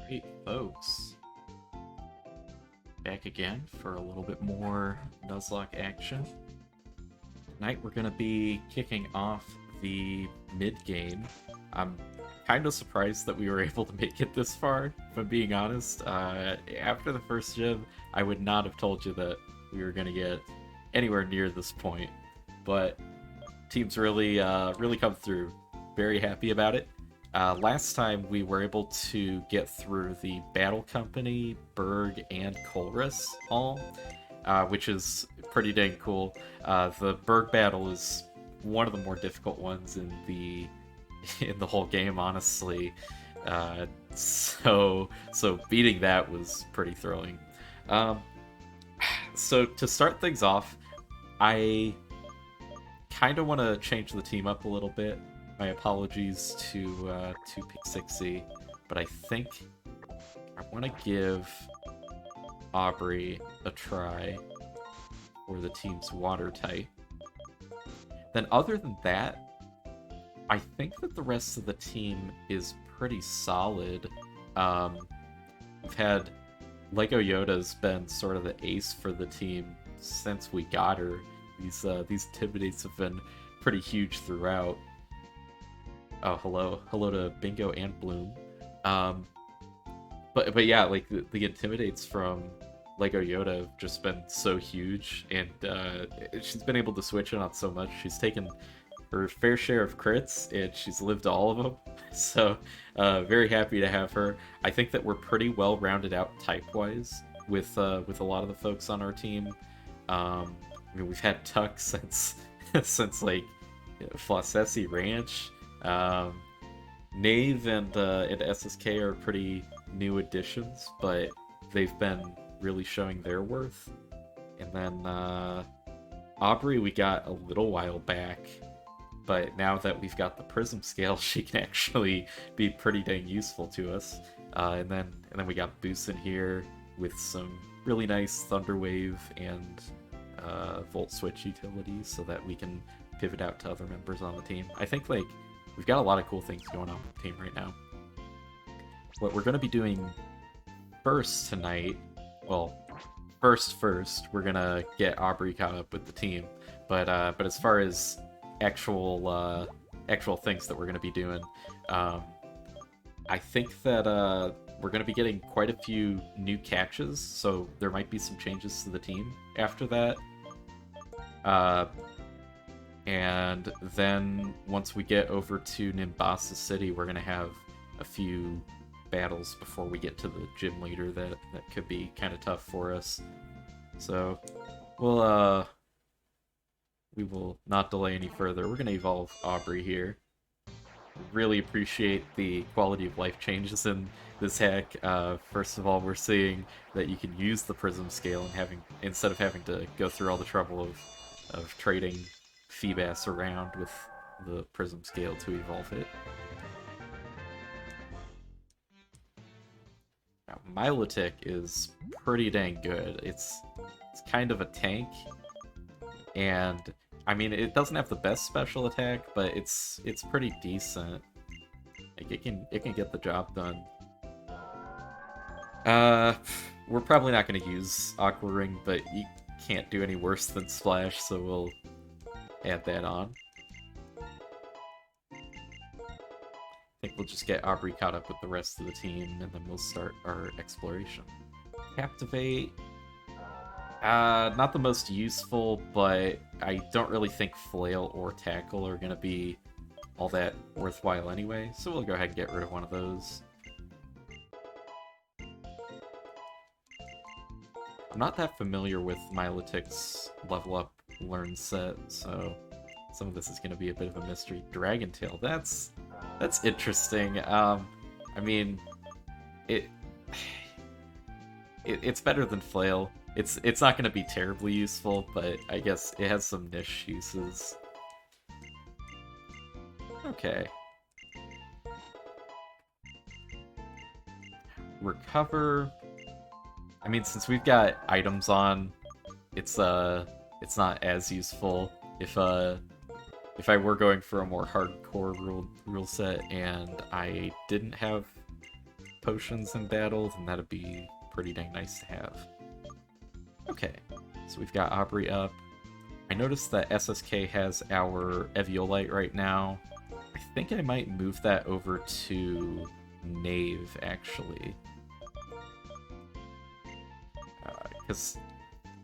Hey folks, back again for a little bit more Nuzlocke action. Tonight we're going to be kicking off the mid-game. I'm kind of surprised that we were able to make it this far, if I'm being honest. After the first gym, I would not have told you that we were going to get anywhere near this point, but team's really come through. Very happy about it. Last time we were able to get through the Battle Company, Berg, and Colress all, which is pretty dang cool. The Berg battle is one of the more difficult ones in the in the whole game, honestly. So beating that was pretty thrilling. Um, so to start things off, I kind of want to change the team up a little bit. My apologies to Pixixie, but I think I want to give Aubrey a try for the team's water type. Then other than that, I think that the rest of the team is pretty solid. Um, we've had Lego Yoda's been sort of the ace for the team since we got her. These Intimidates have been pretty huge throughout. Oh, hello to Bingo and Bloom. Um, but yeah, like the Intimidates from Lego Yoda have just been so huge, and she's been able to switch it on so much. She's taken her fair share of crits, and she's lived all of them. So, very happy to have her. I think that we're pretty well rounded out type-wise with a lot of the folks on our team. I mean, we've had Tuck since since like Flossessi Ranch. Um, Nave and SSK are pretty new additions, but they've been really showing their worth. And then Aubrey we got a little while back, but now that we've got the Prism scale, she can actually be pretty dang useful to us. And then we got Boost in here with some really nice Thunderwave and Volt Switch utilities, so that we can pivot out to other members on the team. I think like we've got a lot of cool things going on with the team right now. What we're going to be doing first tonight, well, first, we're going to get Aubrey caught up with the team. But as far as actual things that we're going to be doing, I think that we're going to be getting quite a few new catches, so there might be some changes to the team after that. And then once we get over to Nimbasa City, we're going to have a few battles before we get to the gym leader that could be kind of tough for us. So we will not delay any further. We're going to evolve Aubrey here. Really appreciate the quality of life changes in this hack. First of all, we're seeing that you can use the Prism scale and instead of having to go through all the trouble of trading Feebas around with the Prism scale to evolve it. Now, Milotic is pretty dang good. It's kind of a tank, and I mean it doesn't have the best special attack, but it's pretty decent. Like it can get the job done. We're probably not going to use Aqua Ring, but you can't do any worse than Splash, so we'll add that on. I think we'll just get Aubrey caught up with the rest of the team, and then we'll start our exploration. Captivate. Not the most useful, but I don't really think Flail or Tackle are going to be all that worthwhile anyway, so we'll go ahead and get rid of one of those. I'm not that familiar with Milotic's level up learn set, so some of this is going to be a bit of a mystery. Dragon Tail, that's interesting. I mean, it's better than Flail. It's not going to be terribly useful, but I guess it has some niche uses. Okay. Recover. I mean, since we've got items on, it's not as useful. If I were going for a more hardcore rule set and I didn't have potions in battle, then that'd be pretty dang nice to have. Okay, so we've got Aubrey up. I noticed that SSK has our Eviolite right now. I think I might move that over to Knave, actually. Because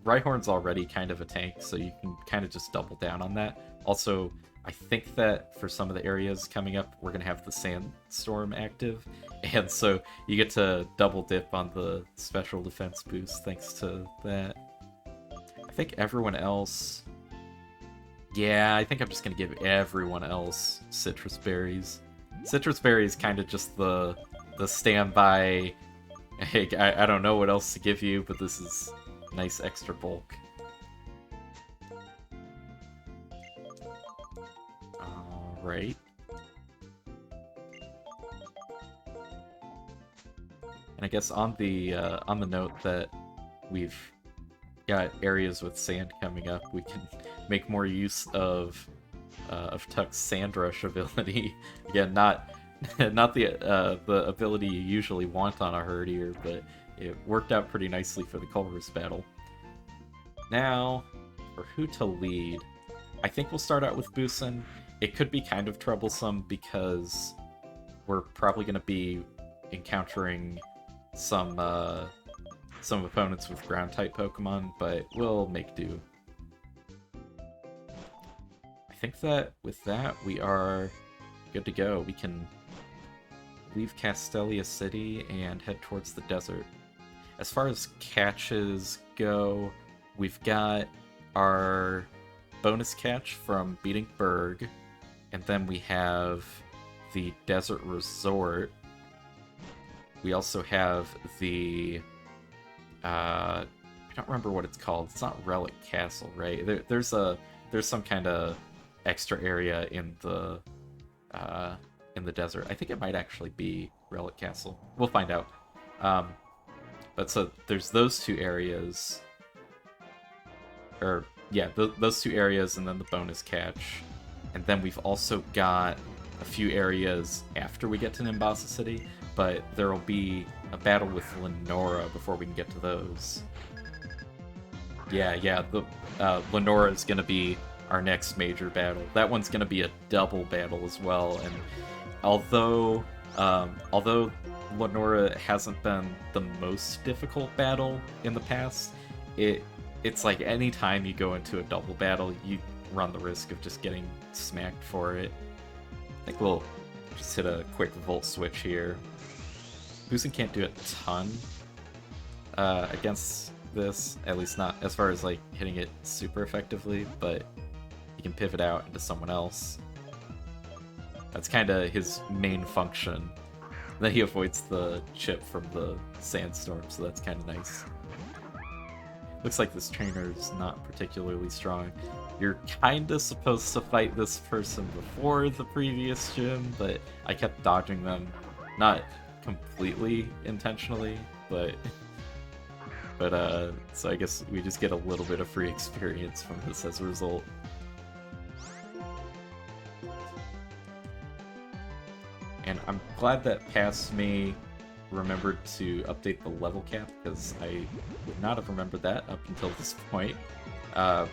Rhyhorn's already kind of a tank, so you can kind of just double down on that. Also, I think that for some of the areas coming up, we're going to have the Sandstorm active, and so you get to double dip on the special defense boost thanks to that. I think everyone else... Yeah, I think I'm just going to give everyone else Citrus Berries. Citrus Berries kind of just the standby... Hey, I don't know what else to give you, but this is nice extra bulk. Alright. And I guess on the note that we've got areas with sand coming up, we can make more use of Tuck's Sand Rush ability. Again, not the ability you usually want on a Herdier, but it worked out pretty nicely for the Culver's battle. Now, for who to lead, I think we'll start out with Busen. It could be kind of troublesome because we're probably going to be encountering some opponents with ground-type Pokemon, but we'll make do. I think that with that, we are good to go. We can leave Castelia City and head towards the desert. As far as catches go, we've got our bonus catch from beating Berg, and then we have the Desert Resort. We also have the... I don't remember what it's called. It's not Relic Castle, right? There's some kind of extra area in the desert. I think it might actually be Relic Castle. We'll find out. But so there's those two areas. Or yeah, those two areas, and then the bonus catch. And then we've also got a few areas after we get to Nimbasa City, but there will be a battle with Lenora before we can get to those. Yeah, the Lenora is going to be our next major battle. That one's going to be a double battle as well, and although Lenora hasn't been the most difficult battle in the past, it's like any time you go into a double battle, you run the risk of just getting smacked for it. I think we'll just hit a quick Volt Switch here. Busen can't do a ton against this, at least not as far as like hitting it super effectively, but he can pivot out into someone else. That's kind of his main function. Then he avoids the chip from the Sandstorm, so that's kind of nice. Looks like this trainer's not particularly strong. You're kind of supposed to fight this person before the previous gym, but I kept dodging them. Not completely intentionally, but so I guess we just get a little bit of free experience from this as a result. And I'm glad that Past Me remembered to update the level cap, because I would not have remembered that up until this point. But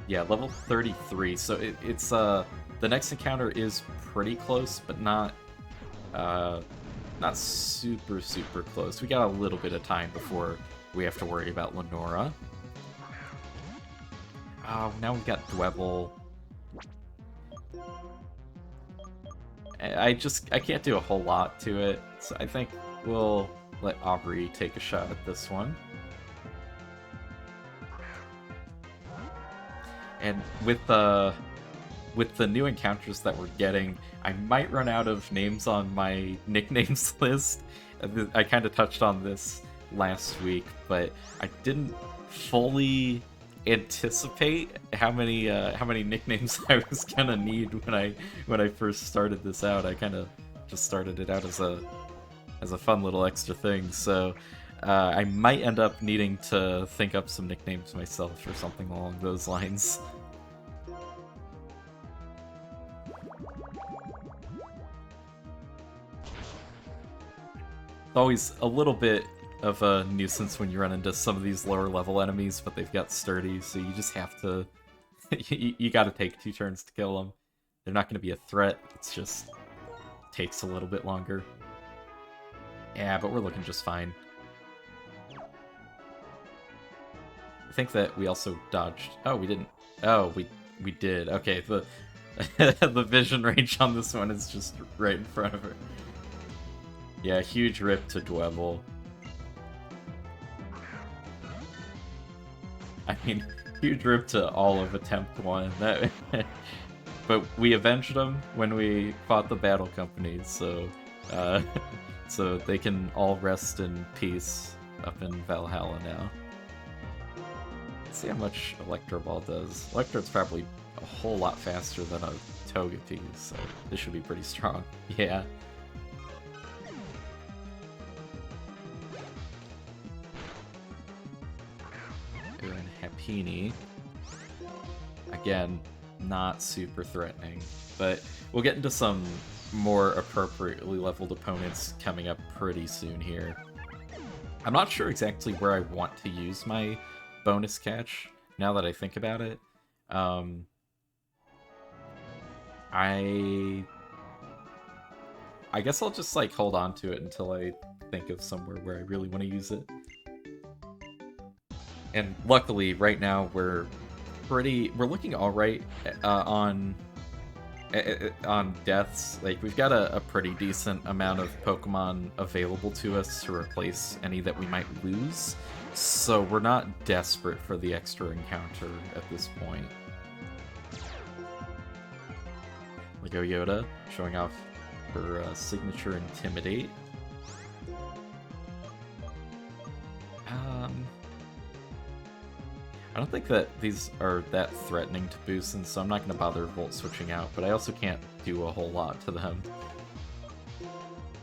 yeah, level 33. So it's the next encounter is pretty close, but not super close. We got a little bit of time before we have to worry about Lenora. Now we've got Dwebble. I can't do a whole lot to it, so I think we'll let Aubrey take a shot at this one. And with the new encounters that we're getting, I might run out of names on my nicknames list. I kind of touched on this last week, but I didn't fully anticipate how many nicknames I was gonna need when I first started this out. I kind of just started it out as a fun little extra thing, so I might end up needing to think up some nicknames myself or something along those lines. always a little bit of a nuisance when you run into some of these lower level enemies, but they've got sturdy, so you just have to... you gotta take 2 turns to kill them. They're not gonna be a threat, it's just... takes a little bit longer. Yeah, but we're looking just fine. I think that we also dodged... Oh, we didn't. Oh, we did. Okay, the the vision range on this one is just right in front of her. Yeah, huge rip to Dweble. I mean, huge rip to all of Attempt 1. That, but we avenged them when we fought the battle companies, so so they can all rest in peace up in Valhalla now. Let's see how much Electro Ball does. Electro's probably a whole lot faster than a Togepi, so this should be pretty strong. Yeah. And Happiny. Again, not super threatening, but we'll get into some more appropriately leveled opponents coming up pretty soon here. I'm not sure exactly where I want to use my bonus catch, now that I think about it. I guess I'll just like hold on to it until I think of somewhere where I really want to use it. And luckily, right now we're looking all right on deaths. Like, we've got a pretty decent amount of Pokemon available to us to replace any that we might lose. So we're not desperate for the extra encounter at this point. Lego Yoda showing off her signature Intimidate. I don't think that these are that threatening to boost, and so I'm not going to bother Volt switching out, but I also can't do a whole lot to them.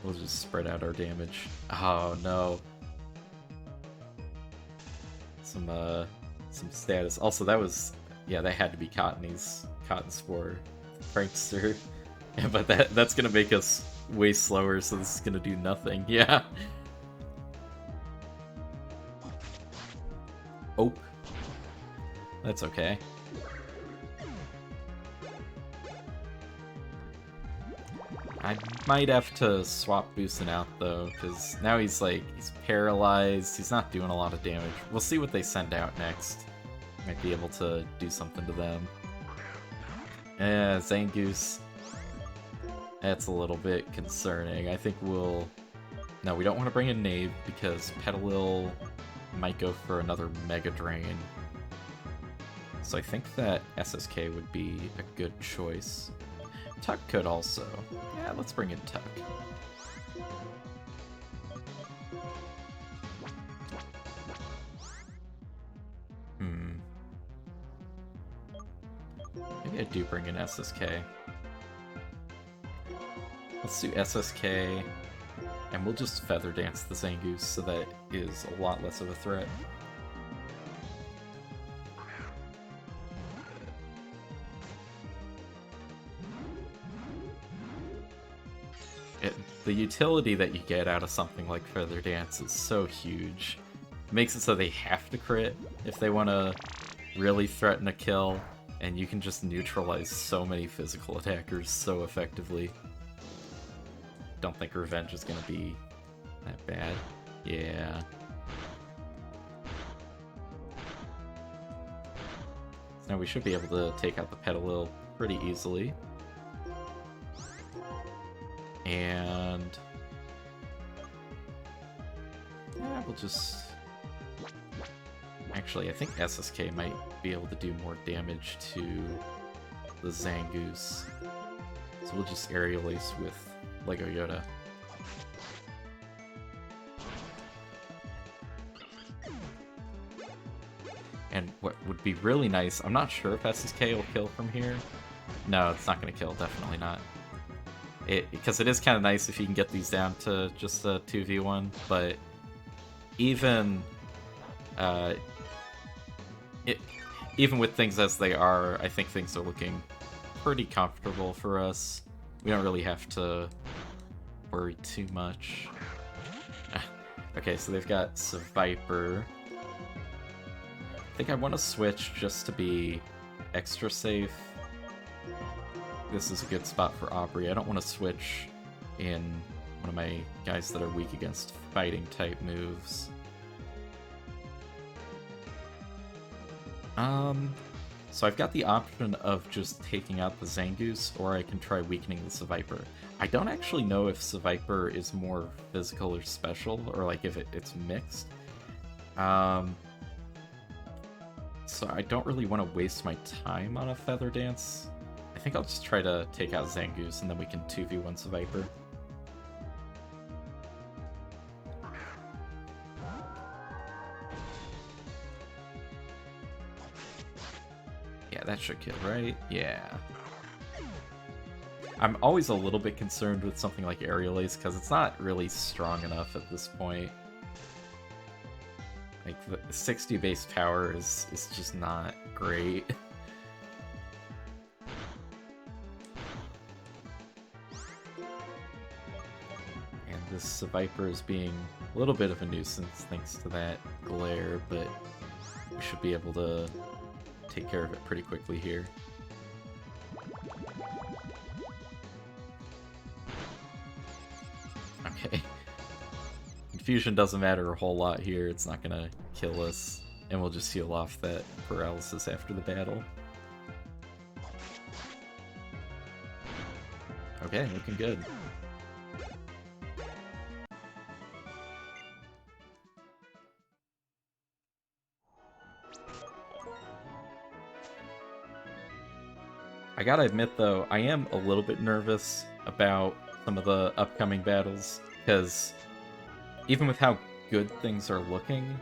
We'll just spread out our damage. Oh no. Some status. Also, that was... yeah, that had to be Cotton's Spore Prankster. Yeah, but that's going to make us way slower, so this is going to do nothing. Yeah. Oh. That's okay. I might have to swap Boosin out though, because now he's paralyzed, he's not doing a lot of damage. We'll see what they send out next. Might be able to do something to them. Yeah, Zangoose. That's a little bit concerning. I think we'll... No, we don't want to bring in Knave, because Petalil might go for another Mega Drain. So I think that SSK would be a good choice. Tuck could also. Yeah, let's bring in Tuck. Maybe I do bring in SSK. Let's do SSK, and we'll just Feather Dance the Zangoose so that is a lot less of a threat. The utility that you get out of something like Feather Dance is so huge. It makes it so they have to crit if they want to really threaten a kill, and you can just neutralize so many physical attackers so effectively. Don't think Revenge is going to be that bad. Yeah. So now we should be able to take out the Petalil pretty easily. And yeah, we'll just... Actually, I think SSK might be able to do more damage to the Zangoose. So we'll just Aerial Ace with Lego Yoda. And what would be really nice, I'm not sure if SSK will kill from here. No, it's not going to kill, definitely not. Because it is kind of nice if you can get these down to just a 2v1, but even even with things as they are, I think things are looking pretty comfortable for us. We don't really have to worry too much. Okay, so they've got Viper. I think I want to switch just to be extra safe. This is a good spot for Aubrey. I don't want to switch in one of my guys that are weak against fighting type moves. So I've got the option of just taking out the Zangoose, or I can try weakening the Viper. I don't actually know if Viper is more physical or special, or like if it's mixed. So I don't really want to waste my time on a Feather Dance. I think I'll just try to take out Zangoose, and then we can 2v1 Viper. Yeah, that should kill, right? Yeah. I'm always a little bit concerned with something like Aerial Ace, because it's not really strong enough at this point. Like, the 60 base power is just not great. And this Viper is being a little bit of a nuisance thanks to that glare, but we should be able to take care of it pretty quickly here. Okay. Confusion doesn't matter a whole lot here, it's not gonna kill us, and we'll just heal off that paralysis after the battle. Okay, looking good. I gotta admit though, I am a little bit nervous about some of the upcoming battles, because even with how good things are looking,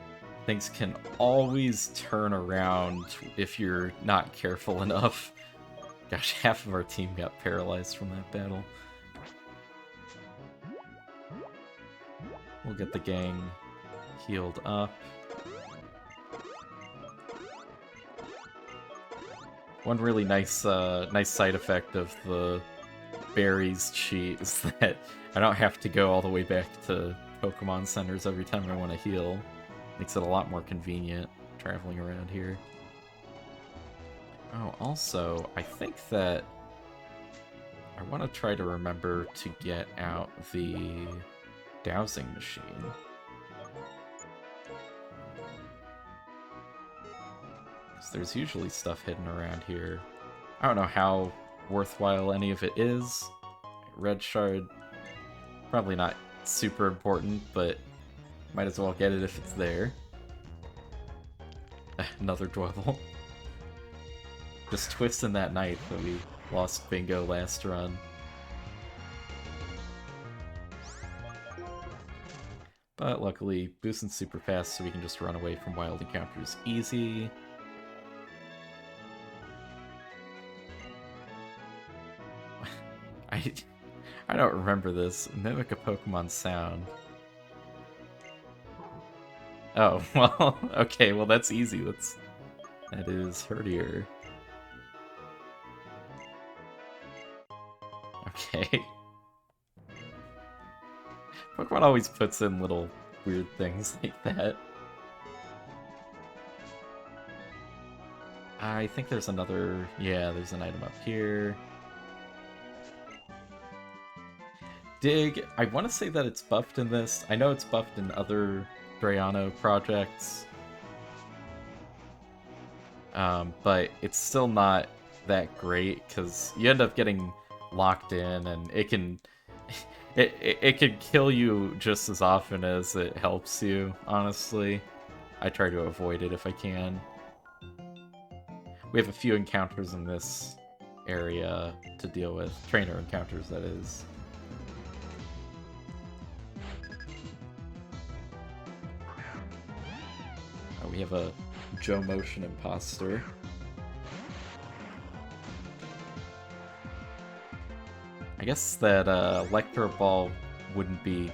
things can always turn around if you're not careful enough. Gosh, half of our team got paralyzed from that battle. We'll get the gang healed up. One really nice nice side effect of the berries cheat is that I don't have to go all the way back to Pokemon centers every time I want to heal. Makes it a lot more convenient traveling around here. Oh, also, I think that I want to try to remember to get out the dowsing machine. Because there's usually stuff hidden around here. I don't know how worthwhile any of it is. Red Shard, probably not super important, but might as well get it if it's there. Another Dwebble. Just twisting that night that we lost Bingo last run. But luckily, boosting super fast so we can just run away from wild encounters easy. I don't remember this. Mimic a Pokemon sound. Oh, well, okay, well that's easy. That is Herdier. Okay. Pokemon always puts in little weird things like that. I think there's another... Yeah, there's an item up here. Dig, I want to say that it's buffed in this. I know it's buffed in other Drayano projects. But it's still not that great, because you end up getting locked in, and it can... It can kill you just as often as it helps you, honestly. I try to avoid it if I can. We have a few encounters in this area to deal with. Trainer encounters, that is. Oh, we have a Joe Motion imposter. I guess that Electro Ball wouldn't be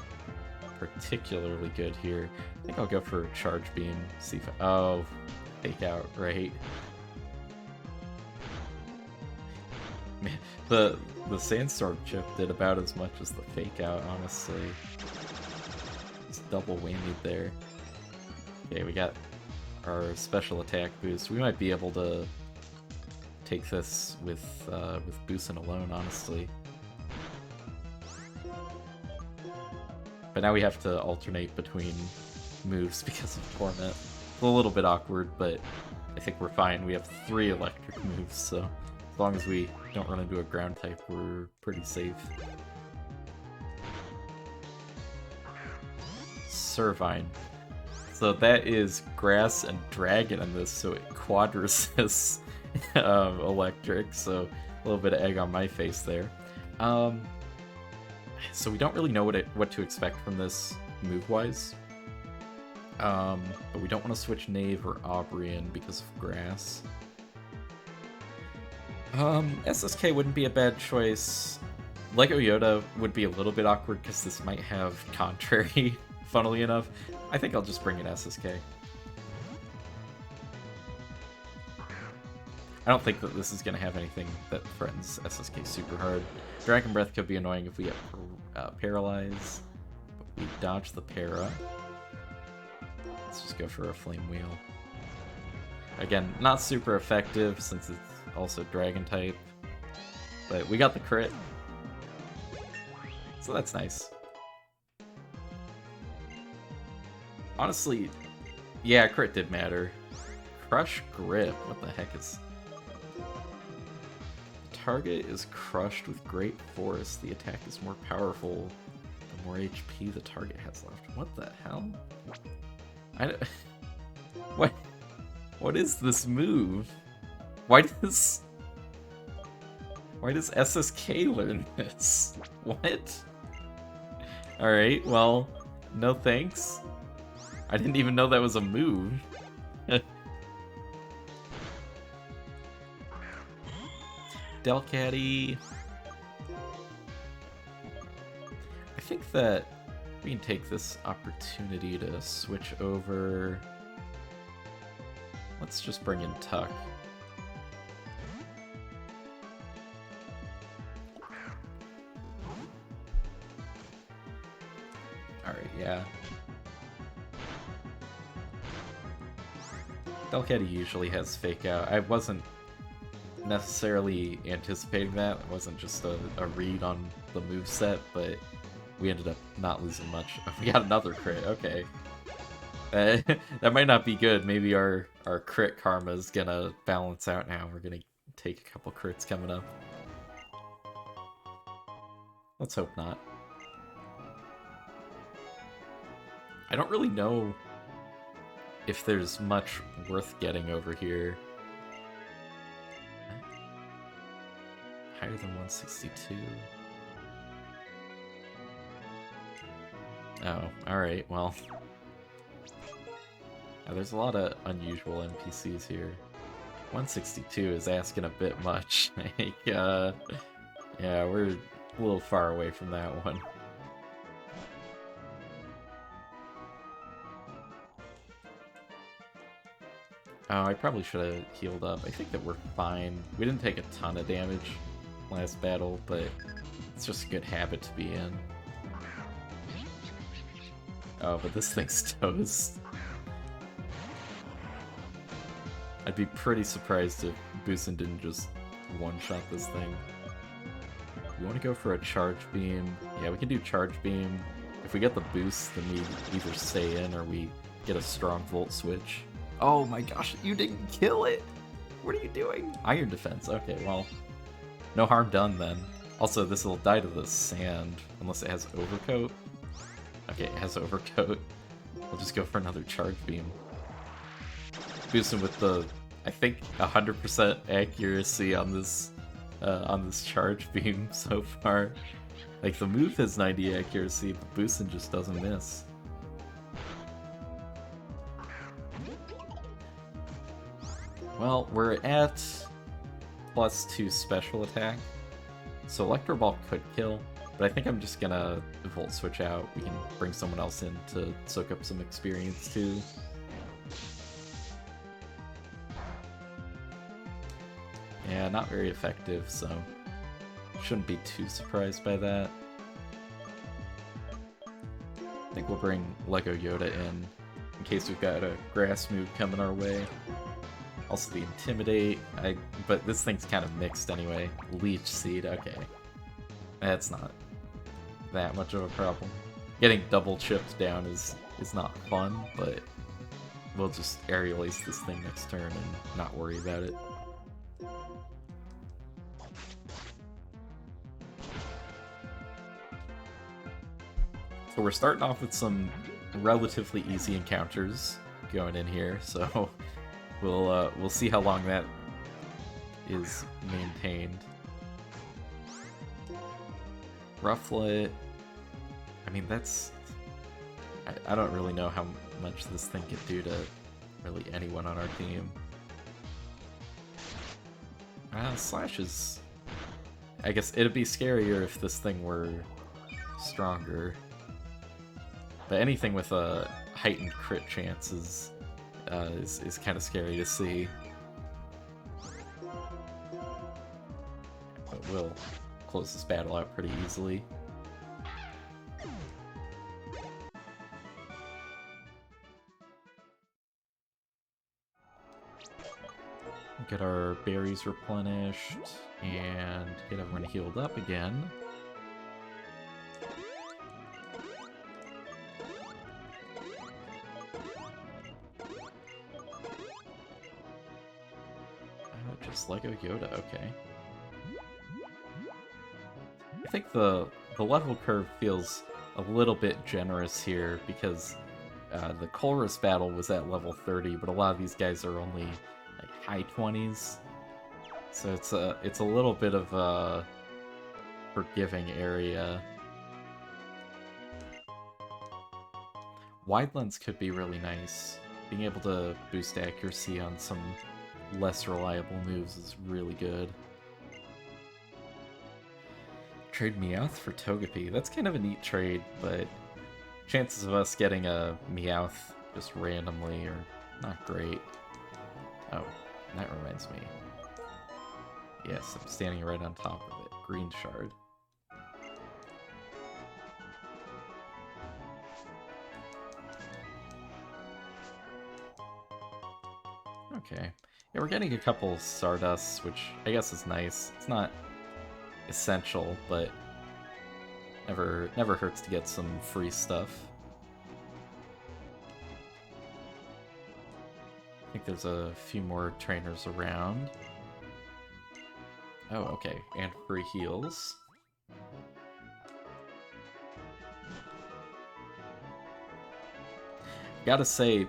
particularly good here. I think I'll go for Charge Beam. See if oh, Fake Out, right? Man, the Sandstorm chip did about as much as the Fake Out, honestly. double whammy there. Okay, we got our special attack boost. We might be able to take this with Boosin alone, honestly. But now we have to alternate between moves because of Torment. It's a little bit awkward, but I think we're fine. We have 3 electric moves, so as long as we don't run into a ground type, we're pretty safe. Servine. So that is grass and dragon in this, so it quadresists electric, so a little bit of egg on my face there. So we don't really know what to expect from this move-wise. But we don't want to switch Knave or Aubryon because of grass. SSK wouldn't be a bad choice. Lego Yoda would be a little bit awkward because this might have Contrary, funnily enough. I think I'll just bring in SSK. I don't think that this is going to have anything that threatens SSK super hard. Dragon Breath could be annoying if we get Paralyze, but we dodge the para. Let's just go for a Flame Wheel. Again, not super effective since it's also Dragon type, but we got the crit, so that's nice. Honestly, yeah, crit did matter. Crush Grip, what the heck is... Target is crushed with Great Force. The attack is more powerful the more HP the target has left. What the hell? What is this move? Why does SSK learn this? What? Alright, well, no thanks. I didn't even know that was a move. Delcatty. I think that we can take this opportunity to switch over. Let's just bring in Tuck. Alright, yeah. Delcatty usually has Fake Out. I wasn't necessarily anticipating that. It wasn't just a read on the moveset, but we ended up not losing much. We got another crit, okay. That might not be good. Maybe our crit karma is gonna balance out now. We're gonna take a couple crits coming up. Let's hope not. I don't really know if there's much worth getting over here. Higher than 162. Oh, alright, well. Yeah, there's a lot of unusual NPCs here. 162 is asking a bit much. Yeah, we're a little far away from that one. Oh, I probably should have healed up. I think that we're fine. We didn't take a ton of damage last battle, but it's just a good habit to be in. Oh, but this thing's toast. I'd be pretty surprised if Boosin didn't just one-shot this thing. We want to go for a Charge Beam. Yeah, we can do Charge Beam. If we get the boost, then we either stay in or we get a strong Volt Switch. Oh my gosh, you didn't kill it! What are you doing? Iron Defense, okay, well, no harm done then. Also, this will die to the sand, unless it has Overcoat. Okay, it has Overcoat. We'll just go for another Charge Beam. Boosting with the, I think, 100% accuracy on this Charge Beam so far. Like, the move has 90 accuracy, but Boostin just doesn't miss. Well, we're at +2 special attack, so Electro Ball could kill, but I think I'm just gonna Volt Switch out. We can bring someone else in to soak up some experience too. Yeah, not very effective, so shouldn't be too surprised by that. think we'll bring Lego Yoda in case we've got a grass move coming our way. Also the Intimidate, but this thing's kind of mixed anyway. Leech Seed, okay. That's not that much of a problem. Getting double chipped down is not fun, but we'll just Aerial Ace this thing next turn and not worry about it. So we're starting off with some relatively easy encounters going in here, so we'll see how long that is maintained. Rufflet, I mean that's... I don't really know how much this thing could do to really anyone on our team. Slash is... I guess it'd be scarier if this thing were stronger. But anything with a heightened crit chance is kind of scary to see. But we'll close this battle out pretty easily. Get our berries replenished and get everyone healed up again. Just Lego Yoda, okay. I think the level curve feels a little bit generous here because the Colress battle was at level 30, but a lot of these guys are only like high 20s, so it's a little bit of a forgiving area. Wide lens could be really nice. Being able to boost accuracy on some less reliable moves is really good. Trade Meowth for Togepi. That's kind of a neat trade, but chances of us getting a Meowth just randomly are not great. Oh, that reminds me. Yes, I'm standing right on top of it. Green Shard. Okay. Yeah, we're getting a couple Stardusts, which I guess is nice. It's not essential, but never hurts to get some free stuff. I think there's a few more trainers around. Oh, okay, and free heals. Gotta say,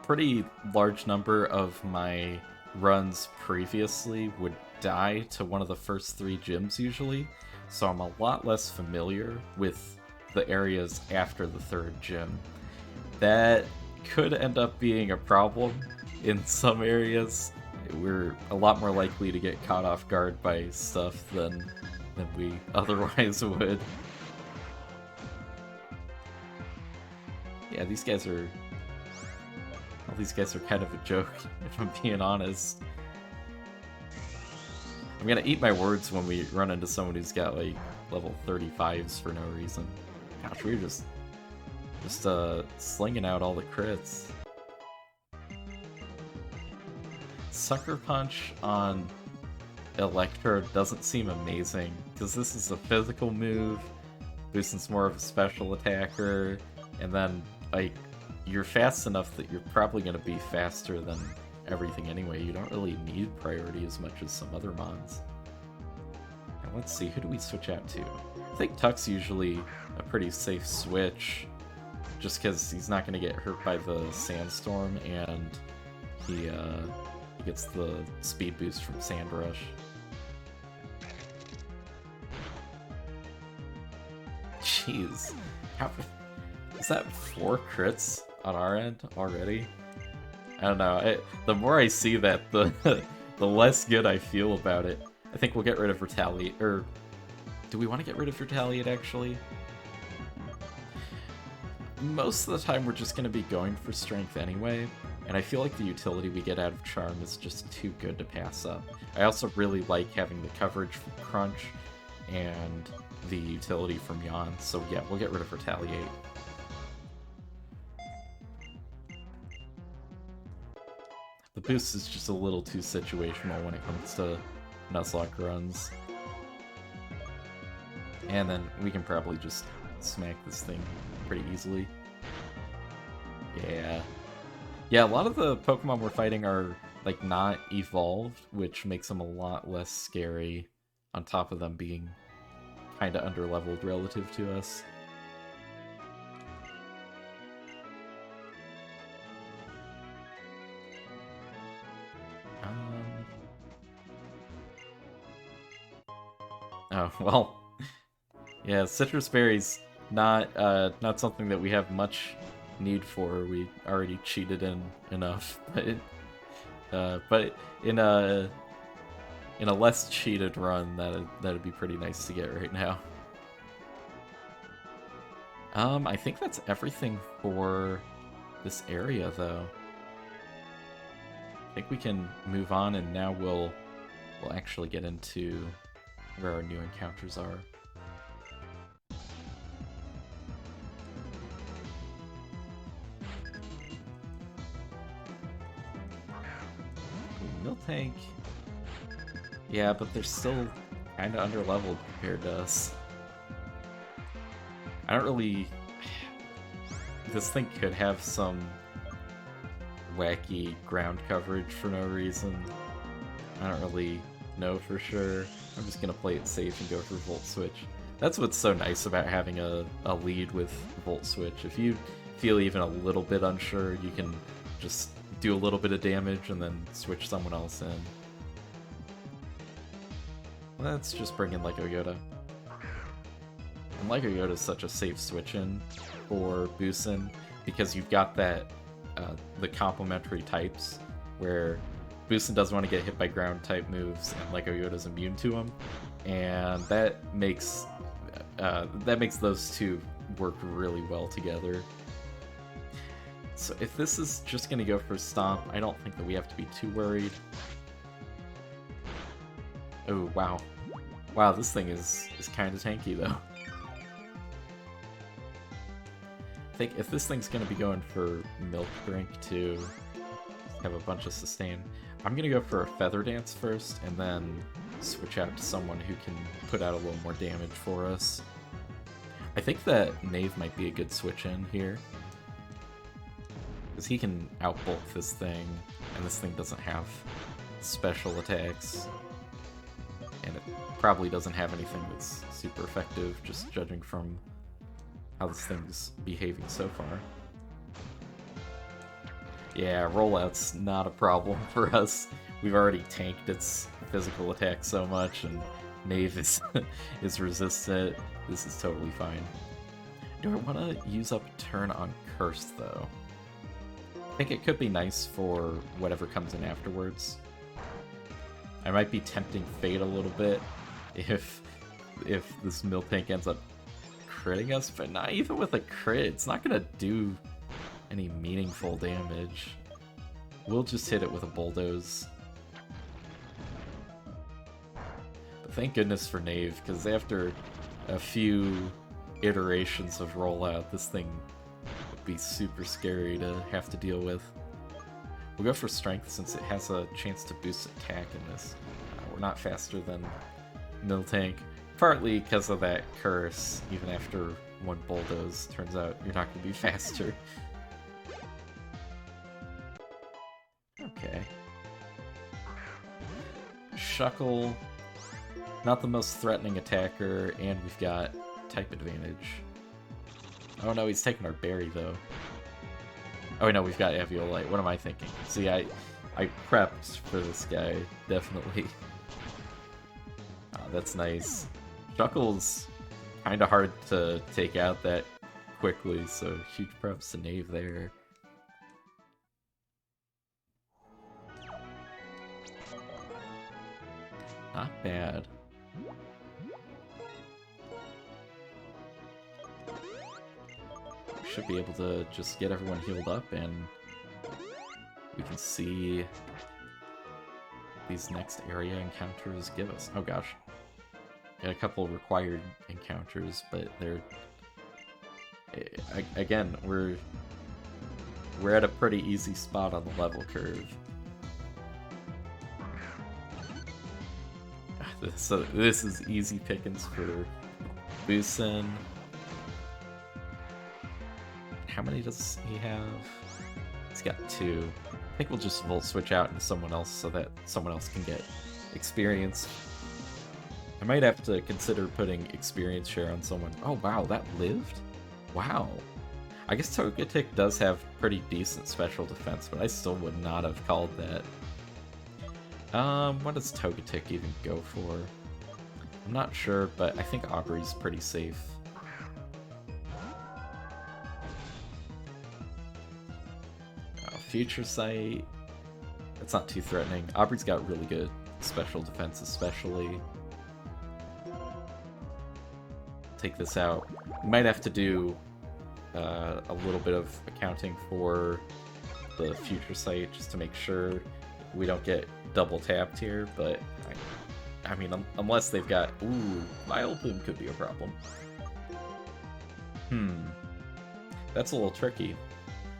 pretty large number of my runs previously would die to one of the first 3 gyms usually, so I'm a lot less familiar with the areas after the 3rd gym. That could end up being a problem in some areas. We're a lot more likely to get caught off guard by stuff than we otherwise would. Yeah, these guys are... All these guys are kind of a joke, if I'm being honest. I'm gonna eat my words when we run into someone who's got, like, level 35s for no reason. Gosh, we're just slinging out all the crits. Sucker Punch on Electro doesn't seem amazing, because this is a physical move, Boostin's more of a special attacker, and then, like, you're fast enough that you're probably going to be faster than everything anyway. You don't really need priority as much as some other mons. Now let's see, who do we switch out to? I think Tuck's usually a pretty safe switch, just because he's not going to get hurt by the Sandstorm, and he gets the speed boost from Sand Rush. Jeez. Is that 4 crits on our end already? I don't know. The more I see that, the less good I feel about it. I think we'll get rid of Retaliate. Or do we want to get rid of Retaliate, actually? Most of the time, we're just going to be going for Strength anyway. And I feel like the utility we get out of Charm is just too good to pass up. I also really like having the coverage from Crunch and the utility from Yawn. So yeah, we'll get rid of Retaliate. The boost is just a little too situational when it comes to Nuzlocke runs. And then we can probably just smack this thing pretty easily. Yeah. Yeah, a lot of the Pokemon we're fighting are, like, not evolved, which makes them a lot less scary, on top of them being kinda underleveled relative to us. Oh, well. Yeah, citrus berries, not something that we have much need for. We already cheated in enough, but in a less cheated run, that'd be pretty nice to get right now. I think that's everything for this area, though. I think we can move on, and now we'll actually get into where our new encounters are. Miltank. Yeah, but they're still kind of underleveled compared to us. I don't really... This thing could have some wacky ground coverage for no reason. I don't really know for sure. I'm just gonna play it safe and go for Volt Switch. That's what's so nice about having a lead with Volt Switch. If you feel even a little bit unsure, you can just do a little bit of damage and then switch someone else in. Let's just bring in Lego Yoda. And Lego Yoda is such a safe switch in for Boosin because you've got that the complementary types where Boosin doesn't want to get hit by ground type moves and Lego Yoda's immune to them, and that makes those two work really well together. So if this is just going to go for Stomp, I don't think that we have to be too worried. Oh, wow. Wow, this thing is kind of tanky, though. I think if this thing's going to be going for Milk Drink to have a bunch of sustain, I'm going to go for a Feather Dance first, and then switch out to someone who can put out a little more damage for us. I think that Knave might be a good switch in here, because he can outbulk this thing, and this thing doesn't have special attacks. And it probably doesn't have anything that's super effective, just judging from how this thing's behaving so far. Yeah, rollout's not a problem for us. We've already tanked its physical attack so much, and Knave is resistant. This is totally fine. Do I want to use up turn on Curse, though? I think it could be nice for whatever comes in afterwards. I might be tempting Fate a little bit if this Miltank ends up critting us, but not even with a crit. It's not gonna do any meaningful damage. We'll just hit it with a Bulldoze. But thank goodness for Knave, because after a few iterations of rollout, this thing would be super scary to have to deal with. We'll go for Strength since it has a chance to boost attack in this. We're not faster than Miltank, partly because of that curse. Even after one Bulldoze, turns out you're not going to be faster. Okay. Shuckle, not the most threatening attacker, and we've got type advantage. Oh no, he's taking our berry though. Oh no, we've got Aviolite. What am I thinking? See, I prepped for this guy, definitely. That's nice. Shuckle's kind of hard to take out that quickly, so huge props to Knave there. Not bad. Should be able to just get everyone healed up, and we can see these next area encounters give us. Oh gosh. Got a couple required encounters, but they're... Again, we're at a pretty easy spot on the level curve. So this is easy pickings for Busen. How many does he have? He's got 2. I think we'll just Volt Switch out into someone else so that someone else can get experience. I might have to consider putting experience share on someone. Oh wow, that lived? Wow. I guess Togetic does have pretty decent special defense, but I still would not have called that. What does Togetic even go for? I'm not sure, but I think Aubrey's pretty safe. Future Sight. It's not too threatening. Aubrey's got really good special defense, especially. Take this out. We might have to do a little bit of accounting for the Future Sight just to make sure we don't get double tapped here, but I mean, unless they've got... Ooh, Vileplume could be a problem. That's a little tricky.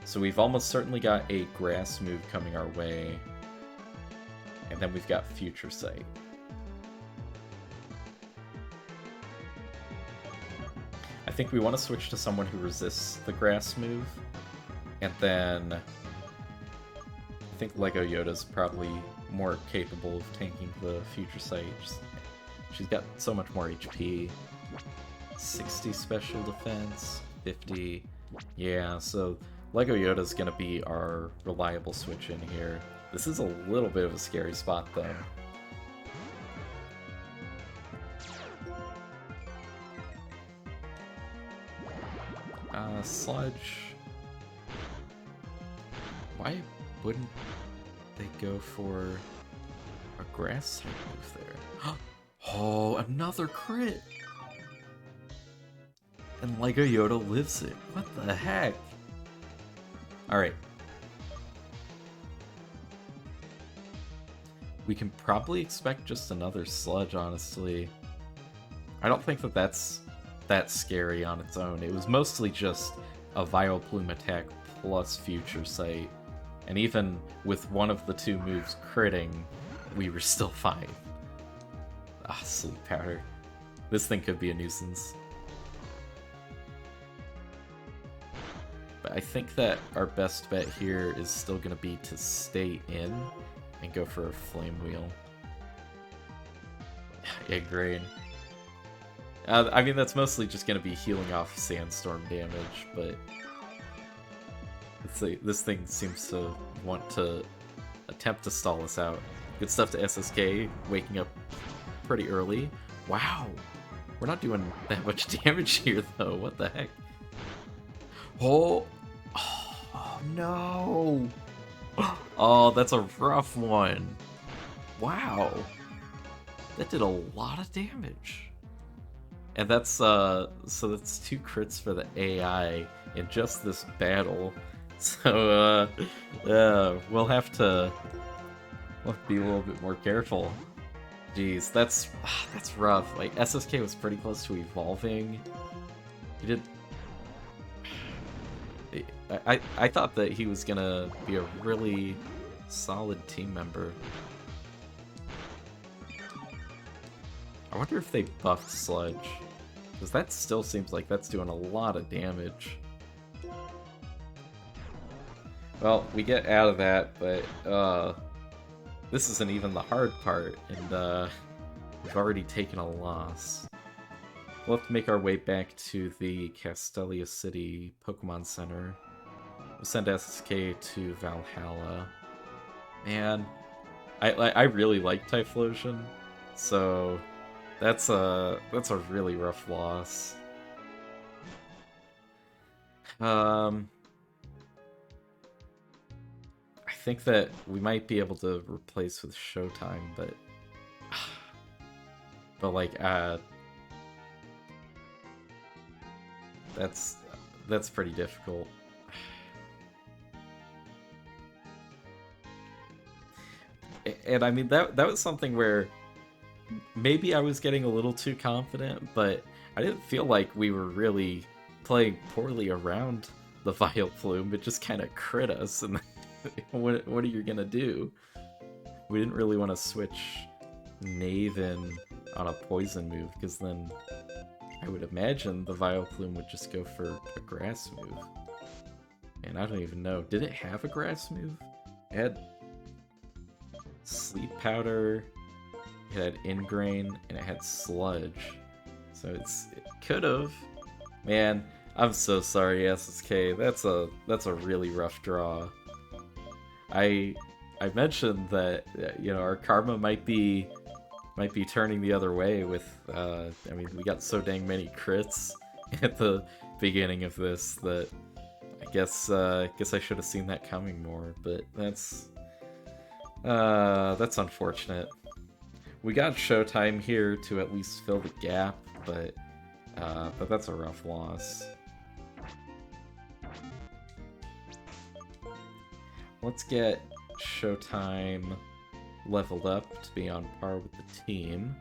So we've almost certainly got a grass move coming our way. And then we've got Future Sight. I think we want to switch to someone who resists the grass move. And then I think Lego Yoda's probably more capable of tanking the Future Sight. She's got so much more HP. 60 special defense, 50. Yeah, so Lego Yoda's gonna be our reliable switch in here. This is a little bit of a scary spot, though. Sludge. Why wouldn't they go for a grass type move there? Oh, another crit! And Lego Yoda lives it. What the heck? Alright. We can probably expect just another Sludge, honestly. I don't think that that's that scary on its own. It was mostly just a Vileplume attack plus Future Sight. And even with one of the 2 moves critting, we were still fine. Ah, Sleep Powder. This thing could be a nuisance. But I think that our best bet here is still going to be to stay in and go for a Flame Wheel. Egg Rain. I mean, that's mostly just going to be healing off Sandstorm damage, but this thing seems to want to attempt to stall us out. Good stuff to SSK, waking up pretty early. Wow! We're not doing that much damage here, though. What the heck? Oh no! Oh, that's a rough one. Wow. That did a lot of damage. And that's, so that's 2 crits for the AI in just this battle. So, we'll have to be a little bit more careful. Jeez, that's rough. Like, SSK was pretty close to evolving. He did... I thought that he was gonna be a really solid team member. I wonder if they buffed Sludge, because that still seems like that's doing a lot of damage. Well, we get out of that, but this isn't even the hard part, and we've already taken a loss. We'll have to make our way back to the Castelia City Pokemon Center. We'll send SSK to Valhalla. Man, I really like Typhlosion, so that's a really rough loss. I think that we might be able to replace with Showtime, but like that's pretty difficult. And I mean, that was something where maybe I was getting a little too confident, but I didn't feel like we were really playing poorly around the Vileplume. It just kind of crit us, and what are you gonna do? We didn't really want to switch Naven on a poison move, because then I would imagine the Vileplume would just go for a grass move. And I don't even know. Did it have a grass move? It had Sleep Powder, it had Ingrain, and it had Sludge. So it could have. Man, I'm so sorry, SSK. That's a really rough draw. I mentioned that our karma might be turning the other way with I mean, we got so dang many crits at the beginning of this that I guess I should have seen that coming more, but that's unfortunate. We got Showtime here to at least fill the gap, but that's a rough loss. Let's get Showtime leveled up to be on par with the team.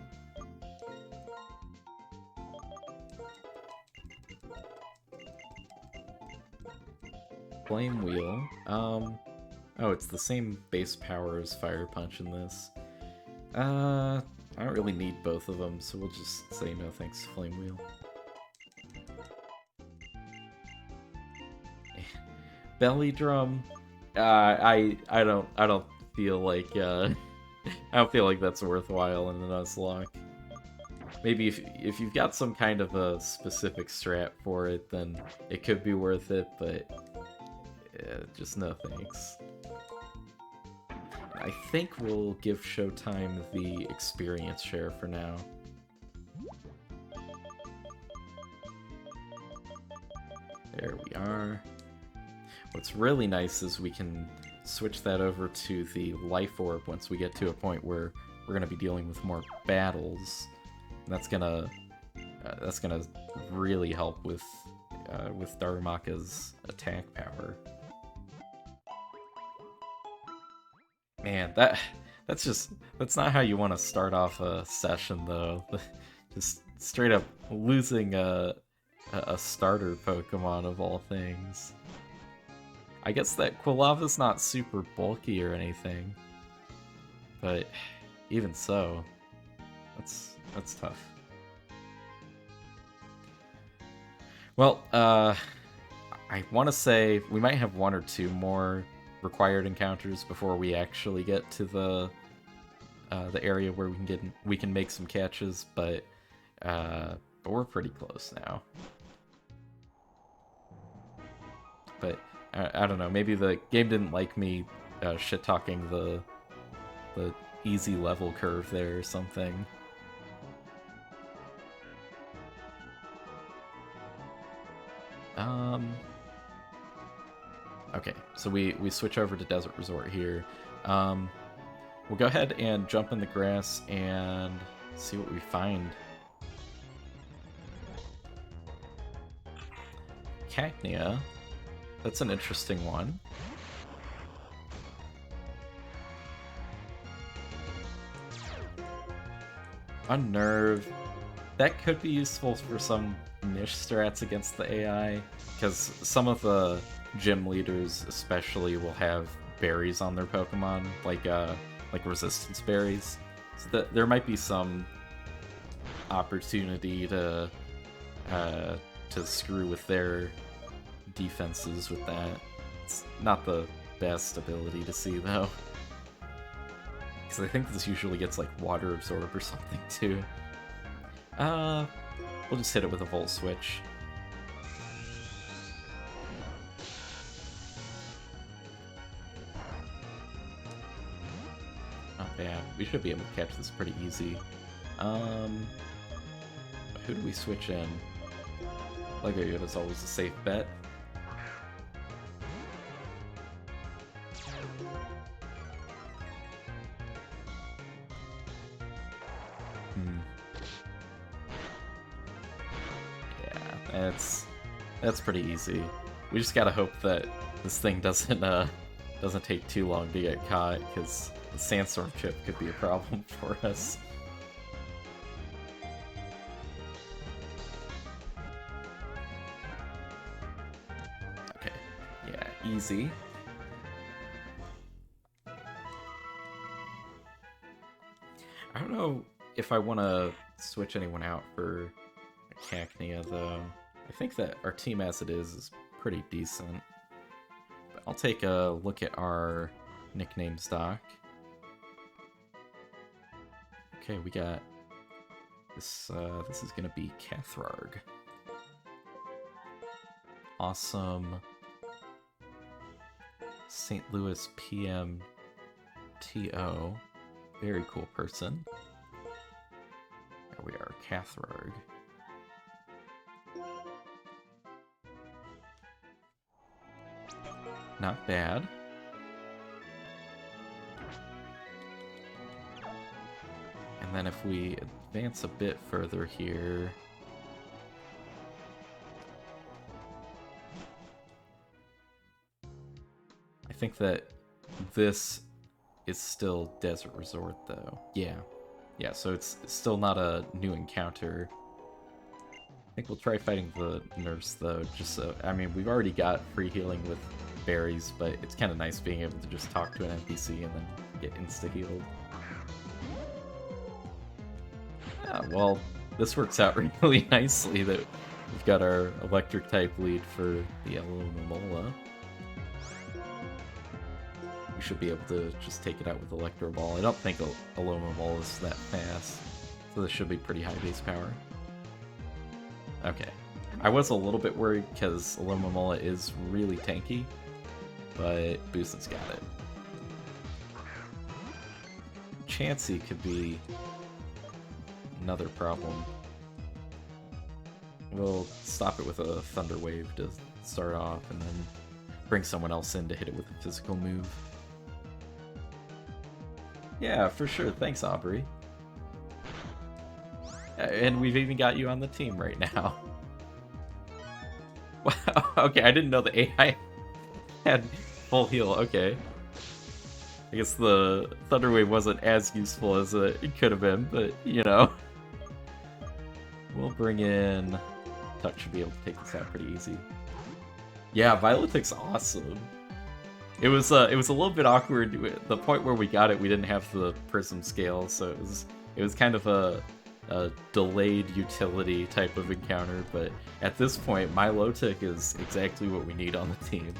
Flame Wheel. Oh, it's the same base power as Fire Punch in this. I don't really need both of them, so we'll just say no thanks to Flame Wheel. Belly Drum. I don't feel like I don't feel like that's worthwhile in the Nuzlocke. Maybe if you've got some kind of a specific strat for it, then it could be worth it, but just no thanks. I think we'll give Showtime the experience share for now. There we are. What's really nice is we can switch that over to the Life Orb once we get to a point where we're gonna be dealing with more battles. And that's gonna really help with Darumaka's attack power. Man, that's not how you want to start off a session though. Just straight up losing a starter Pokemon of all things. I guess that Quilava's not super bulky or anything, but even so, that's tough. Well, I want to say we might have one or two more required encounters before we actually get to the area where we can make some catches, but we're pretty close now. But I don't know, maybe the game didn't like me shit-talking the easy level curve there or something. Okay, so we switch over to Desert Resort here. We'll go ahead and jump in the grass and see what we find. Cacnea. That's an interesting one. Unnerve. That could be useful for some niche strats against the AI, because some of the gym leaders especially will have berries on their Pokemon, like resistance berries. So there might be some opportunity to screw with their defenses with that. It's not the best ability to see though, because I think this usually gets like Water Absorb or something too. We'll just hit it with a Volt Switch. Not bad. We should be able to catch this pretty easy. Who do we switch in? Lego Yoda's always a safe bet. That's pretty easy. We just gotta hope that this thing doesn't take too long to get caught, because the Sandstorm chip could be a problem for us. Okay, yeah, easy. I don't know if I want to switch anyone out for Cacnea, though, I think that our team as it is pretty decent. But I'll take a look at our nicknames doc. Okay, we got this. This is gonna be Cathrarg. Awesome. St. Louis PMTO. Very cool person. There we are, Cathrarg. Not bad. And then if we advance a bit further here... I think that this is still Desert Resort, though. Yeah. Yeah, so it's still not a new encounter. I think we'll try fighting the nurse, though, just so... I mean, we've already got free healing with berries, but it's kind of nice being able to just talk to an NPC and then get insta-healed. Yeah, well, this works out really nicely that we've got our electric-type lead for the Alomomola. We should be able to just take it out with Electro Ball. I don't think Alomomola is that fast, so this should be pretty high base power. Okay. I was a little bit worried because Alomomola is really tanky, but Boostin's got it. Chansey could be another problem. We'll stop it with a Thunder Wave to start off, and then bring someone else in to hit it with a physical move. Yeah, for sure. Thanks, Aubrey. And we've even got you on the team right now. Wow, okay, I didn't know the AI had full heal. Okay. I guess the Thunder Wave wasn't as useful as it could have been, but, you know. We'll bring in... Tuck should be able to take this out pretty easy. Yeah, Violetic's awesome. It was a little bit awkward. At the point where we got it, we didn't have the Prism scale, so it was kind of a delayed utility type of encounter, but at this point, Milotic is exactly what we need on the team.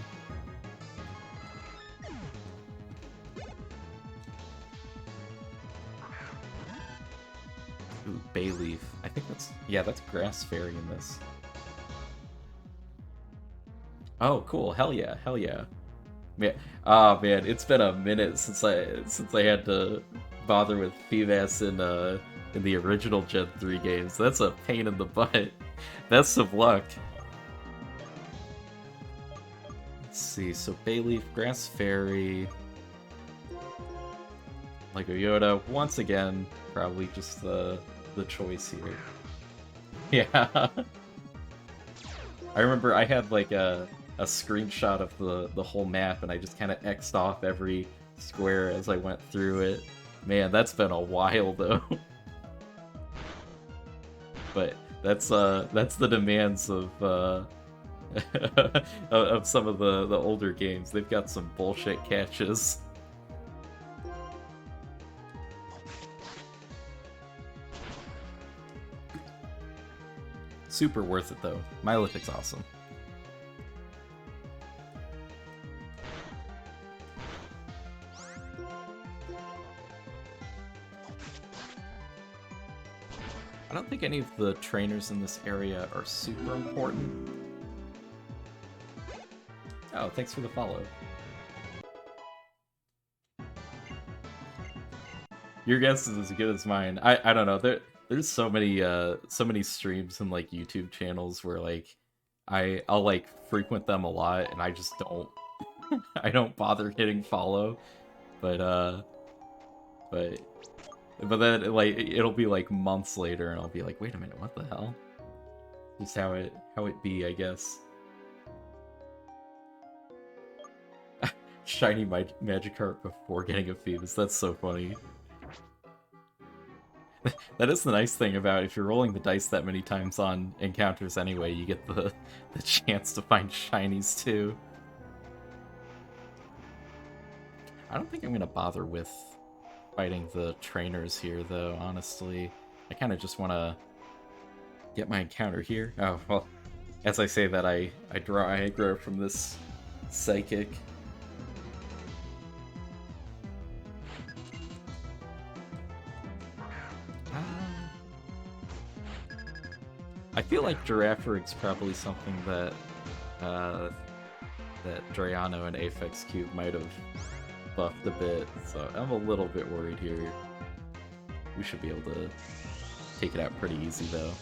Ooh, Bayleaf. I think that's Grass Fairy in this. Oh, cool. Hell yeah. Hell yeah. Man, man, it's been a minute since I had to bother with Feebas in the original Gen 3 games. That's a pain in the butt. Best of luck. Let's see, so Bayleaf, Grass Fairy, Lego Yoda, once again, probably just the choice here. Yeah. I remember I had like a screenshot of the whole map, and I just kind of X'd off every square as I went through it. Man, that's been a while though. But that's the demands of of some of the older games. They've got some bullshit catches. Super worth it though. Milotic's awesome. I don't think any of the trainers in this area are super important. Oh, thanks for the follow. Your guess is as good as mine. I don't know. There's so many streams and like YouTube channels where like I'll like frequent them a lot, and I just don't I don't bother hitting follow. But then like it'll be like months later, and I'll be like, wait a minute, what the hell? Just how it be, I guess. Shiny Magikarp before getting a Phoebus. That's so funny. That is the nice thing about if you're rolling the dice that many times on encounters anyway, you get the chance to find shinies too. I don't think I'm gonna bother with fighting the trainers here, though, honestly. I kind of just want to get my encounter here. Oh, well, as I say that, I draw aggro from this psychic. I feel like Giraffurig's probably something that that Drayano and Aphex Cube might have buffed a bit, so I'm a little bit worried here. We should be able to take it out pretty easy, though.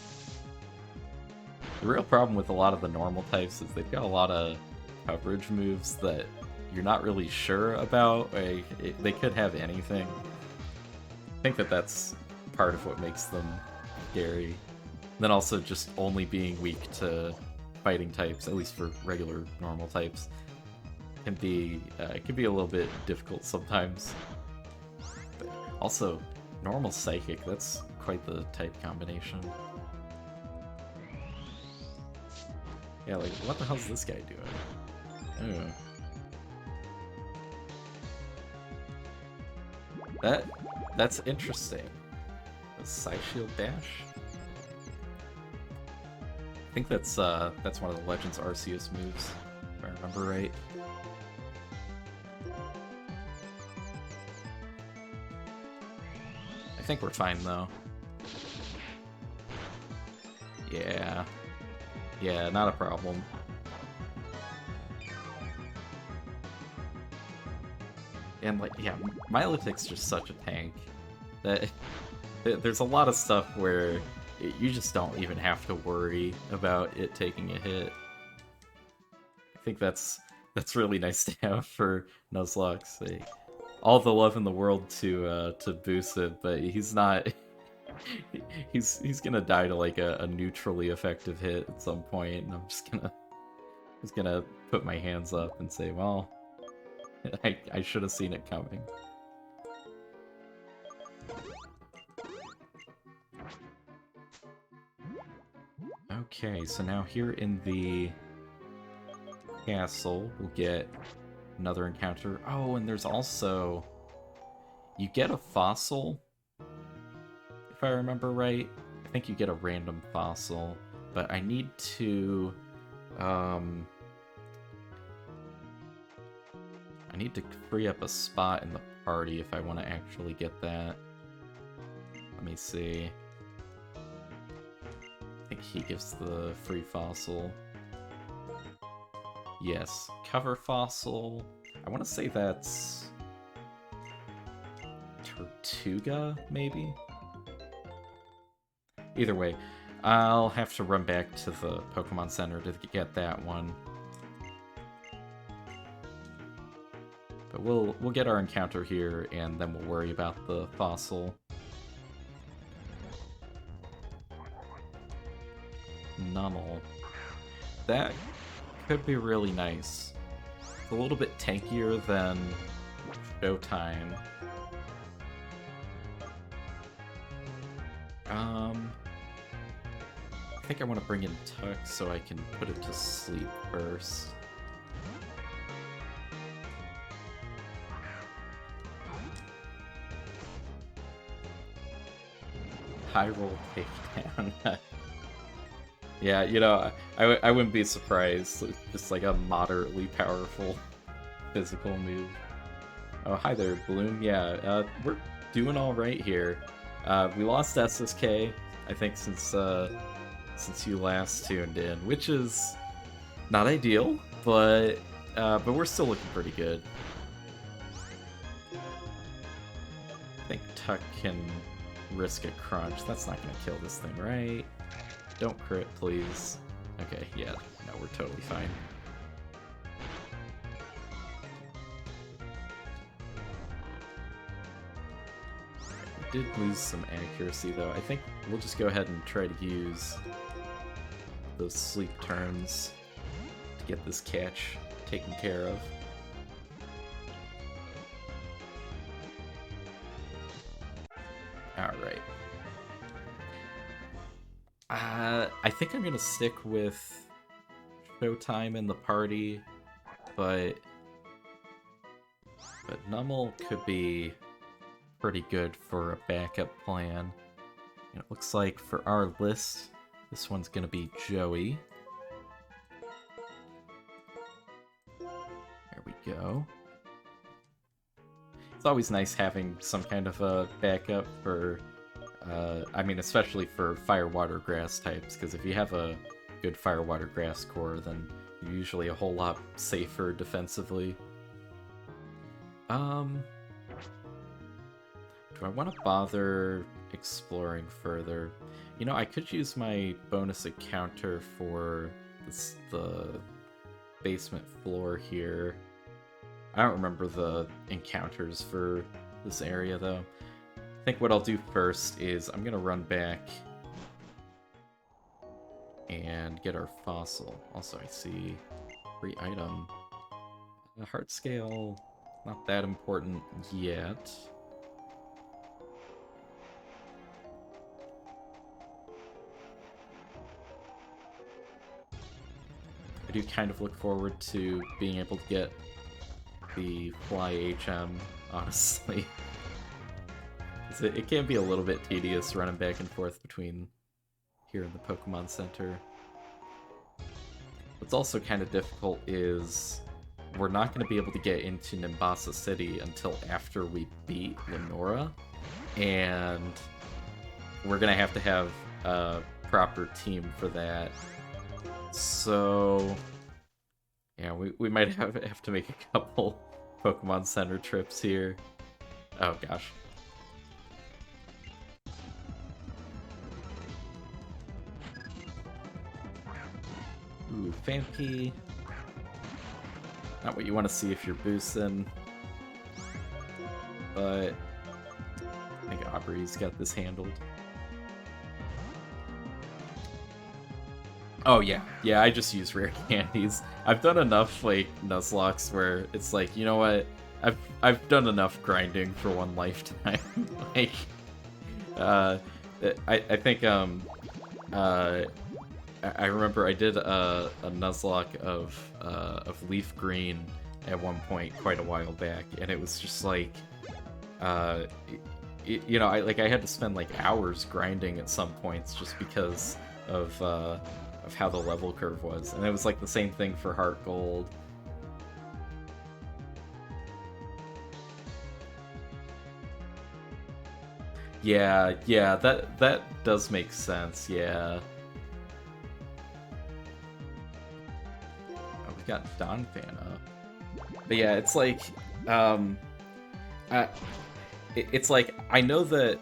The real problem with a lot of the normal types is they've got a lot of coverage moves that you're not really sure about. They could have anything. I think that that's part of what makes them scary. Then also just only being weak to fighting types, at least for regular normal types, can be it can be a little bit difficult sometimes. But also, normal psychic, that's quite the type combination. Yeah, like, what the hell's this guy doing? Oh. That's interesting. A Psy Shield dash? I think that's one of the Legends Arceus moves, if I remember right. I think we're fine though. Yeah. Yeah, not a problem. And like, yeah, Milotic's just such a tank that there's a lot of stuff where you just don't even have to worry about it taking a hit. I think that's really nice to have for Nuzlocke's sake. All the love in the world to boost it, but he's not. he's gonna die to like a neutrally effective hit at some point, and I'm just gonna put my hands up and say, well, I should have seen it coming. Okay, so now here in the castle, we'll get another encounter. Oh, and there's also... You get a fossil, if I remember right. I think you get a random fossil, but I need to... I need to free up a spot in the party if I want to actually get that. Let me see. I think he gives the free fossil. Yes, cover fossil. I want to say that's Tortuga, maybe? Either way, I'll have to run back to the Pokemon Center to get that one. But we'll get our encounter here, and then we'll worry about the fossil. Nummel. That could be really nice. It's a little bit tankier than Showtime. I think I want to bring in Tuck so I can put it to sleep first. High roll takedown. Yeah, you know, I wouldn't be surprised. It's just like a moderately powerful physical move. Oh, hi there, Bloom. Yeah, we're doing all right here. We lost SSK, I think, since you last tuned in, which is not ideal, but we're still looking pretty good. I think Tuck can risk a crunch. That's not gonna kill this thing, right? Don't crit, please. Okay, yeah, no, we're totally fine. We did lose some accuracy, though. I think we'll just go ahead and try to use those sleep turns to get this catch taken care of. Alright. I think I'm gonna stick with Showtime in the party, but Nummel could be pretty good for a backup plan. And it looks like for our list, this one's gonna be Joey. There we go. It's always nice having some kind of a backup for, I mean, especially for fire, water, grass types, because if you have a good fire, water, grass core, then you're usually a whole lot safer defensively. Do I want to bother exploring further? You know, I could use my bonus encounter for the basement floor here. I don't remember the encounters for this area, though. I think what I'll do first is I'm going to run back and get our fossil. Also, I see free item. The heart scale, not that important yet. I do kind of look forward to being able to get the Fly HM, honestly. It can be a little bit tedious running back and forth between here and the Pokemon Center. What's also kind of difficult is we're not going to be able to get into Nimbasa City until after we beat Lenora, and we're going to have a proper team for that. So, yeah, we might have to make a couple Pokemon Center trips here. Oh gosh. Ooh, Famke. Not what you want to see if you're boosting. But I think Aubrey's got this handled. Oh yeah, I just use rare candies. I've done enough like Nuzlocks where it's like, you know what? I've done enough grinding for one lifetime. Like, I think I remember I did a Nuzlocke of Leaf Green at one point quite a while back, and it was just like, you know, I had to spend like hours grinding at some points just because of how the level curve was, and it was like the same thing for Heart Gold. Yeah, that does make sense. Yeah. Oh, we got Don Fan up. But yeah, it's like, it's like I know that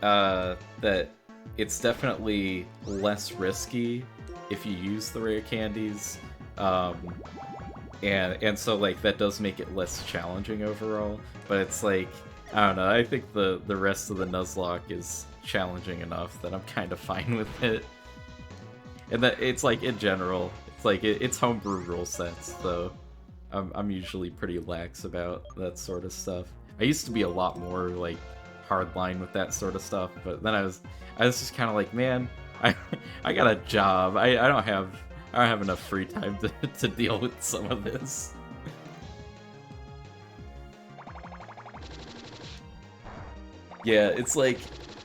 that it's definitely less risky if you use the rare candies, and so like that does make it less challenging overall. But it's like, I don't know, I think the rest of the Nuzlocke is challenging enough that I'm kind of fine with it. And that it's like, in general, it's like it's homebrew rule sets, so I'm usually pretty lax about that sort of stuff. I used to be a lot more like hardline with that sort of stuff, but then I was just kind of like, man, I got a job. I don't have enough free time to deal with some of this. Yeah, it's like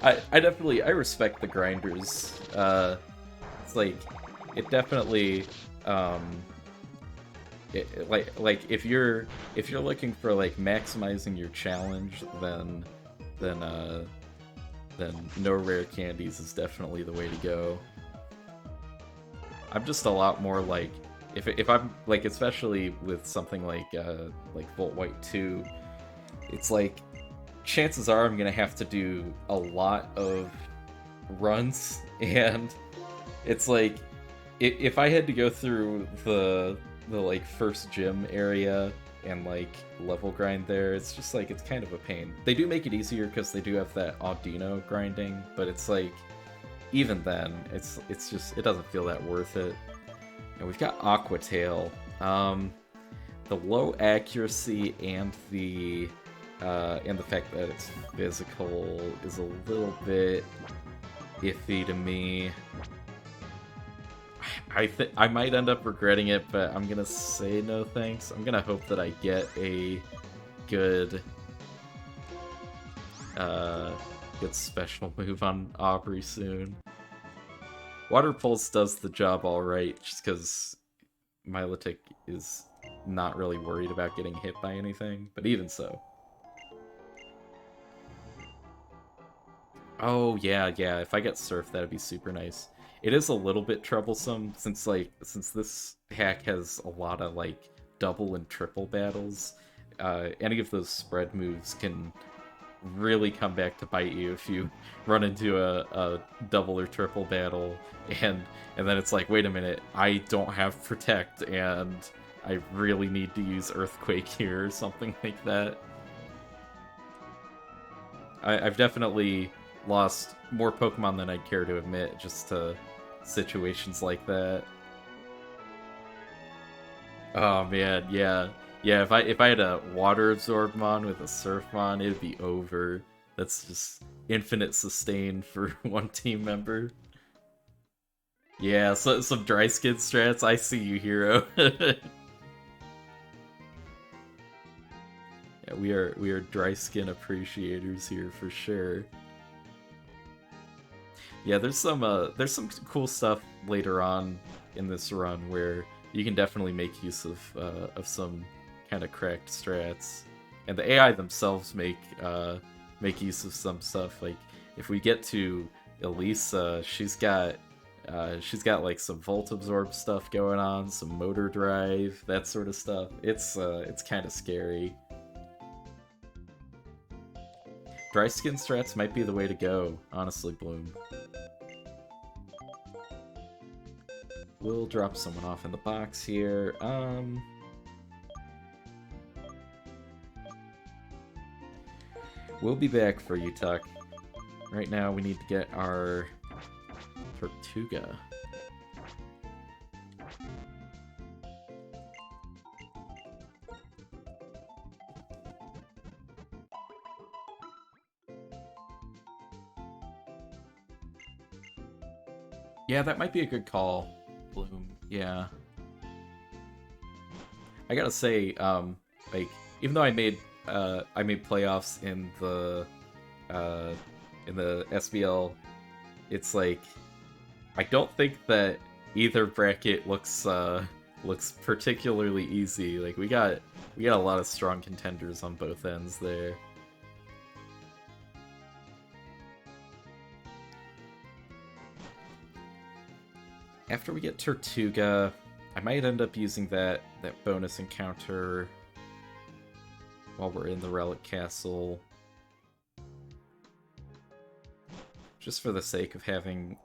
I definitely respect the grinders. It's like it definitely like if you're looking for like maximizing your challenge, then no rare candies is definitely the way to go. I'm just a lot more like, if I'm like, especially with something like Volt White 2, it's like chances are I'm gonna have to do a lot of runs, and it's like if I had to go through the like first gym area and like level grind there, it's just like, it's kind of a pain. They do make it easier because they do have that Audino grinding, but it's like, even then, it's just, it doesn't feel that worth it. And we've got Aquatail. The low accuracy and the fact that it's physical is a little bit iffy to me. I might end up regretting it, but I'm gonna say no thanks. I'm gonna hope that I get a good uh, get special move on Aubrey soon. Water Pulse does the job alright, just because Milotic is not really worried about getting hit by anything, but even so. Oh, yeah, yeah, if I get Surf, that'd be super nice. It is a little bit troublesome, since this hack has a lot of, like, double and triple battles. Any of those spread moves can really come back to bite you if you run into a double or triple battle, and then it's like, wait a minute, I don't have Protect, and I really need to use Earthquake here, or something like that. I've definitely lost more Pokemon than I'd care to admit, just to situations like that. Oh man, yeah. Yeah, if I had a Water Absorbmon with a Surfmon, it'd be over. That's just infinite sustain for one team member. Yeah, so some dry skin strats, I see you, hero. Yeah, we are dry skin appreciators here for sure. Yeah, there's some cool stuff later on in this run where you can definitely make use of some kind of cracked strats, and the AI themselves make use of some stuff. Like if we get to Elisa, she's got like some Volt Absorb stuff going on, some Motor Drive, that sort of stuff. It's kind of scary. Dry skin strats might be the way to go, honestly, Bloom. We'll drop someone off in the box here. We'll be back for you, Tuck. Right now, we need to get our Tortuga. Yeah, that might be a good call, Bloom. Yeah. I gotta say, like, even though I made playoffs in the SBL, it's like I don't think that either bracket looks particularly easy. Like we got a lot of strong contenders on both ends there. After we get Tortuga, I might end up using that bonus encounter while we're in the Relic Castle. Just for the sake of having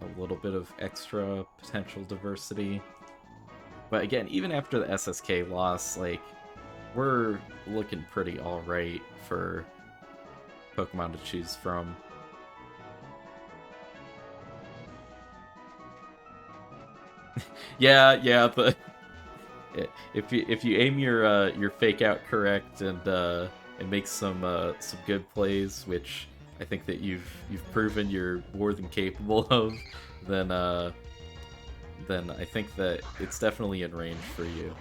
a little bit of extra potential diversity. But again, even after the SSK loss, like, we're looking pretty alright for Pokemon to choose from. Yeah, but if you aim your fake out correct and make some good plays, which I think that you've proven you're more than capable of, then I think that it's definitely in range for you.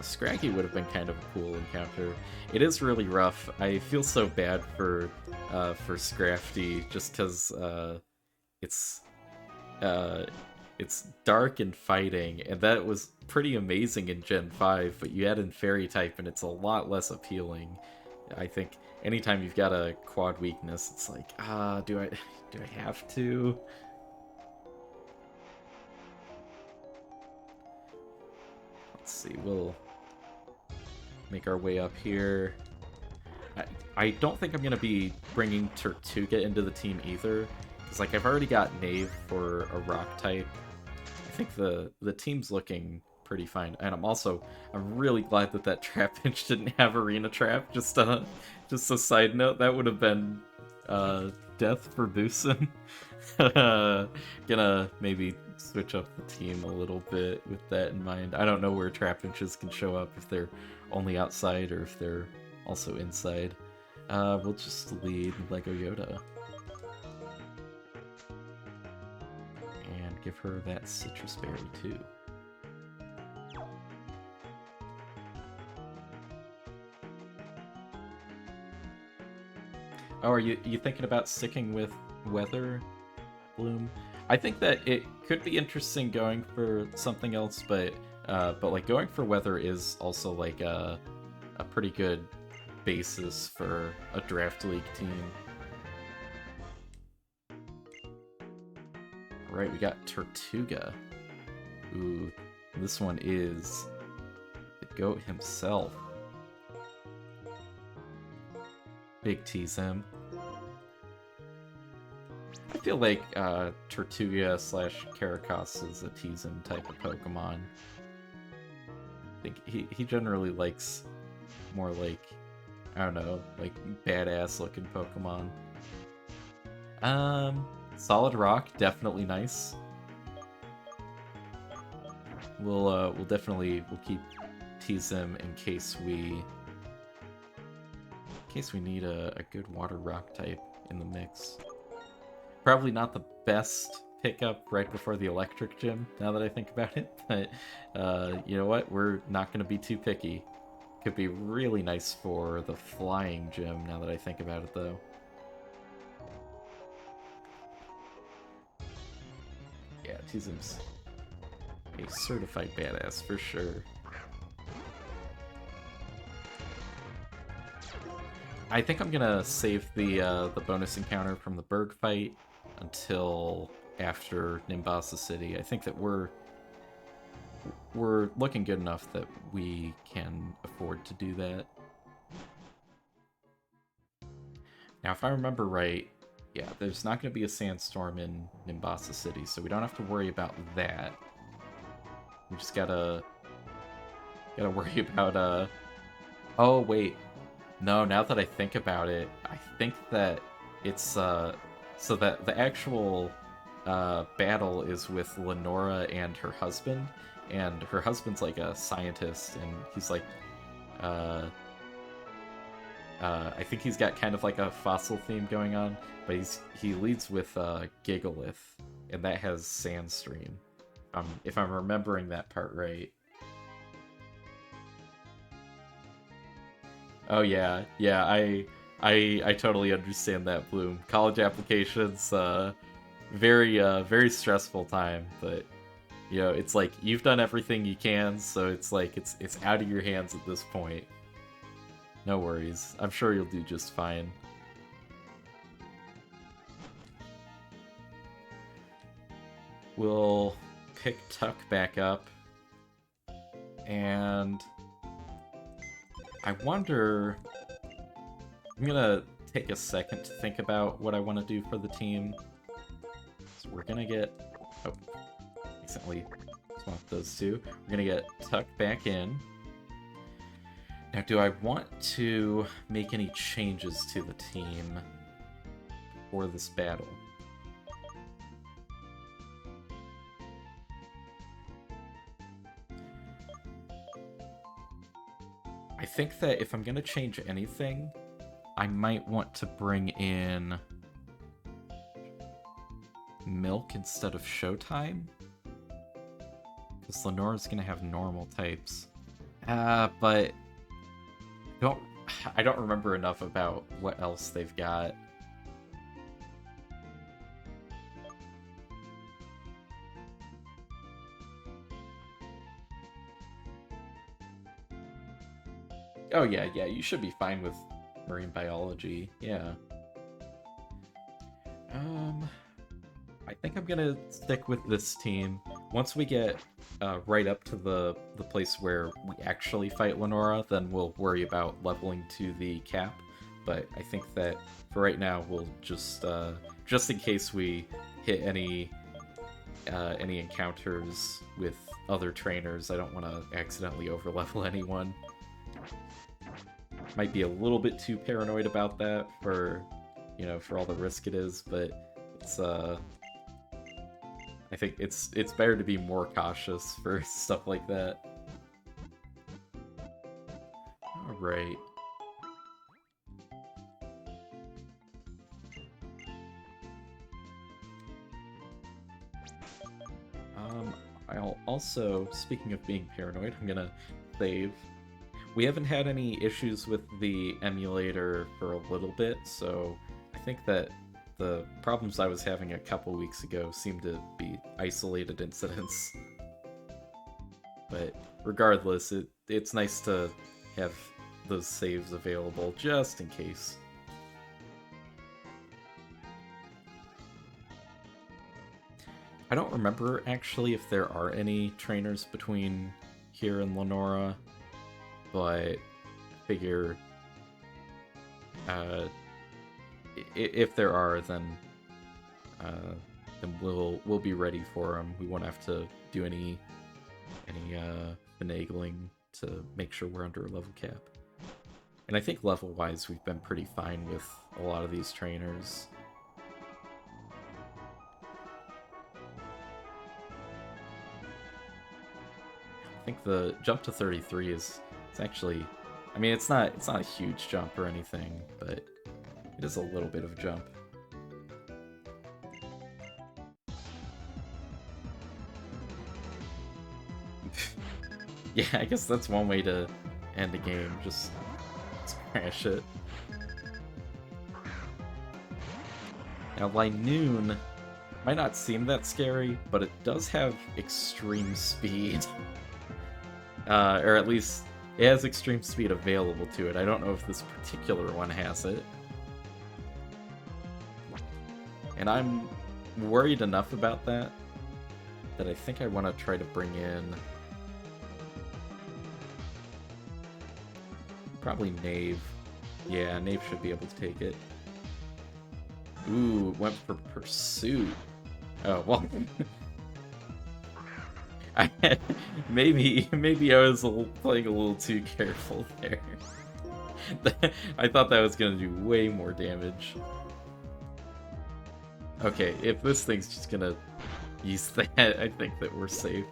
Scraggy would have been kind of a cool encounter. It is really rough. I feel so bad for Scrafty just because it's dark and fighting, and that was pretty amazing in Gen 5, but you add in Fairy type and it's a lot less appealing. I think anytime you've got a quad weakness, it's like, do I have to? Let's see, we'll make our way up here. I don't think I'm going to be bringing Tortuga into the team either, because like I've already got Knave for a rock type. I think the team's looking pretty fine, and I'm really glad that Trapinch didn't have Arena Trap. Just a side note, that would have been death for Boosin. Gonna maybe switch up the team a little bit with that in mind. I don't know where Trapinches can show up, if they're only outside or if they're also inside. We'll just lead Lego Yoda. And give her that citrus berry too. Oh, are you thinking about sticking with Weather Bloom? I think that it could be interesting going for something else, but like going for Weather is also like a pretty good basis for a draft league team. All right, we got Tortuga. Ooh, this one is the goat himself. Big tease him. I feel like Tortuga slash Caracos is a tease him type of Pokemon. I think he generally likes more like, I don't know, like badass looking Pokemon. Solid Rock, definitely nice. We'll keep tease him in case we need a good water rock type in the mix. Probably not the best pickup right before the electric gym, now that I think about it, but you know what? We're not going to be too picky. Could be really nice for the flying gym, now that I think about it, though. Yeah, Tizum's a certified badass, for sure. I think I'm gonna save the bonus encounter from the Berg fight until after Nimbasa City. I think that we're looking good enough that we can afford to do that. Now, if I remember right, yeah, there's not going to be a sandstorm in Nimbasa City, so we don't have to worry about that. We just gotta worry about Oh wait, no. Now that I think about it, I think that it's so that the actual battle is with Lenora and her husband, and her husband's like a scientist, and he's like, I think he's got kind of like a fossil theme going on, but he leads with Gigalith, and that has Sandstream. If I'm remembering that part right. Oh yeah, yeah. I totally understand that, Bloom. College applications, very stressful time, but you know, it's like you've done everything you can, so it's like it's out of your hands at this point. No worries. I'm sure you'll do just fine. We'll pick Tuck back up. And I wonder... I'm gonna take a second to think about what I want to do for the team. So we're gonna get... Oh, accidentally swapped those two. We're gonna get Tuck back in. Now, do I want to make any changes to the team for this battle? I think that if I'm going to change anything, I might want to bring in Milk instead of Showtime. Because Lenora's going to have normal types. But... I don't remember enough about what else they've got. Oh yeah, you should be fine with marine biology. Yeah. I think I'm gonna stick with this team. Once we get right up to the place where we actually fight Lenora, then we'll worry about leveling to the cap. But I think that for right now, we'll just in case we hit any encounters with other trainers, I don't want to accidentally overlevel anyone. Might be a little bit too paranoid about that for, you know, for all the risk it is, but it's I think it's better to be more cautious for stuff like that. Alright. I'll also, speaking of being paranoid, I'm gonna save. We haven't had any issues with the emulator for a little bit, so think that the problems I was having a couple weeks ago seem to be isolated incidents. But regardless, it's nice to have those saves available just in case. I don't remember actually if there are any trainers between here and Lenora, but I figure if there are, then we'll be ready for them. We won't have to do any finagling to make sure we're under a level cap. And I think level-wise, we've been pretty fine with a lot of these trainers. I think the jump to 33 is actually, I mean, it's not a huge jump or anything, but it is a little bit of a jump. Yeah, I guess that's one way to end a game, just crash it. Now, Linoon might not seem that scary, but it does have extreme speed. Or at least, it has extreme speed available to it. I don't know if this particular one has it. And I'm worried enough about that I think I want to try to bring in probably Knave. Yeah, Knave should be able to take it. Ooh, went for Pursuit. Oh, well. Maybe I was playing a little too careful there. I thought that was going to do way more damage. Okay, if this thing's just going to use that, I think that we're safe.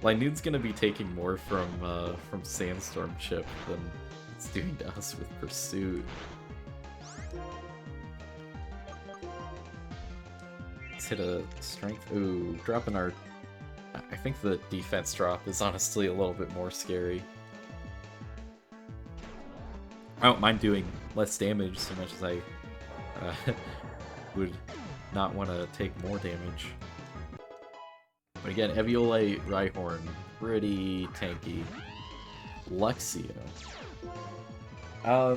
Linoon's going to be taking more from Sandstorm Chip than it's doing to us with Pursuit. Let's hit a Strength. Ooh, dropping our... I think the defense drop is honestly a little bit more scary. I don't mind doing less damage so much as I would not want to take more damage. But again, Eviolite, Rhyhorn, pretty tanky. Luxio. I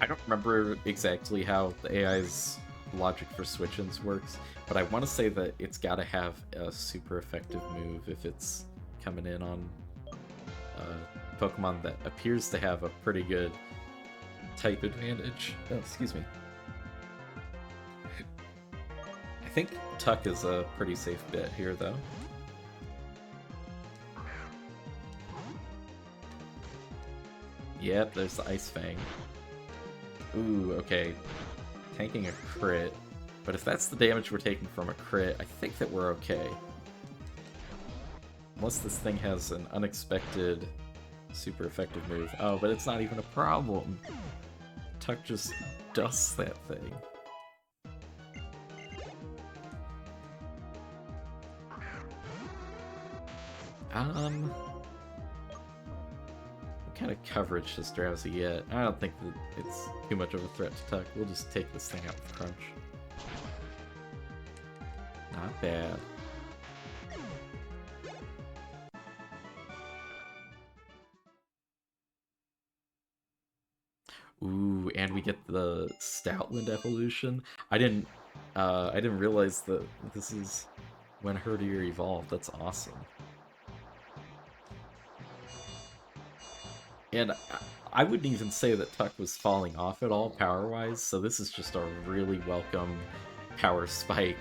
don't remember exactly how the AI's logic for switch-ins works, but I want to say that it's got to have a super effective move if it's coming in on Pokemon that appears to have a pretty good type advantage. Oh, excuse me. I think Tuck is a pretty safe bet here, though. Yep, there's the Ice Fang. Ooh, okay. Tanking a crit. But if that's the damage we're taking from a crit, I think that we're okay. Unless this thing has an unexpected, super effective move. Oh, but it's not even a problem. Tuck just dusts that thing. What kind of coverage does Drowsy get? I don't think that it's too much of a threat to Tuck. We'll just take this thing out with Crunch. Not bad. Ooh, and we get the Stoutland evolution. I didn't realize that this is when Herdier evolved. That's awesome. And I wouldn't even say that Tuck was falling off at all power-wise, so this is just a really welcome power spike.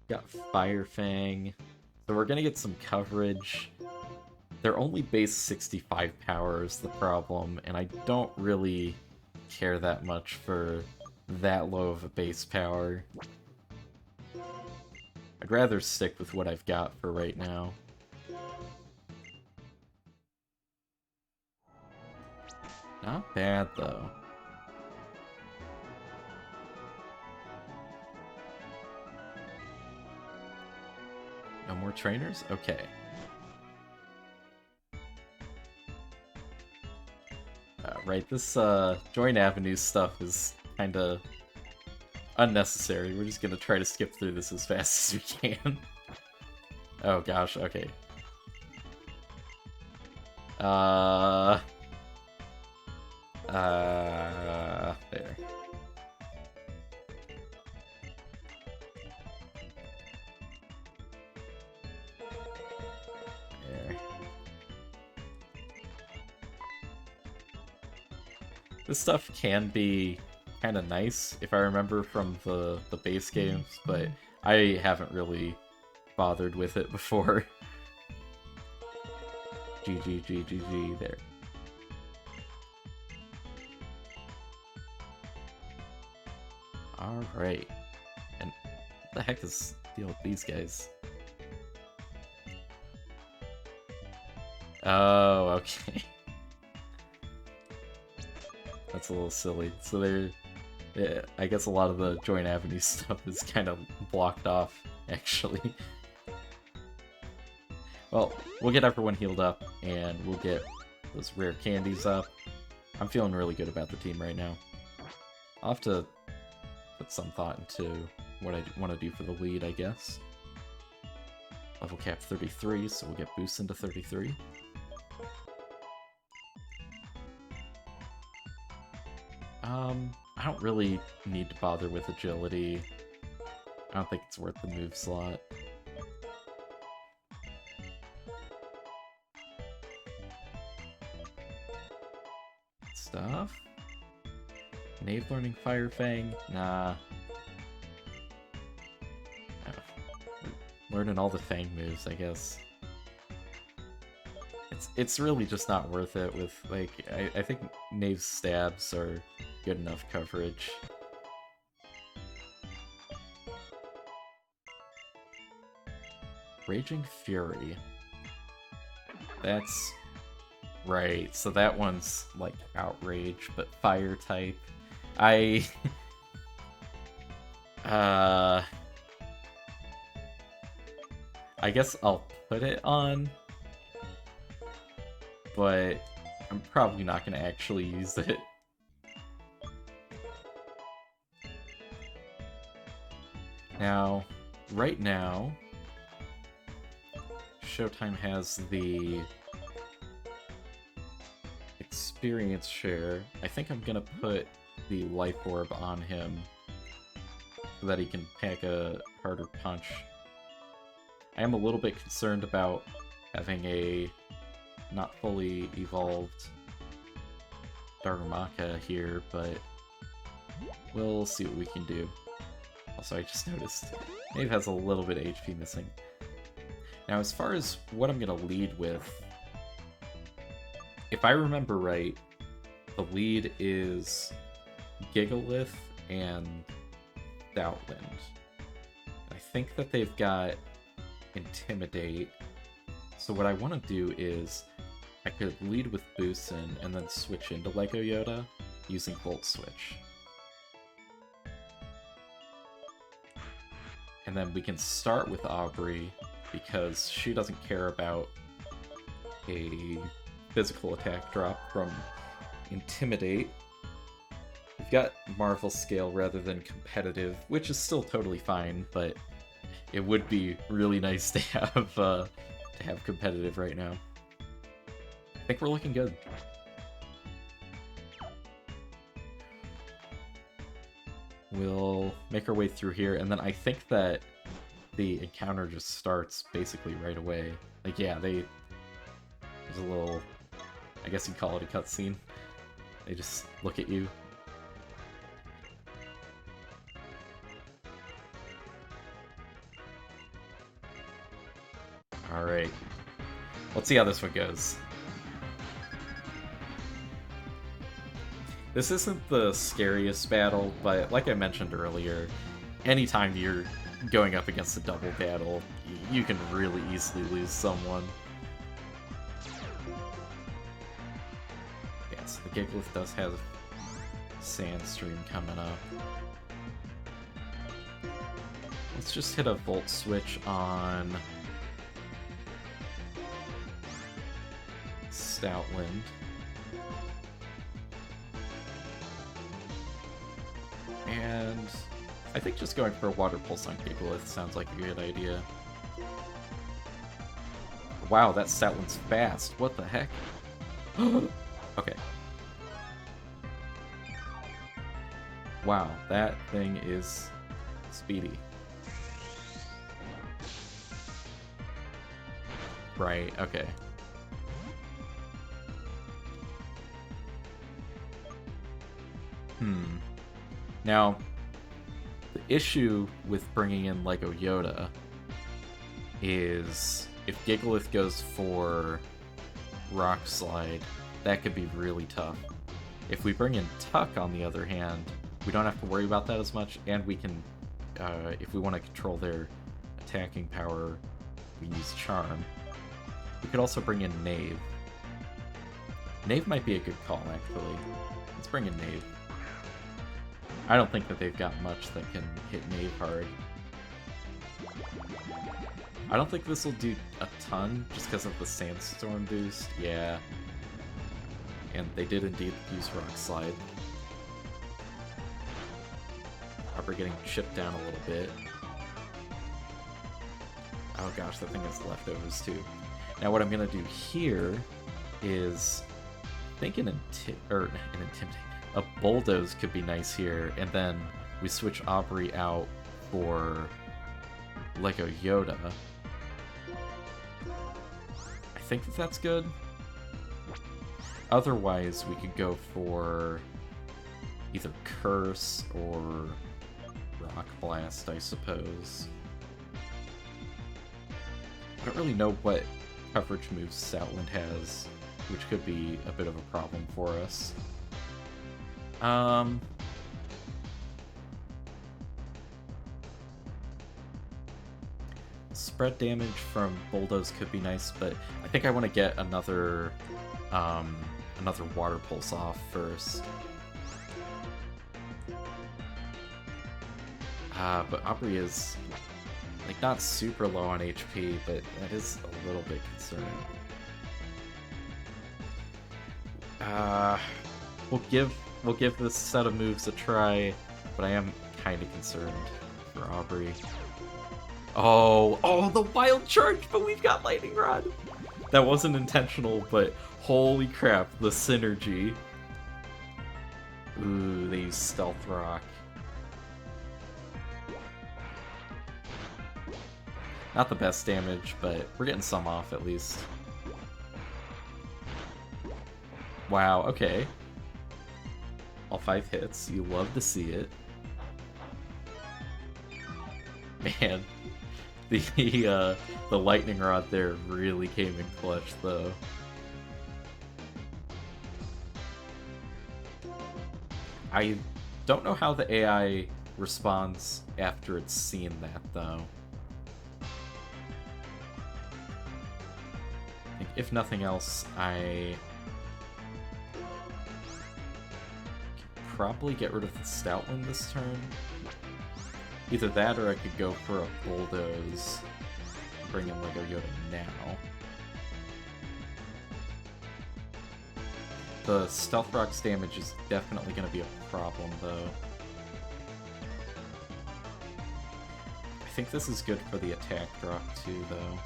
Got Fire Fang. So we're gonna get some coverage. They're only base 65 power is the problem, and I don't really care that much for that low of a base power. I'd rather stick with what I've got for right now. Not bad, though. No more trainers? Okay. Right, this Join Avenue stuff is kinda unnecessary. We're just gonna try to skip through this as fast as we can. Oh gosh, okay. There. There. This stuff can be kind of nice, if I remember from the base games, but I haven't really bothered with it before. GG, there. Alright. And what the heck is the deal with these guys? Oh, okay. That's a little silly. So they're... Yeah, I guess a lot of the Join Avenue stuff is kind of blocked off, actually. Well, we'll get everyone healed up, and we'll get those rare candies up. I'm feeling really good about the team right now. I'll have to put some thought into what I want to do for the lead, I guess. Level cap 33, so we'll get boosts into 33. I don't really need to bother with agility. I don't think it's worth the move slot. Stuff? Knave learning Fire Fang? Nah. Oh. Learning all the Fang moves, I guess. It's really just not worth it with, like, I think Knave's stabs are good enough coverage. Raging Fury. That's right, so that one's like Outrage, but fire type. I guess I'll put it on, but I'm probably not going to actually use it. Now, right now, Showtime has the experience share. I think I'm gonna put the life orb on him so that he can pack a harder punch. I am a little bit concerned about having a not fully evolved Darumaka here, but we'll see what we can do. Also, I just noticed Knave has a little bit of HP missing. Now, as far as what I'm going to lead with, if I remember right, the lead is Gigalith and Stoutland. I think that they've got Intimidate, so what I want to do is I could lead with Boosin and then switch into Lego Yoda using Volt Switch. And then we can start with Aubrey, because she doesn't care about a physical attack drop from Intimidate. We've got Marvel Scale rather than Competitive, which is still totally fine, but it would be really nice to have Competitive right now. I think we're looking good. We'll make our way through here, and then I think that the encounter just starts basically right away. Like, yeah, there's a little, I guess you'd call it a cutscene. They just look at you. Alright. Let's see how this one goes. This isn't the scariest battle, but like I mentioned earlier, anytime you're going up against a double battle, you can really easily lose someone. Yes, the Gigalith does have Sandstream coming up. Let's just hit a Volt Switch on Stoutland. And I think just going for a Water Pulse on Gigalith sounds like a good idea. Wow, that Stoutland's fast. What the heck? Okay. Wow, that thing is speedy. Right, okay. Now, the issue with bringing in Lego Yoda is if Gigalith goes for Rock Slide, that could be really tough. If we bring in Tuck, on the other hand, we don't have to worry about that as much, and we can, if we want to control their attacking power, we use Charm. We could also bring in Knave. Knave might be a good call, actually. Let's bring in Knave. I don't think that they've got much that can hit Knave hard. I don't think this will do a ton, just because of the Sandstorm boost. Yeah. And they did indeed use Rock Slide. We're getting chipped down a little bit. Oh gosh, that thing has leftovers too. Now what I'm gonna do here is I think a Bulldoze could be nice here, and then we switch Aubrey out for Lego Yoda. I think that that's good. Otherwise, we could go for either Curse or Rock Blast, I suppose. I don't really know what coverage moves Stoutland has, which could be a bit of a problem for us. Spread damage from Bulldoze could be nice, but I think I want to get another Water Pulse off first. But Aubrey is like not super low on HP, but that is a little bit concerning. We'll give this set of moves a try, but I am kind of concerned for Aubrey. Oh, the Wild Charge, but we've got Lightning Rod. That wasn't intentional, but holy crap, the synergy. Ooh, they use Stealth Rock. Not the best damage, but we're getting some off at least. Wow, okay. All 5 hits. You love to see it. Man, the Lightning Rod there really came in clutch, though. I don't know how the AI responds after it's seen that, though. I think if nothing else, I could probably get rid of the Stoutland this turn. Either that, or I could go for a Bulldoze and bring in Lego Yoda now. The Stealth Rock's damage is definitely going to be a problem, though. I think this is good for the attack drop, too, though.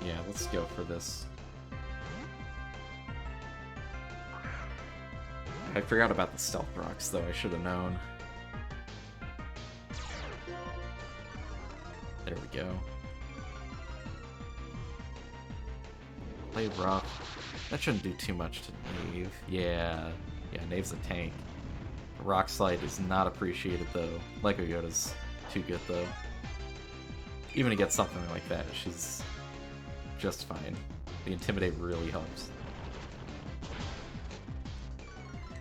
Yeah, let's go for this. I forgot about the Stealth Rocks, though. I should have known. There we go. Play rough. That shouldn't do too much to Knave. Yeah, Knave's a tank. Rock Slide is not appreciated, though. Lego Yoda's too good, though. Even to get something like that, she's just fine. The Intimidate really helps.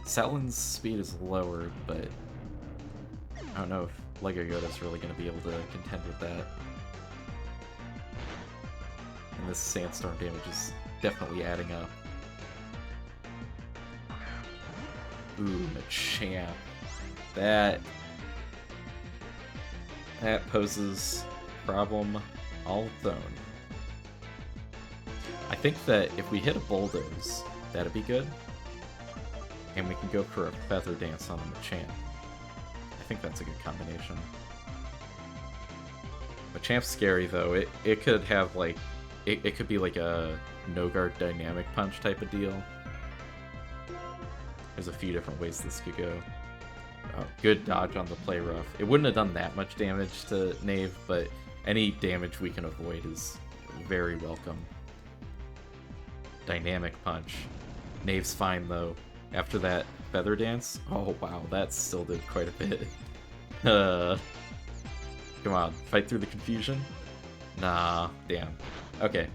Stoutland's speed is lower, but I don't know if Lego Yoda's really going to be able to contend with that. And this Sandstorm damage is definitely adding up. Ooh, Machamp. That poses a problem all its own. I think that if we hit a Bulldoze, that'd be good. And we can go for a Feather Dance on the Machamp. I think that's a good combination. Machamp's scary, though. It could have, like... It could be like a no-guard dynamic punch type of deal. There's a few different ways this could go. Oh, good dodge on the play rough. It wouldn't have done that much damage to Knave, but any damage we can avoid is very welcome. Dynamic punch. Knave's fine, though. After that Feather Dance, oh wow, that still did quite a bit. Come on, fight through the confusion? Nah, damn. Okay.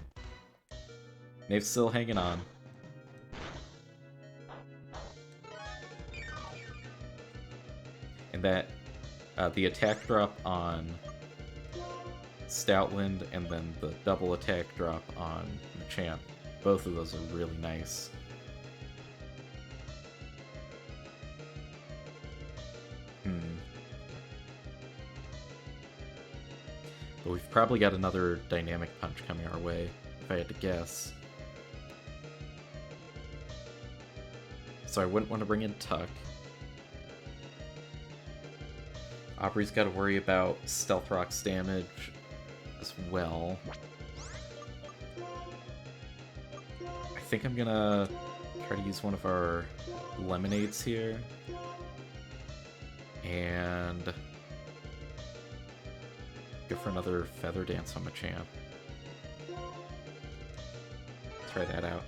Knave's still hanging on. And that, the attack drop on Stoutland and then the double attack drop on Machamp, both of those are really nice. But we've probably got another dynamic punch coming our way, if I had to guess. So I wouldn't want to bring in Tuck. Aubrey's got to worry about Stealth Rock's damage as well. I think I'm gonna try to use one of our Lemonades here. And go for another Feather Dance on Machamp. Try that out.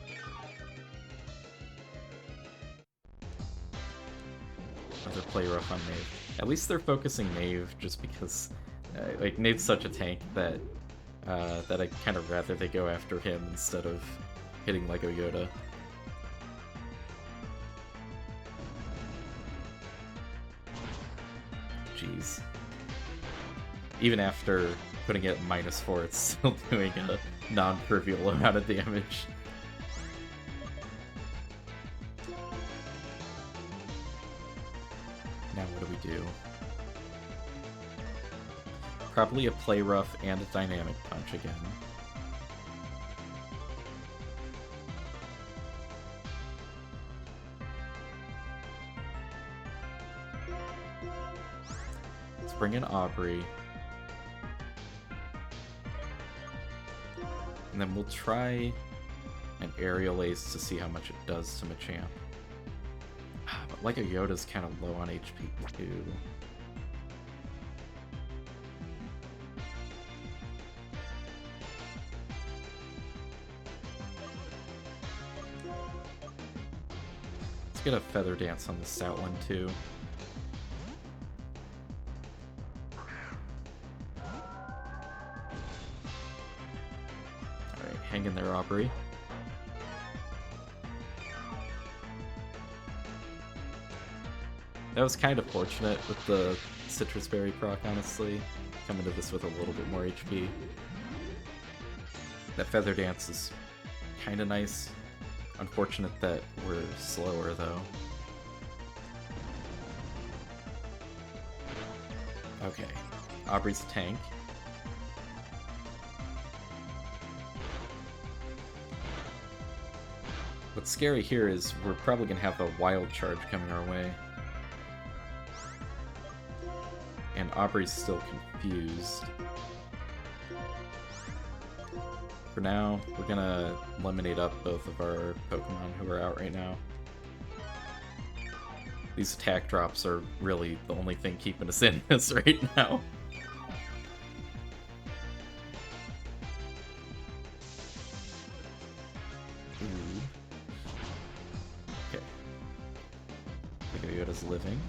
Another play rough on Knave. At least they're focusing Knave just because, like, Knave's such a tank that that I'd kind of rather they go after him instead of hitting Lego Yoda. Jeez. Even after putting it at -4, it's still doing a non-trivial amount of damage. Now what do we do? Probably a Play Rough and a Dynamic Punch again. Let's bring in Aubrey. And then we'll try an Aerial Ace to see how much it does to Machamp. But Lego Yoda's kind of low on HP too. Let's get a Feather Dance on the stout one too. Alright, hang in there, Aubrey. That was kind of fortunate with the Citrus Berry proc, honestly. Coming to this with a little bit more HP. That Feather Dance is kind of nice. Unfortunate that we're slower, though. Okay. Aubrey's a tank. What's scary here is we're probably going to have a Wild Charge coming our way. And Aubrey's still confused. For now, we're gonna eliminate up both of our Pokemon who are out right now. These attack drops are really the only thing keeping us in this right now. Ooh. Okay. Lego Yoda's living.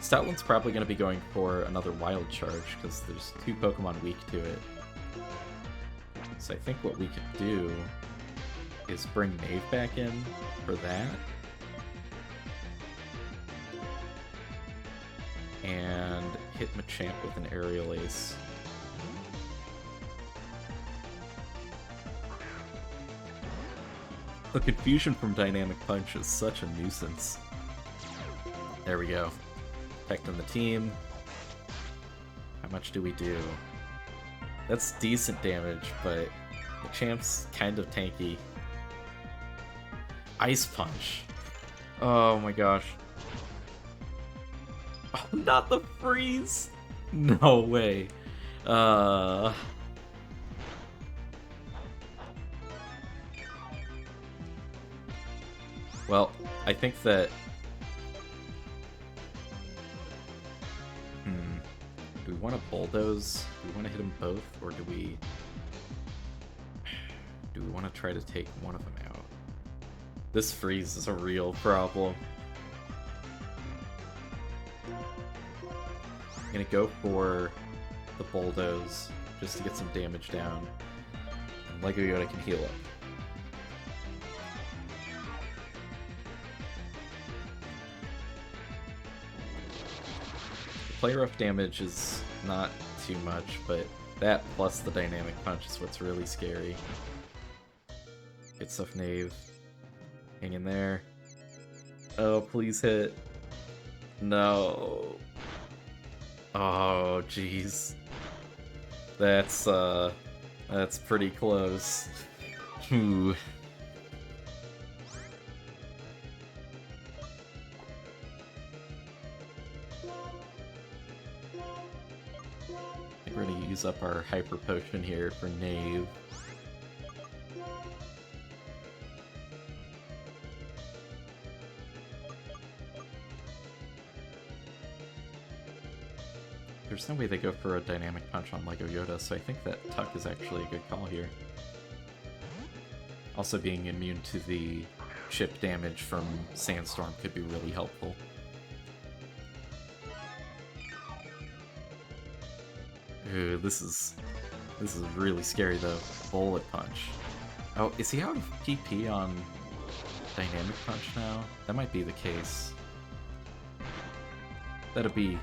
Stoutland's probably going to be going for another Wild Charge, because there's 2 Pokemon weak to it. So I think what we could do is bring Knave back in for that. And hit Machamp with an Aerial Ace. The confusion from Dynamic Punch is such a nuisance. There we go. Protecting the team. How much do we do? That's decent damage, but the champ's kind of tanky. Ice Punch. Oh my gosh. Oh, not the freeze! No way. Well, I think that... Do we want to bulldoze? Do we want to hit them both? Or do we... Do we want to try to take one of them out? This freeze is a real problem. I'm gonna go for the bulldoze, just to get some damage down. And Lego Yoda can heal up. Play rough damage is not too much, but that plus the dynamic punch is what's really scary. Good stuff, Knave. Hang in there. Oh, please hit. No. Oh, jeez. That's pretty close. Ooh. We're gonna use up our hyper potion here for Knave. There's no way they go for a dynamic punch on Lego Yoda, so I think that Tuck is actually a good call here. Also, being immune to the chip damage from Sandstorm could be really helpful. Ooh, this is really scary though. Bullet Punch. Oh, is he out of PP on Dynamic Punch now? That might be the case. That'd be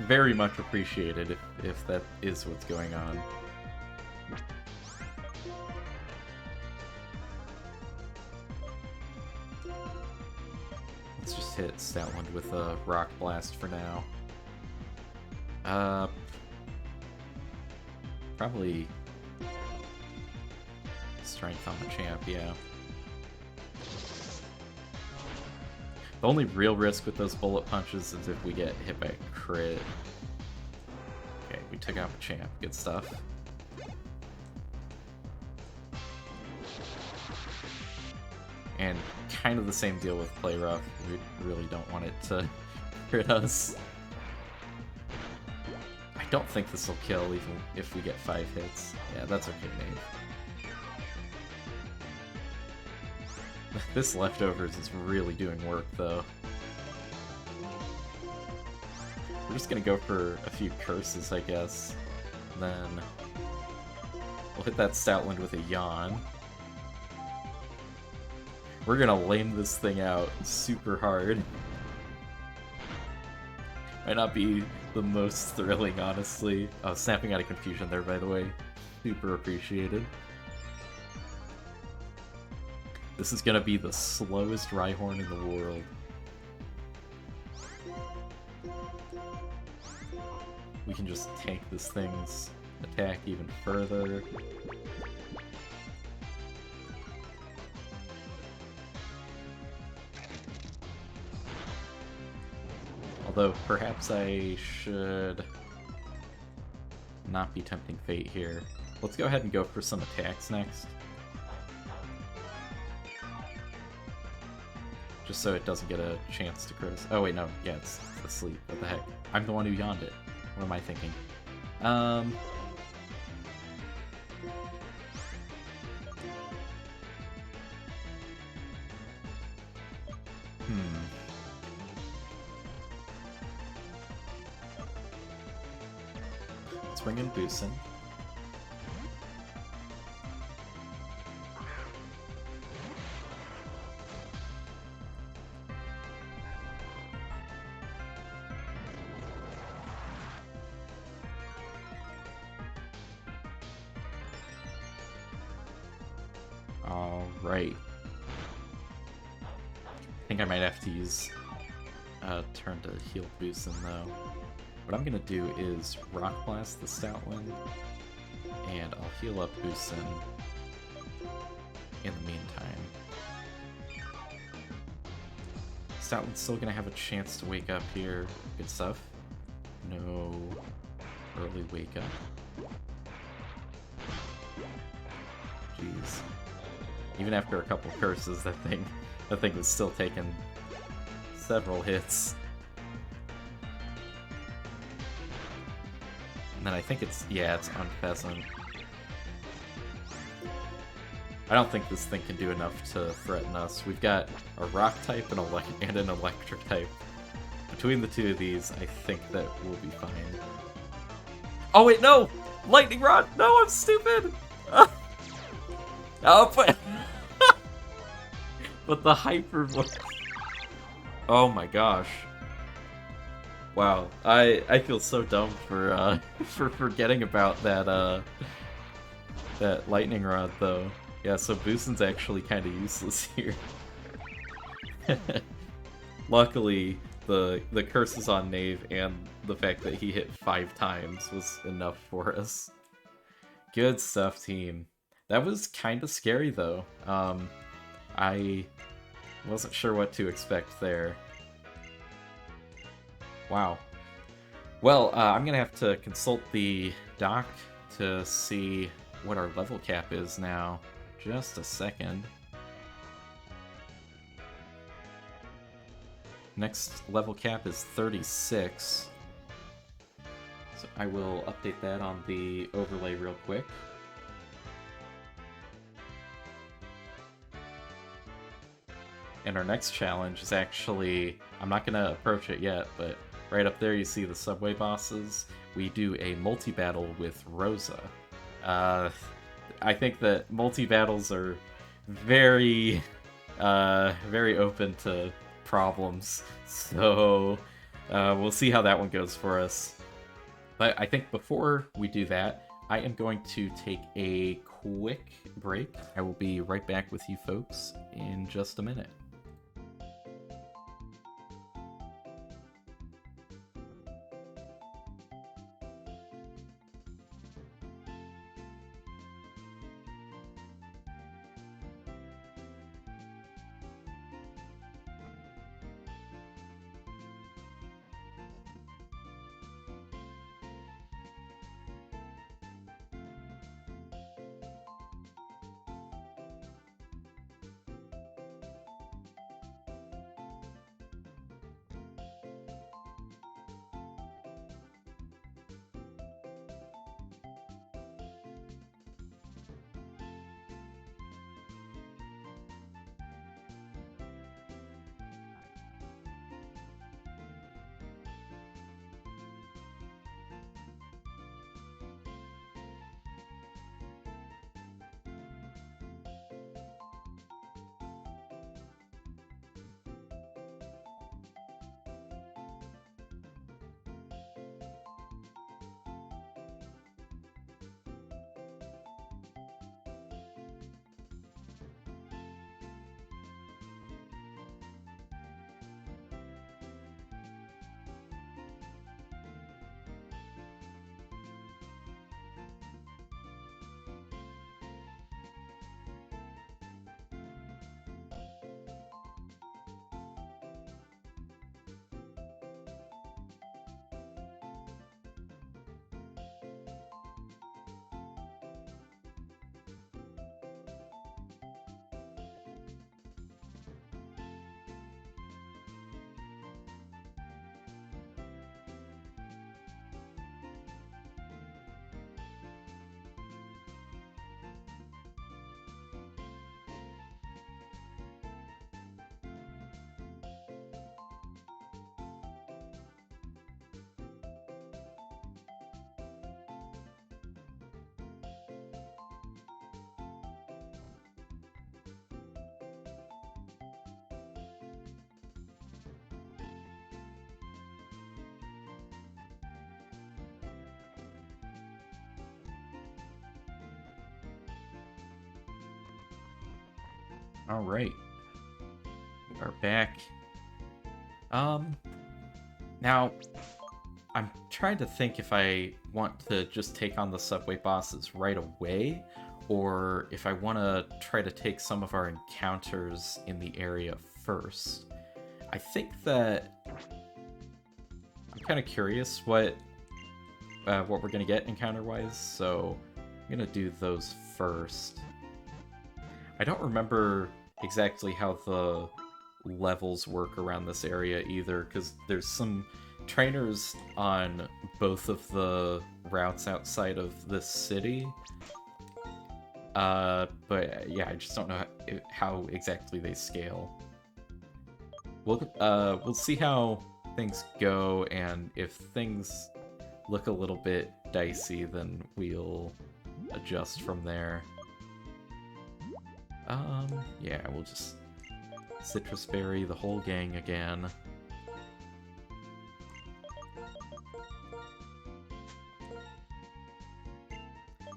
very much appreciated if that is what's going on. Let's just hit Stoutland with a Rock Blast for now. Probably Strength on the champ, yeah. The only real risk with those bullet punches is if we get hit by a crit. Okay, we took out the champ. Good stuff. And kind of the same deal with Play Rough. We really don't want it to crit us. I don't think this will kill even if we get 5 hits. Yeah, that's okay, Nate. This Leftovers is really doing work, though. We're just gonna go for a few curses, I guess. Then we'll hit that Stoutland with a Yawn. We're gonna lame this thing out super hard. Might not be the most thrilling, honestly. Oh, snapping out of confusion there, by the way. Super appreciated. This is gonna be the slowest Rhyhorn in the world. We can just tank this thing's attack even further. Although, perhaps I should not be tempting fate here. Let's go ahead and go for some attacks next. Just so it doesn't get a chance to crit. Oh wait, no. Yeah, it's asleep. What the heck? I'm the one who yawned it. What am I thinking? Let's bring in Boosin. Alright. I think I might have to use turn to heal Boosin though. What I'm gonna do is Rock Blast the Stoutland And I'll heal up Boosin in the meantime. Stoutland's still gonna have a chance to wake up here. Good stuff. No early wake up. Jeez. Even after a couple curses, that thing was still taking several hits. And then I think it's on Pheasant. I don't think this thing can do enough to threaten us. We've got a rock type and an electric type. Between the two of these, I think that we'll be fine. Oh wait, no! Lightning Rod! No, I'm stupid! Oh, but the Hyper Voice... Oh my gosh. Wow, I feel so dumb for forgetting about that that Lightning Rod though. Yeah, so Boosin's actually kind of useless here. Luckily, the curses on Knave and the fact that he hit 5 times was enough for us. Good stuff, team. That was kind of scary though. I wasn't sure what to expect there. Wow. Well, I'm gonna have to consult the doc to see what our level cap is now. Just a second. Next level cap is 36. So I will update that on the overlay real quick. And our next challenge is actually, I'm not going to approach it yet, but right up there you see the subway bosses. We do a multi-battle with Rosa. I think that multi-battles are very, very open to problems. So we'll see how that one goes for us. But I think before we do that, I am going to take a quick break. I will be right back with you folks in just a minute. All right, we are back. Now, I'm trying to think if I want to just take on the subway bosses right away, or if I want to try to take some of our encounters in the area first. I think that I'm kind of curious what we're gonna get encounter-wise, so I'm gonna do those first. I don't remember exactly how the levels work around this area either, because there's some trainers on both of the routes outside of this city. But yeah, I just don't know how exactly they scale. We'll see how things go, and if things look a little bit dicey, then we'll adjust from there. Yeah, we'll just Citrus Berry the whole gang again.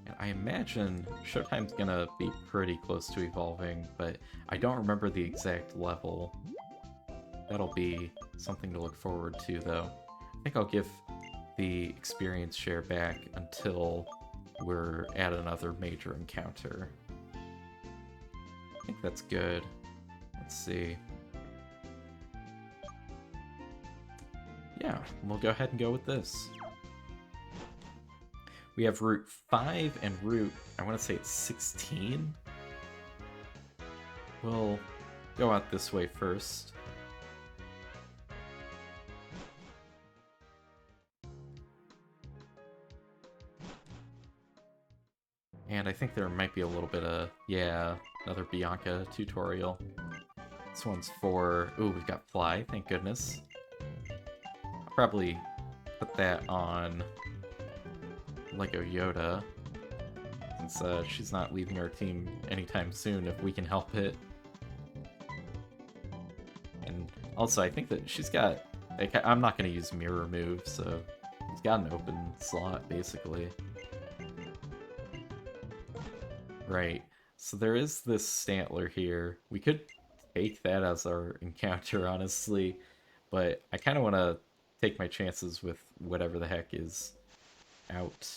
And I imagine Showtime's gonna be pretty close to evolving, but I don't remember the exact level. That'll be something to look forward to, though. I think I'll give the experience share back until we're at another major encounter. I think that's good. Let's see. Yeah, we'll go ahead and go with this. We have Route 5 and Route, I want to say it's 16. We'll go out this way first. And I think there might be a little bit of, yeah, another Bianca tutorial. This one's for, ooh, we've got Fly, thank goodness. I'll probably put that on Lego Yoda, since she's not leaving our team anytime soon if we can help it. And also, I think that she's got, like, I'm not going to use Mirror Move, so she's got an open slot, basically. Right, so there is this Stantler here. We could take that as our encounter, honestly, but I kind of want to take my chances with whatever the heck is out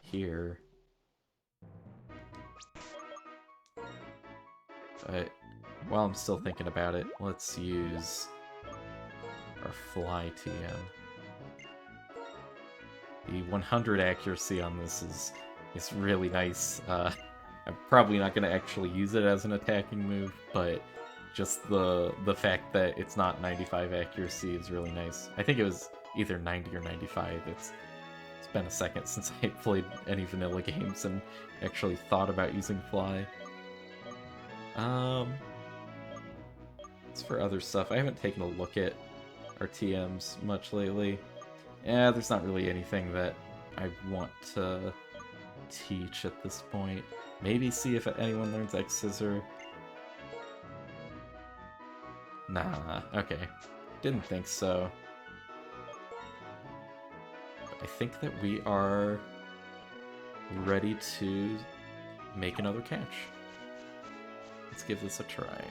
here. But while I'm still thinking about it, let's use our Fly TM. The 100 accuracy on this is really nice. I'm probably not going to actually use it as an attacking move, but just the fact that it's not 95 accuracy is really nice. I think it was either 90 or 95. It's been a second since I played any vanilla games and actually thought about using Fly. As for other stuff, I haven't taken a look at our TMs much lately. Yeah, there's not really anything that I want to teach at this point. Maybe see if anyone learns X-Scissor. Nah, okay. Didn't think so. But I think that we are ready to make another catch. Let's give this a try.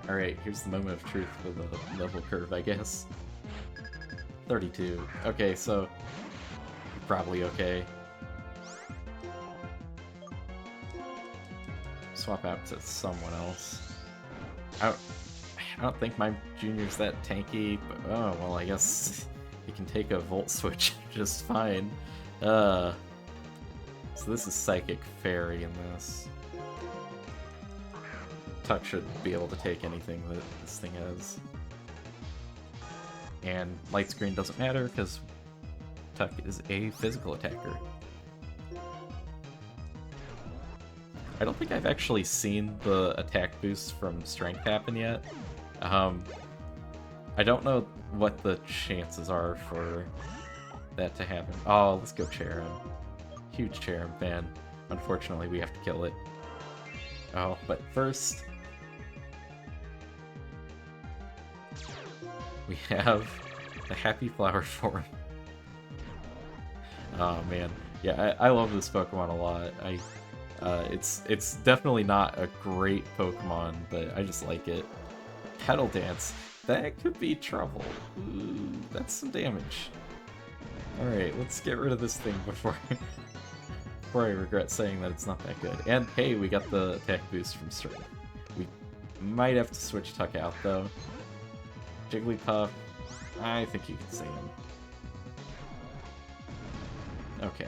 Alright, here's the moment of truth for the level curve, I guess. 32. Okay, so probably okay. Swap out to someone else. I don't think my junior's that tanky, but oh, well, I guess he can take a Volt Switch just fine. So this is Psychic Fairy in this. Tuck should be able to take anything that this thing has. And Light Screen doesn't matter, because Tuck is a physical attacker. I don't think I've actually seen the attack boost from Strength happen yet. I don't know what the chances are for that to happen. Oh, let's go Cherrim. Huge Cherrim fan. Unfortunately, we have to kill it. Oh, but first... we have the Happy Flower form. Oh man, Yeah, I love this Pokemon a lot. It's definitely not a great Pokemon, but I just like it. Petal Dance. That could be trouble. Ooh, that's some damage. Alright, let's get rid of this thing before I regret saying that it's not that good. And hey, we got the attack boost from Strength. We might have to switch Tuck out, though. Jigglypuff, I think you can see him. Okay.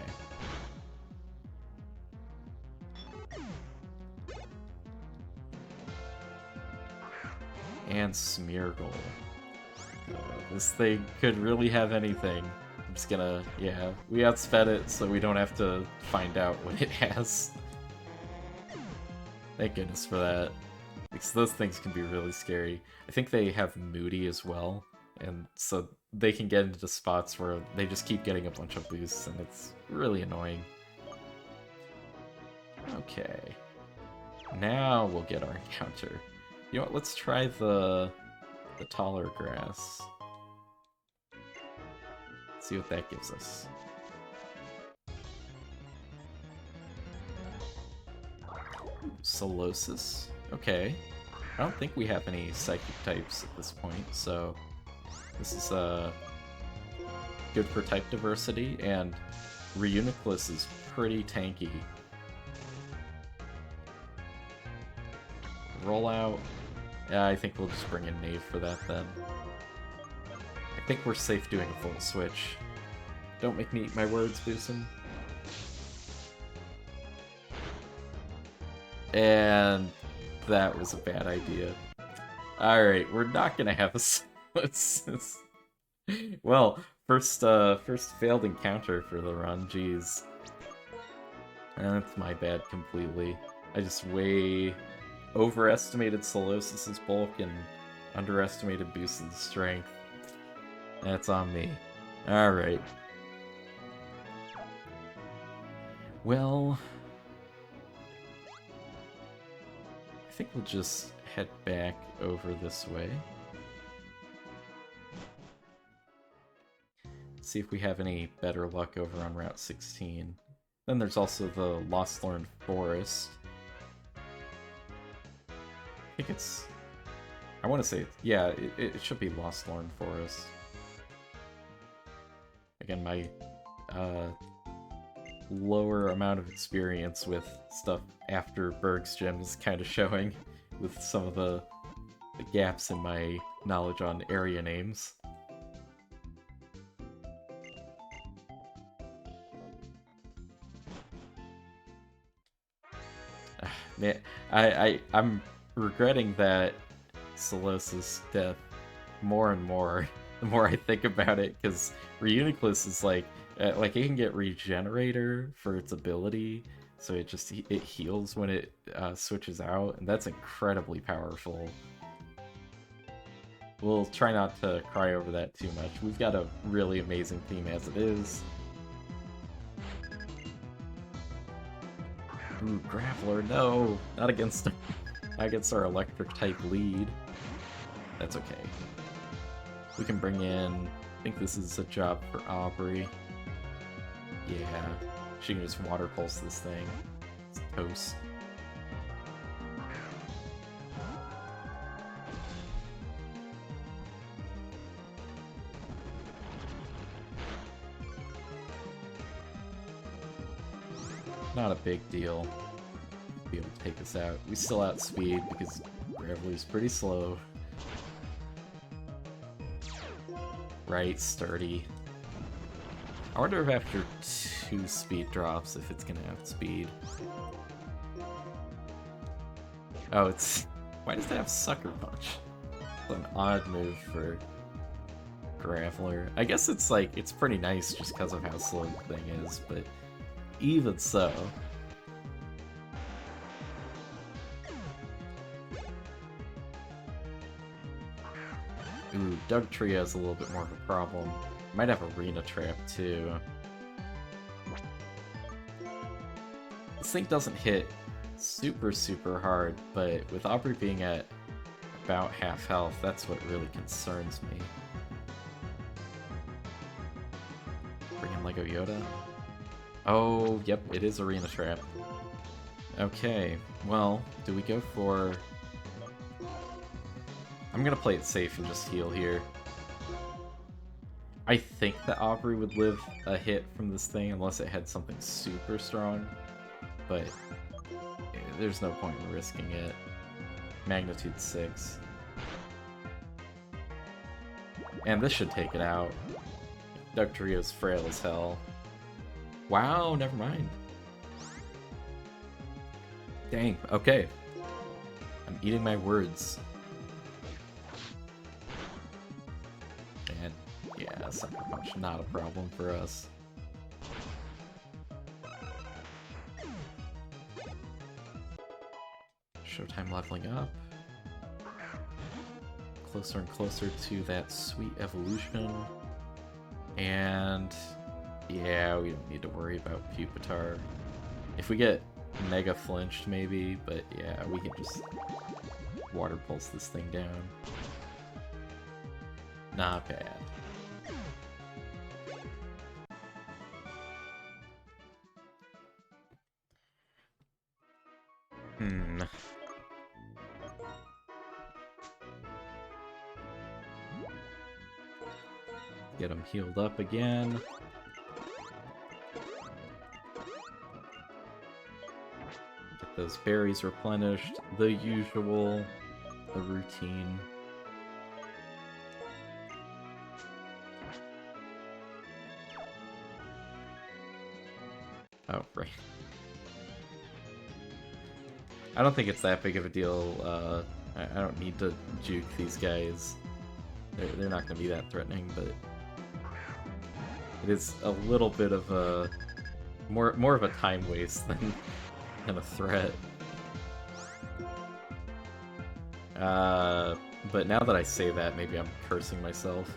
And Smeargle. This thing could really have anything. I'm just gonna, yeah, we outsped it so we don't have to find out what it has. Thank goodness for that. Because those things can be really scary. I think they have Moody as well, and so they can get into spots where they just keep getting a bunch of boosts, and it's really annoying. Okay. Now we'll get our encounter. You know what, let's try the taller grass. See what that gives us. Solosis? Okay. I don't think we have any psychic types at this point, so this is good for type diversity, and Reuniclus is pretty tanky. Rollout. Yeah, I think we'll just bring in Knave for that then. I think we're safe doing a full switch. Don't make me eat my words, Boosin. And that was a bad idea. Alright, we're not gonna have a Solosis. Well, first failed encounter for the run, jeez. That's my bad completely. I just way overestimated Solosis's bulk and underestimated Boostin's strength. That's on me. Alright. Well, I think we'll just head back over this way. See if we have any better luck over on Route 16. Then there's also the Lostlorn Forest. I think it's... I want to say, yeah, it should be Lostlorn Forest. Again, my lower amount of experience with stuff after Berg's Gym is kind of showing with some of the gaps in my knowledge on area names. Man, I'm regretting that Solosis' death more and more the more I think about it, because Reuniclus is like it can get Regenerator for its ability, so it heals when it switches out, and that's incredibly powerful. We'll try not to cry over that too much. We've got a really amazing team as it is. Ooh, Graveler, no! Not against our electric type lead. That's okay. We can bring in... I think this is a job for Aubrey. Yeah, she can just water pulse this thing. It's toast. Not a big deal. Be able to take us out. We still outspeed because Graveler's pretty slow. Right, sturdy. I wonder if after 2 speed drops, if it's gonna outspeed. Oh, it's... Why does it have Sucker Punch? It's an odd move for Graveler. I guess it's like, it's pretty nice just because of how slow the thing is, but even so. Ooh, Dugtrio has a little bit more of a problem. Might have Arena Trap too. This thing doesn't hit super hard, but with Aubrey being at about half health, that's what really concerns me. Bring in Lego Yoda. Oh, yep, it is Arena Trap. Okay, well, do we go for... I'm gonna play it safe and just heal here. I think that Aubrey would live a hit from this thing unless it had something super strong, but there's no point in risking it. Magnitude 6. And this should take it out. Dugtrio's frail as hell. Wow, never mind. Dang, okay. I'm eating my words. And yeah, Sucker Punch, not a problem for us. Showtime leveling up. Closer and closer to that sweet evolution. And yeah, we don't need to worry about Pupitar. If we get Mega Flinched maybe, but yeah, we can just Water Pulse this thing down. Not bad. Get him healed up again. Get those berries replenished. The usual. The routine. Oh, right. I don't think it's that big of a deal. I don't need to juke these guys. They're not going to be that threatening, but it is a little bit of a more of a time waste than a threat. But now that I say that, maybe I'm cursing myself.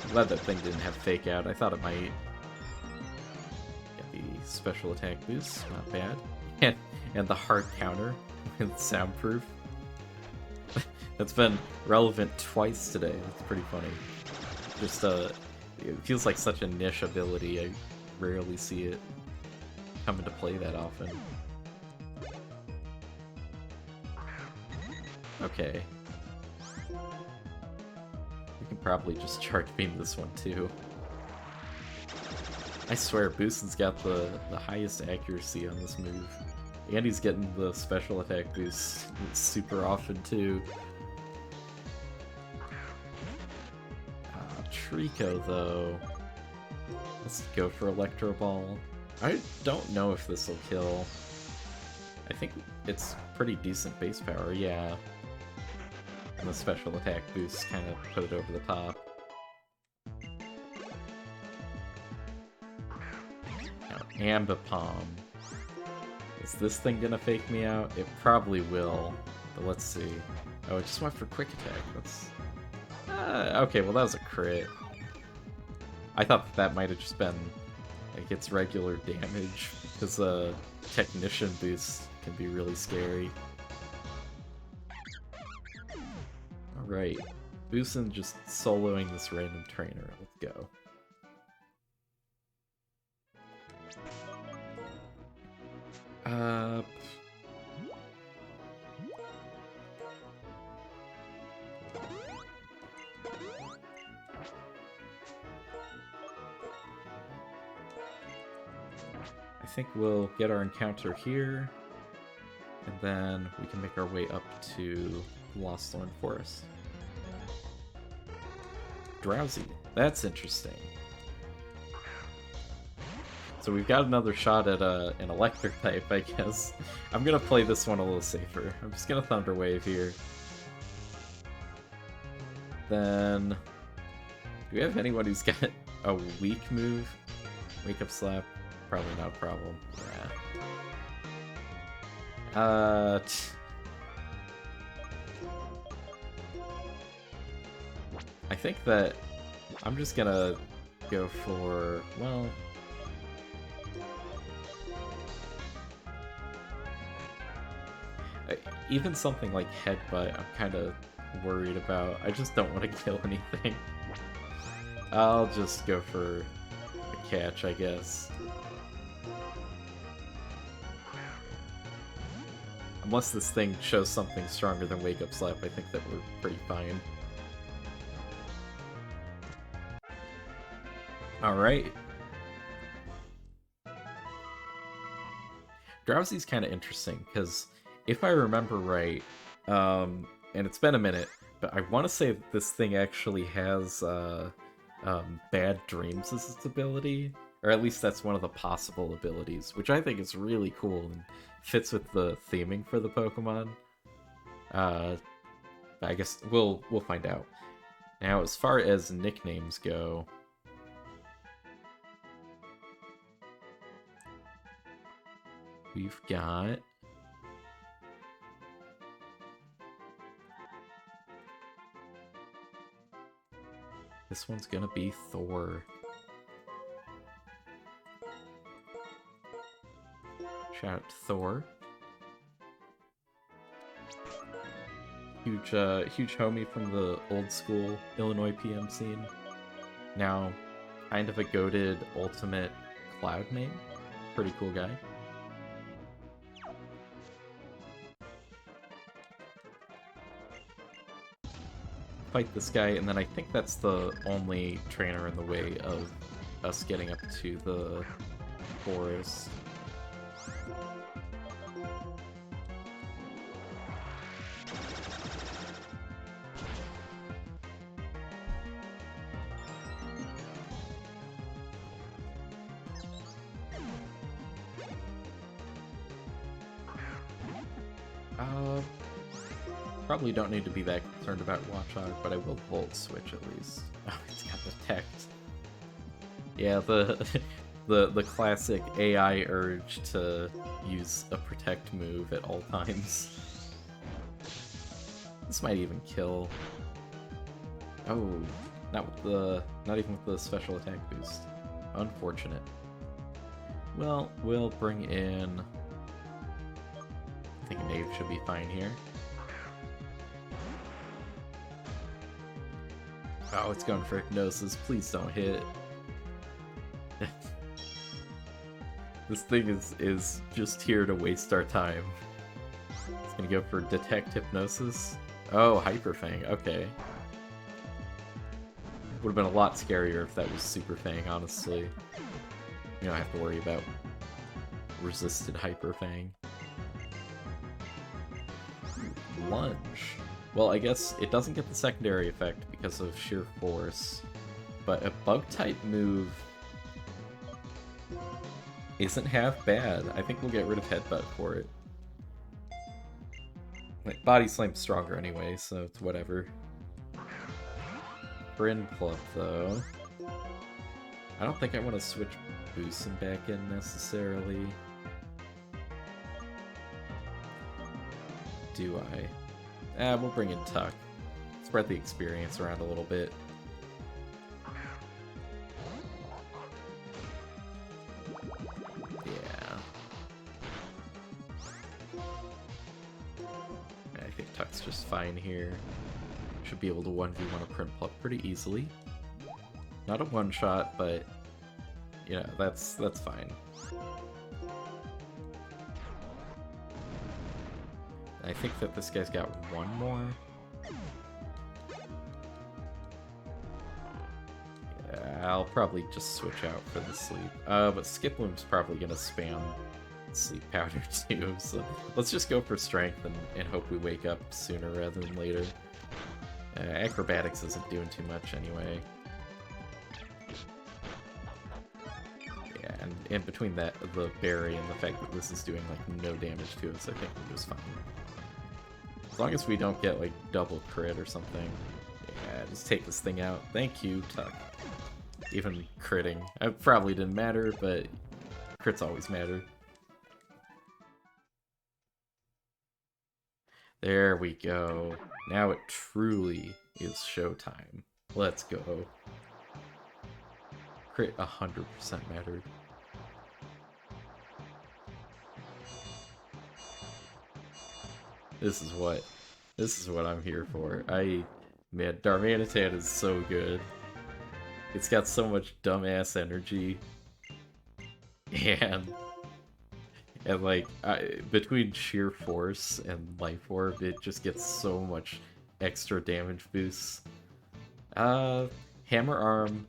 I'm glad that thing didn't have Fake Out. I thought it might. Get the special attack boost, not bad. And the hard counter with Soundproof. That's been relevant twice today. That's pretty funny. Just it feels like such a niche ability. I rarely see it come into play that often. Okay. We can probably just charge beam this one too. I swear, Boostin's got the highest accuracy on this move. And he's getting the special attack boost super often too. Trico, though. Let's go for Electro Ball. I don't know if this will kill. I think it's pretty decent base power, yeah. And the special attack boost kind of put it over the top. Now, Ambipom. Is this thing gonna fake me out? It probably will, but let's see. Oh, it just went for Quick Attack. That's... okay, well that was a crit. I thought that might have just been like its regular damage, because Technician boost can be really scary. Alright, Boostin just soloing this random trainer. Let's go. I think we'll get our encounter here, and then we can make our way up to Lost Thorn Forest. Drowsy. That's interesting. So we've got another shot at an electric type, I guess. I'm gonna play this one a little safer. I'm just gonna Thunder Wave here. Then... do we have anyone who's got a weak move? Wake Up Slap? Probably not a problem. Yeah. I think that I'm just gonna go for, well... even something like Headbutt, I'm kind of worried about. I just don't want to kill anything. I'll just go for a catch, I guess. Unless this thing shows something stronger than Wake Up Slap, I think that we're pretty fine. Alright. Drowsy's kind of interesting, because if I remember right, and it's been a minute, but I want to say that this thing actually has Bad Dreams as its ability, or at least that's one of the possible abilities, which I think is really cool and fits with the theming for the Pokemon. I guess we'll find out. Now, as far as nicknames go, we've got... This one's gonna be Thor. Shout out to Thor. Huge homie from the old school Illinois PM scene. Now, kind of a goated ultimate Cloud name. Pretty cool guy. Fight this guy, and then I think that's the only trainer in the way of us getting up to the forest. Probably don't need to be that concerned about Watchog, but I will Volt Switch at least. Oh, it's got Detect. Yeah, the classic AI urge to use a Protect move at all times. This might even kill. Oh, not even with the special attack boost. Unfortunate. Well, we'll bring in... I think Knave should be fine here. Oh, it's going for Hypnosis. Please don't hit. This thing is just here to waste our time. It's gonna go for Detect Hypnosis. Oh, Hyper Fang. Okay. Would have been a lot scarier if that was Super Fang, honestly. You don't have to worry about resisted Hyper Fang. Lunge. Well, I guess it doesn't get the secondary effect because of sheer force, but a Bug-type move isn't half bad. I think we'll get rid of Headbutt for it. Like, Body Slam's stronger anyway, so it's whatever. Bryn Pluck, though. I don't think I want to switch Boosin back in necessarily. Do I? We'll bring in Tuck. Spread the experience around a little bit. Yeah. I think Tuck's just fine here. Should be able to 1v1 a Printplup pretty easily. Not a one-shot, but yeah, that's fine. I think that this guy's got one more. Yeah, I'll probably just switch out for the sleep. But Skiploom's probably gonna spam sleep powder too, so let's just go for strength and hope we wake up sooner rather than later. Acrobatics isn't doing too much anyway. Yeah, and between that, the berry and the fact that this is doing like no damage to us, I think we're just fine. As long as we don't get, like, double crit or something. Yeah, just take this thing out. Thank you, Tuck. Even critting. It probably didn't matter, but crits always matter. There we go. Now it truly is showtime. Let's go. Crit 100% mattered. This is what I'm here for. Man, Darmanitan is so good. It's got so much dumbass energy. And And like between sheer force and life orb, it just gets so much extra damage boosts. Hammer arm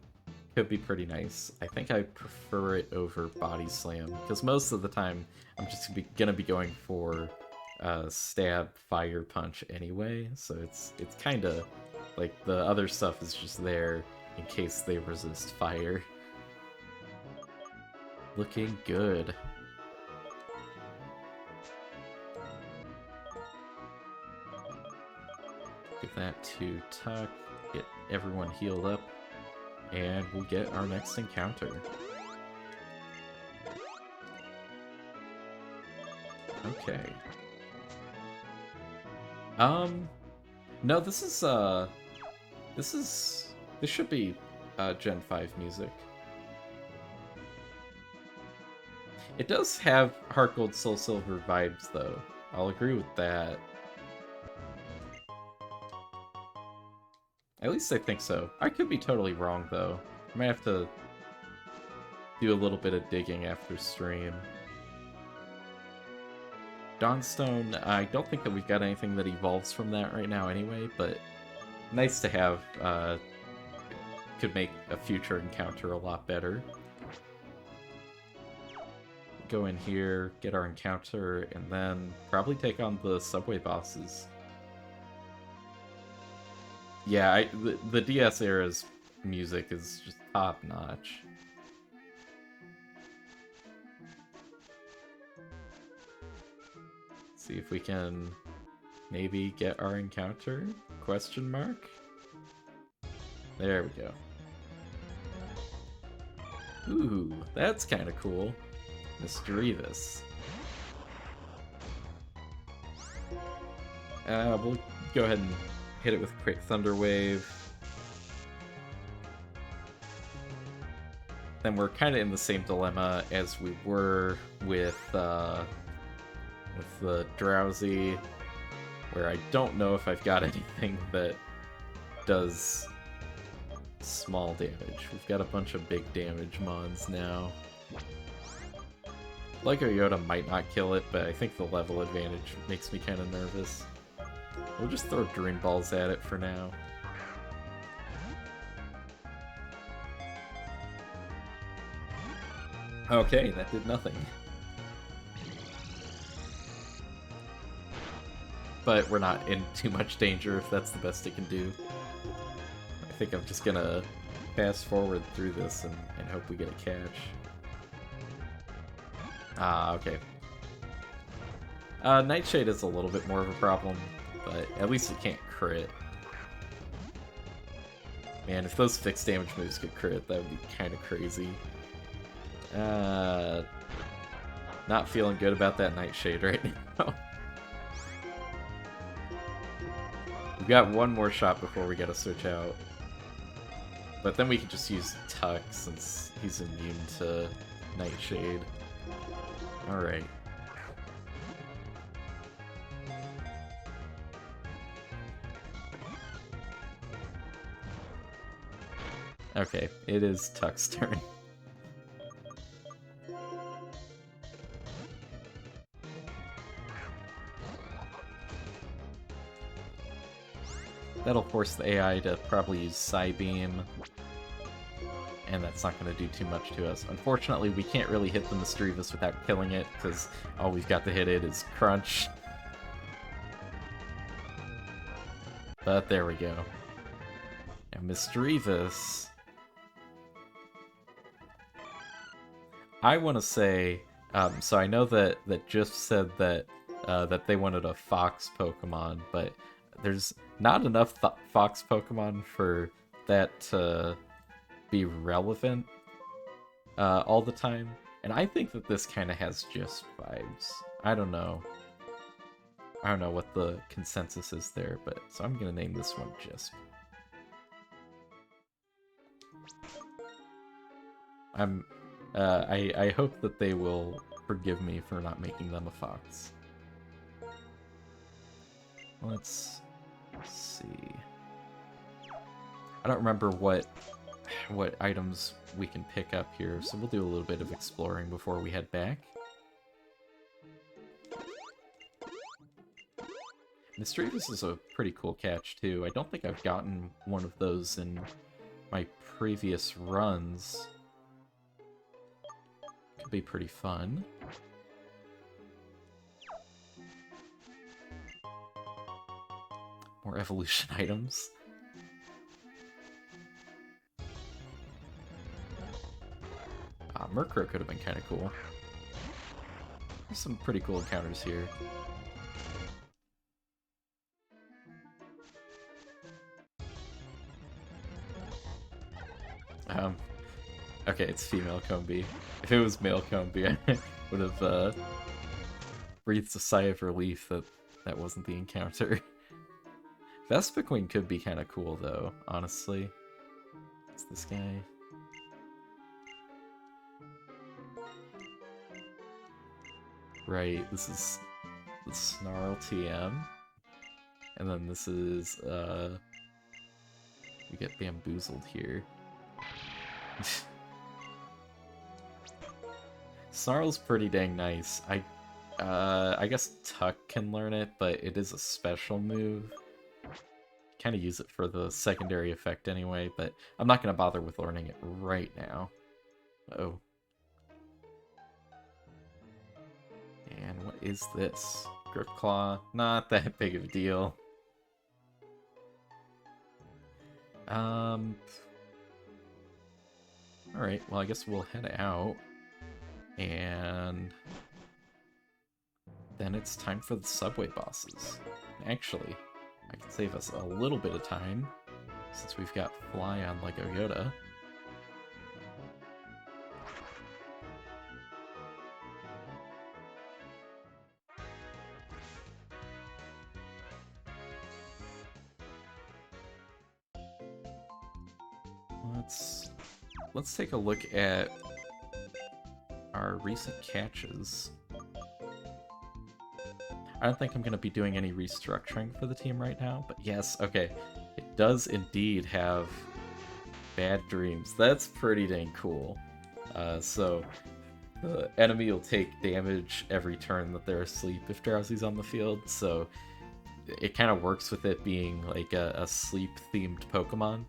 could be pretty nice. I think I prefer it over body slam because most of the time I'm just gonna be going for stab, fire, punch anyway. So it's kind of like the other stuff is just there in case they resist fire. Looking good. Give that to Tuck, get everyone healed up, and we'll get our next encounter. Okay. No, this should be, Gen 5 music. It does have Heart Gold Soul Silver vibes, though. I'll agree with that. At least I think so. I could be totally wrong, though. I might have to do a little bit of digging after stream. Dawnstone, I don't think that we've got anything that evolves from that right now anyway, but nice to have. Could make a future encounter a lot better. Go in here, get our encounter, and then probably take on the subway bosses. Yeah, the DS era's music is just top-notch. See if we can maybe get our encounter? Question mark? There we go. Ooh, that's kind of cool. Mischievous. We'll go ahead and hit it with Quick Thunder Wave. Then we're kind of in the same dilemma as we were with the Drowsy, where I don't know if I've got anything that does small damage. We've got a bunch of big damage mons now. Lego Yoda might not kill it, but I think the level advantage makes me kind of nervous. We'll just throw Dream Balls at it for now. Okay, that did nothing. But we're not in too much danger if that's the best it can do. I think I'm just gonna fast forward through this and hope we get a catch. Ah, okay. Nightshade is a little bit more of a problem, but at least it can't crit. Man, if those fixed damage moves could crit, that would be kind of crazy. Not feeling good about that Nightshade right now. We've got one more shot before we gotta switch out. But then we can just use Tuck since he's immune to Nightshade. Alright. Okay, it is Tuck's turn. That'll force the AI to probably use Psybeam, and that's not going to do too much to us. Unfortunately, we can't really hit the Mischievous without killing it, because all we've got to hit it is Crunch. But there we go. Now, Mischievous... I want to say... so I know that Jiff said that that they wanted a Fox Pokemon, but there's not enough Fox Pokemon for that to be relevant all the time. And I think that this kind of has just vibes. I don't know. I don't know what the consensus is there, but so I'm gonna name this one Jisp. I hope that they will forgive me for not making them a fox. Let's see. I don't remember what items we can pick up here, so we'll do a little bit of exploring before we head back. Mischievous is a pretty cool catch, too. I don't think I've gotten one of those in my previous runs. Could be pretty fun. More evolution items. Murkrow could have been kind of cool. There's some pretty cool encounters here. Okay, it's female Combi. If it was male Combi, I would have breathed a sigh of relief that that wasn't the encounter. Vespiquen could be kind of cool, though, honestly. It's this guy. Right, this is the Snarl TM. And then this is, we get bamboozled here. Snarl's pretty dang nice. I guess Tuck can learn it, but it is a special move. Kind of use it for the secondary effect anyway, but I'm not going to bother with learning it right now. Uh-oh. And what is this? Grip Claw? Not that big of a deal. Alright, well I guess we'll head out. And then it's time for the subway bosses. Actually, I can save us a little bit of time, since we've got Fly on Lego Yoda. Let's take a look at our recent catches. I don't think I'm going to be doing any restructuring for the team right now, but yes, okay. It does indeed have Bad Dreams. That's pretty dang cool. So the enemy will take damage every turn that they're asleep if Drowsy's on the field, so it kind of works with it being like a sleep-themed Pokemon.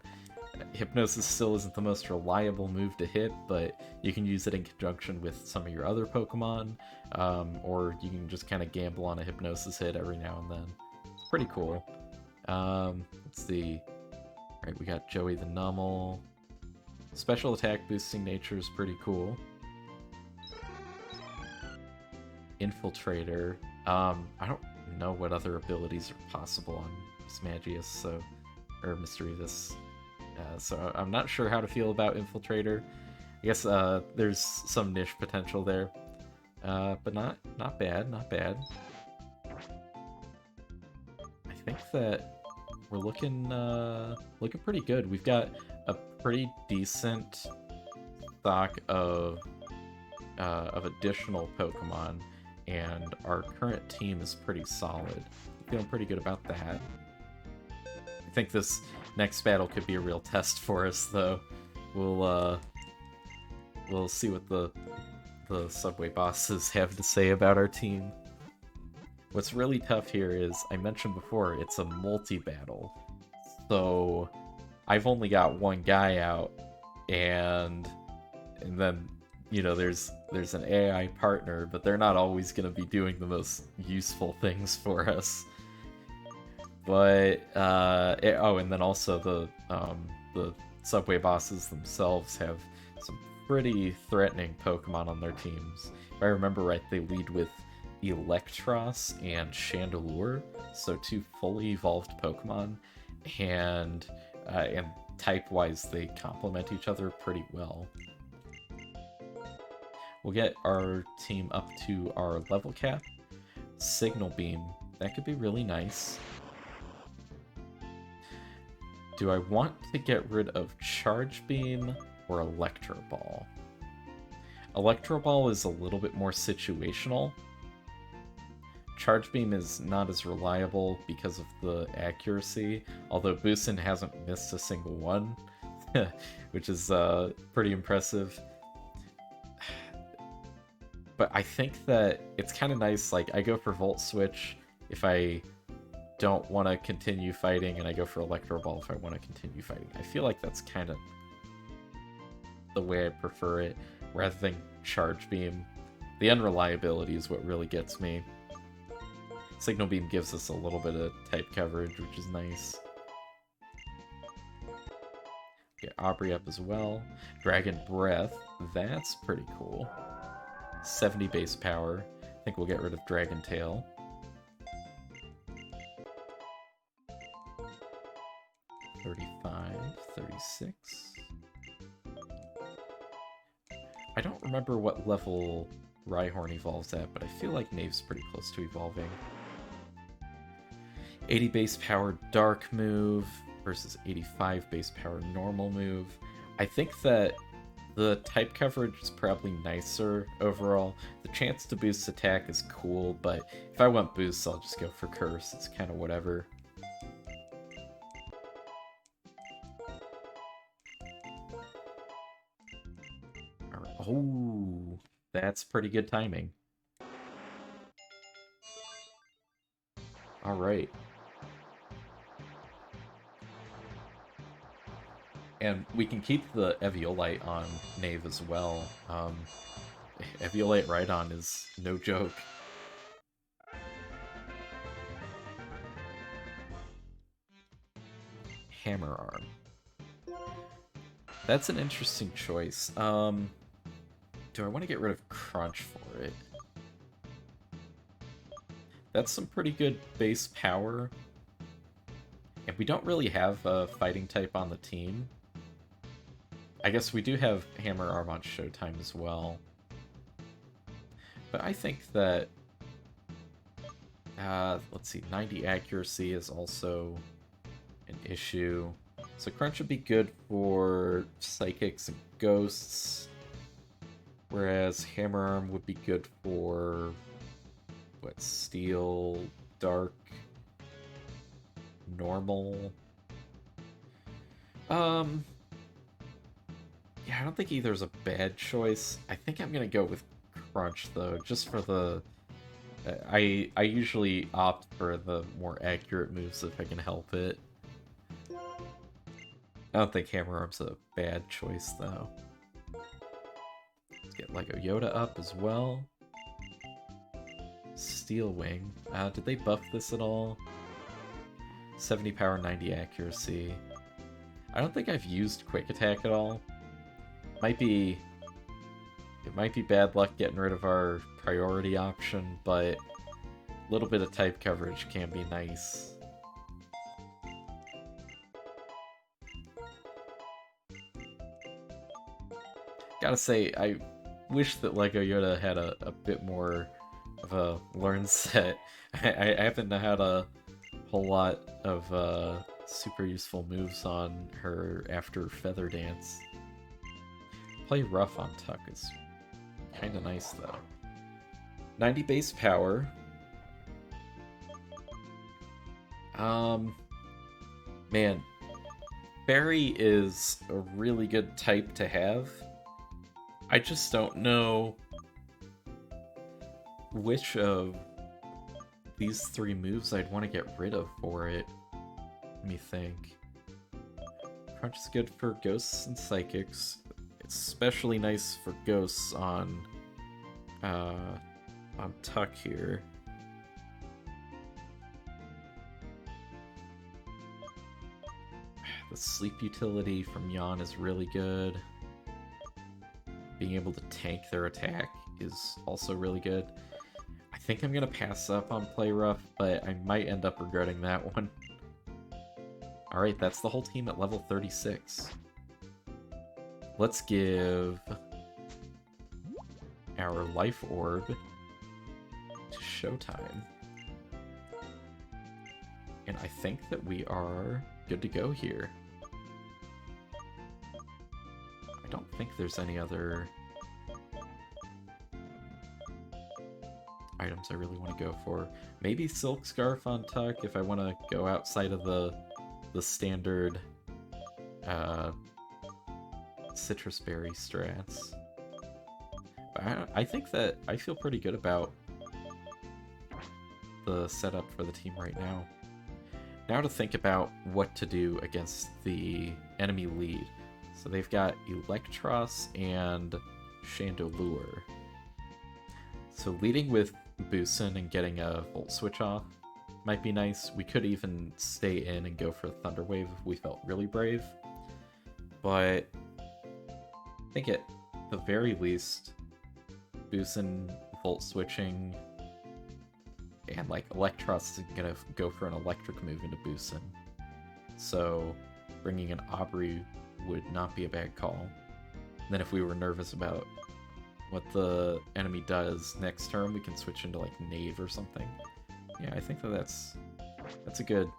Hypnosis still isn't the most reliable move to hit, but you can use it in conjunction with some of your other Pokemon, or you can just kind of gamble on a Hypnosis hit every now and then. It's pretty cool. Let's see. Alright, we got Joey the Numel. Special attack boosting nature is pretty cool. Infiltrator. I don't know what other abilities are possible on Smagius, so... or Mischievous. So I'm not sure how to feel about Infiltrator. I guess there's some niche potential there, but not bad, not bad. I think that we're looking pretty good. We've got a pretty decent stock of additional Pokemon, and our current team is pretty solid. Feeling pretty good about that. I think this next battle could be a real test for us, though. We'll see what the subway bosses have to say about our team. What's really tough here is, I mentioned before, it's a multi-battle. So I've only got one guy out, and then, you know, there's an AI partner, but they're not always going to be doing the most useful things for us. But and then also the subway bosses themselves have some pretty threatening Pokemon on their teams. If I remember right, they lead with Electros and Chandelure, so two fully evolved Pokemon, and type-wise they complement each other pretty well. We'll get our team up to our level cap. Signal Beam, that could be really nice. Do I want to get rid of Charge Beam or Electro Ball? Electro Ball is a little bit more situational. Charge Beam is not as reliable because of the accuracy, although Boosin hasn't missed a single one, which is pretty impressive. But I think that it's kind of nice, like, I go for Volt Switch if I don't want to continue fighting, and I go for Electro Ball if I want to continue fighting. I feel like that's kind of the way I prefer it, rather than Charge Beam. The unreliability is what really gets me. Signal Beam gives us a little bit of type coverage, which is nice. Get Aubrey up as well. Dragon Breath, that's pretty cool. 70 base power. I think we'll get rid of Dragon Tail. $35, $36. I don't remember what level Rhyhorn evolves at, but I feel like Knave's pretty close to evolving. 80 base power Dark move versus 85 base power normal move. I think that the type coverage is probably nicer overall. The chance to boost attack is cool, but if I want boosts, I'll just go for Curse. It's kind of whatever. Oh, that's pretty good timing. Alright. And we can keep the Eviolite on Knave as well. Eviolite Rhydon is no joke. Hammer Arm. That's an interesting choice. Do I want to get rid of Crunch for it? That's some pretty good base power. And we don't really have a fighting type on the team. I guess we do have Hammer Arm on Showtime as well. But I think that... let's see, 90 accuracy is also an issue. So Crunch would be good for Psychics and Ghosts. Whereas Hammer Arm would be good for... what, Steel, Dark, Normal... Yeah, I don't think either's a bad choice. I think I'm gonna go with Crunch, though, just for the... I usually opt for the more accurate moves if I can help it. I don't think Hammer Arm's a bad choice, though. Let's get Lego Yoda up as well. Steel Wing. Did they buff this at all? 70 power, 90 accuracy. I don't think I've used Quick Attack at all. It might be bad luck getting rid of our priority option, but a little bit of type coverage can be nice. Gotta say, I wish that Lego Yoda had a bit more of a learn set. I haven't had a whole lot of super useful moves on her after Feather Dance. Play rough on Tuck is kind of nice, though. 90 base power. Man, Barry is a really good type to have. I just don't know which of these three moves I'd want to get rid of for it. Let me think. Crunch is good for Ghosts and Psychics. It's especially nice for Ghosts on Tuck here. The sleep utility from Yawn is really good. Being able to tank their attack is also really good. I think I'm gonna pass up on Play Rough, but I might end up regretting that one. Alright, that's the whole team at level 36. Let's give our Life Orb to Showtime. And I think that we are good to go here. I don't think there's any other items I really want to go for. Maybe Silk Scarf on Tuck if I want to go outside of the standard Citrus Berry strats. But I think that I feel pretty good about the setup for the team right now. Now to think about what to do against the enemy lead. So they've got Electros and Chandelure. So leading with Boosin and getting a Volt Switch off might be nice. We could even stay in and go for Thunder Wave if we felt really brave. But I think at the very least, Boosin Volt Switching and like Electros is gonna go for an electric move into Boosin. So bringing an Aubrey would not be a bad call. And then if we were nervous about what the enemy does next turn, we can switch into like Knave or something. Yeah, I think that's a good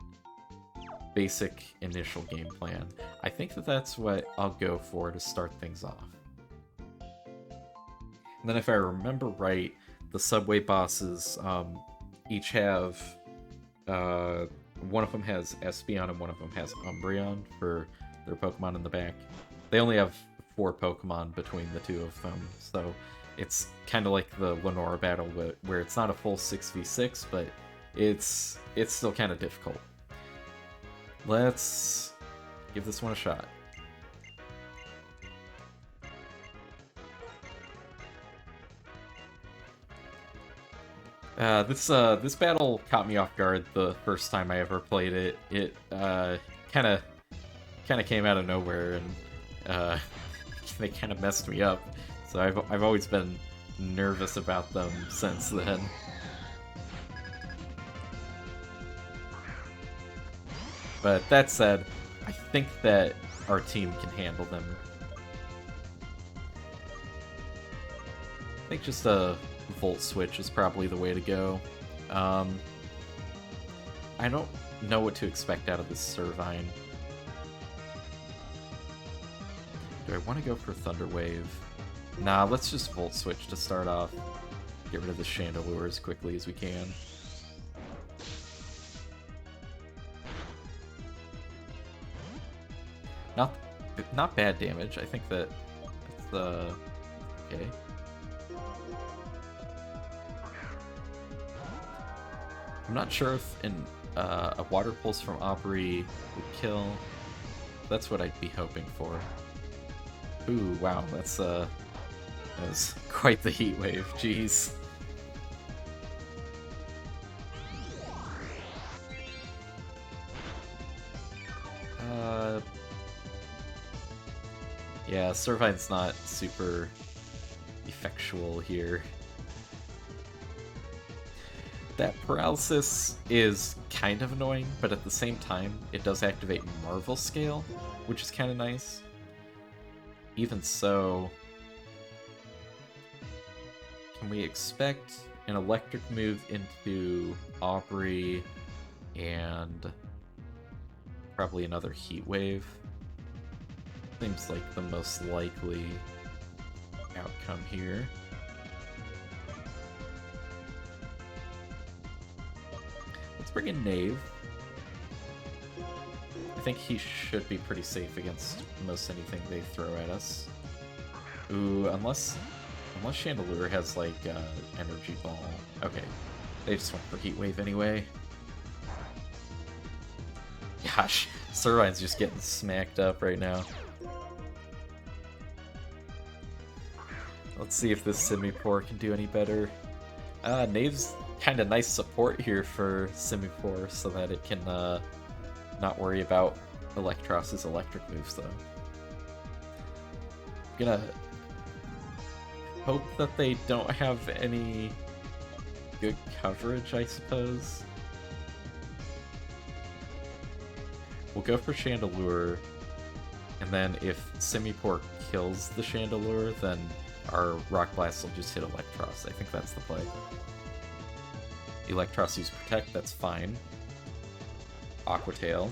basic initial game plan. I think that's what I'll go for to start things off. And then if I remember right, the subway bosses each have one of them has Espeon and one of them has Umbreon for their Pokemon in the back. They only have 4 Pokemon between the two of them, so it's kind of like the Lenora battle where it's not a full 6v6, but it's still kind of difficult. Let's give this one a shot. This battle caught me off guard the first time I ever played it. It kind of came out of nowhere, and they kind of messed me up. So I've always been nervous about them since then. But that said, I think that our team can handle them. I think just a Volt Switch is probably the way to go. I don't know what to expect out of this Servine. Do I want to go for Thunder Wave? Nah, let's just Volt Switch to start off. Get rid of the Chandelure as quickly as we can. Not bad damage. I think that's okay. I'm not sure if a Water Pulse from Aubrey would kill. That's what I'd be hoping for. Ooh, wow, that was quite the heat wave. Jeez. Yeah, Servine's not super effectual here. That paralysis is kind of annoying, but at the same time, it does activate Marvel Scale, which is kind of nice. Even so, can we expect an electric move into Aubrey and probably another Heat Wave? Seems like the most likely outcome here. Let's bring in Knave. I think he should be pretty safe against most anything they throw at us. Ooh, unless Chandelure has like Energy Ball. Okay, they just went for Heat Wave anyway. Gosh, Servine's just getting smacked up right now. Let's see if this Simipour can do any better. Knave's kind of nice support here for Simipour so that it can not worry about Electros's electric moves, though. I'm gonna hope that they don't have any good coverage, I suppose. We'll go for Chandelure, and then if Simipour kills the Chandelure, then our Rock Blast will just hit Electros. I think that's the play. Electros use Protect, that's fine. Aqua Tail.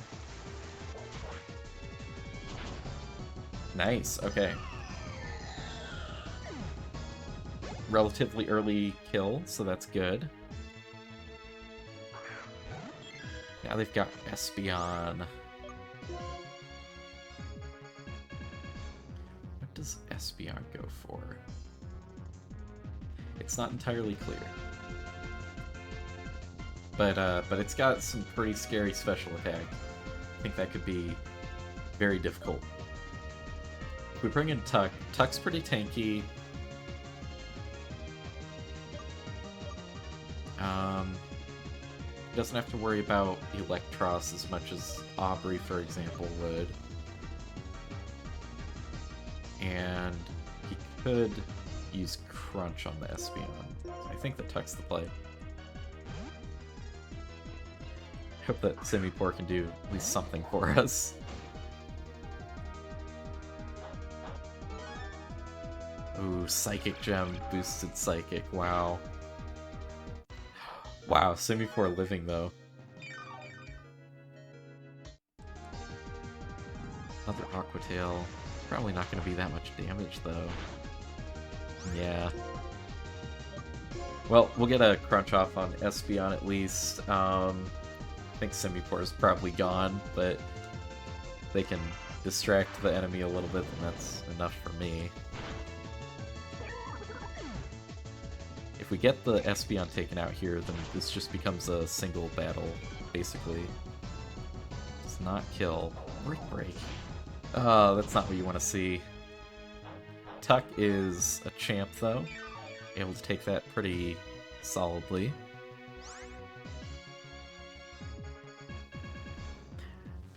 Nice, okay. Relatively early kill, so that's good. Now they've got Espeon. What does Espeon go for? It's not entirely clear. But it's got some pretty scary special attack. I think that could be very difficult. If we bring in Tuck, Tuck's pretty tanky. Doesn't have to worry about Electros as much as Aubrey, for example, would. And he could use Crunch on the Espeon. I think that Tuck's the play. I hope that Simipour can do at least something for us. Ooh, Psychic Gem, boosted Psychic, wow. Wow, Simipour living though. Another Aqua Tail. Probably not going to be that much damage though. Yeah. Well, we'll get a Crunch off on Espeon at least. I think Simipour is probably gone, but they can distract the enemy a little bit, and that's enough for me. If we get the Espeon taken out here, then this just becomes a single battle, basically. Does not kill. Brick Break. That's not what you want to see. Tuck is a champ, though. Able to take that pretty solidly.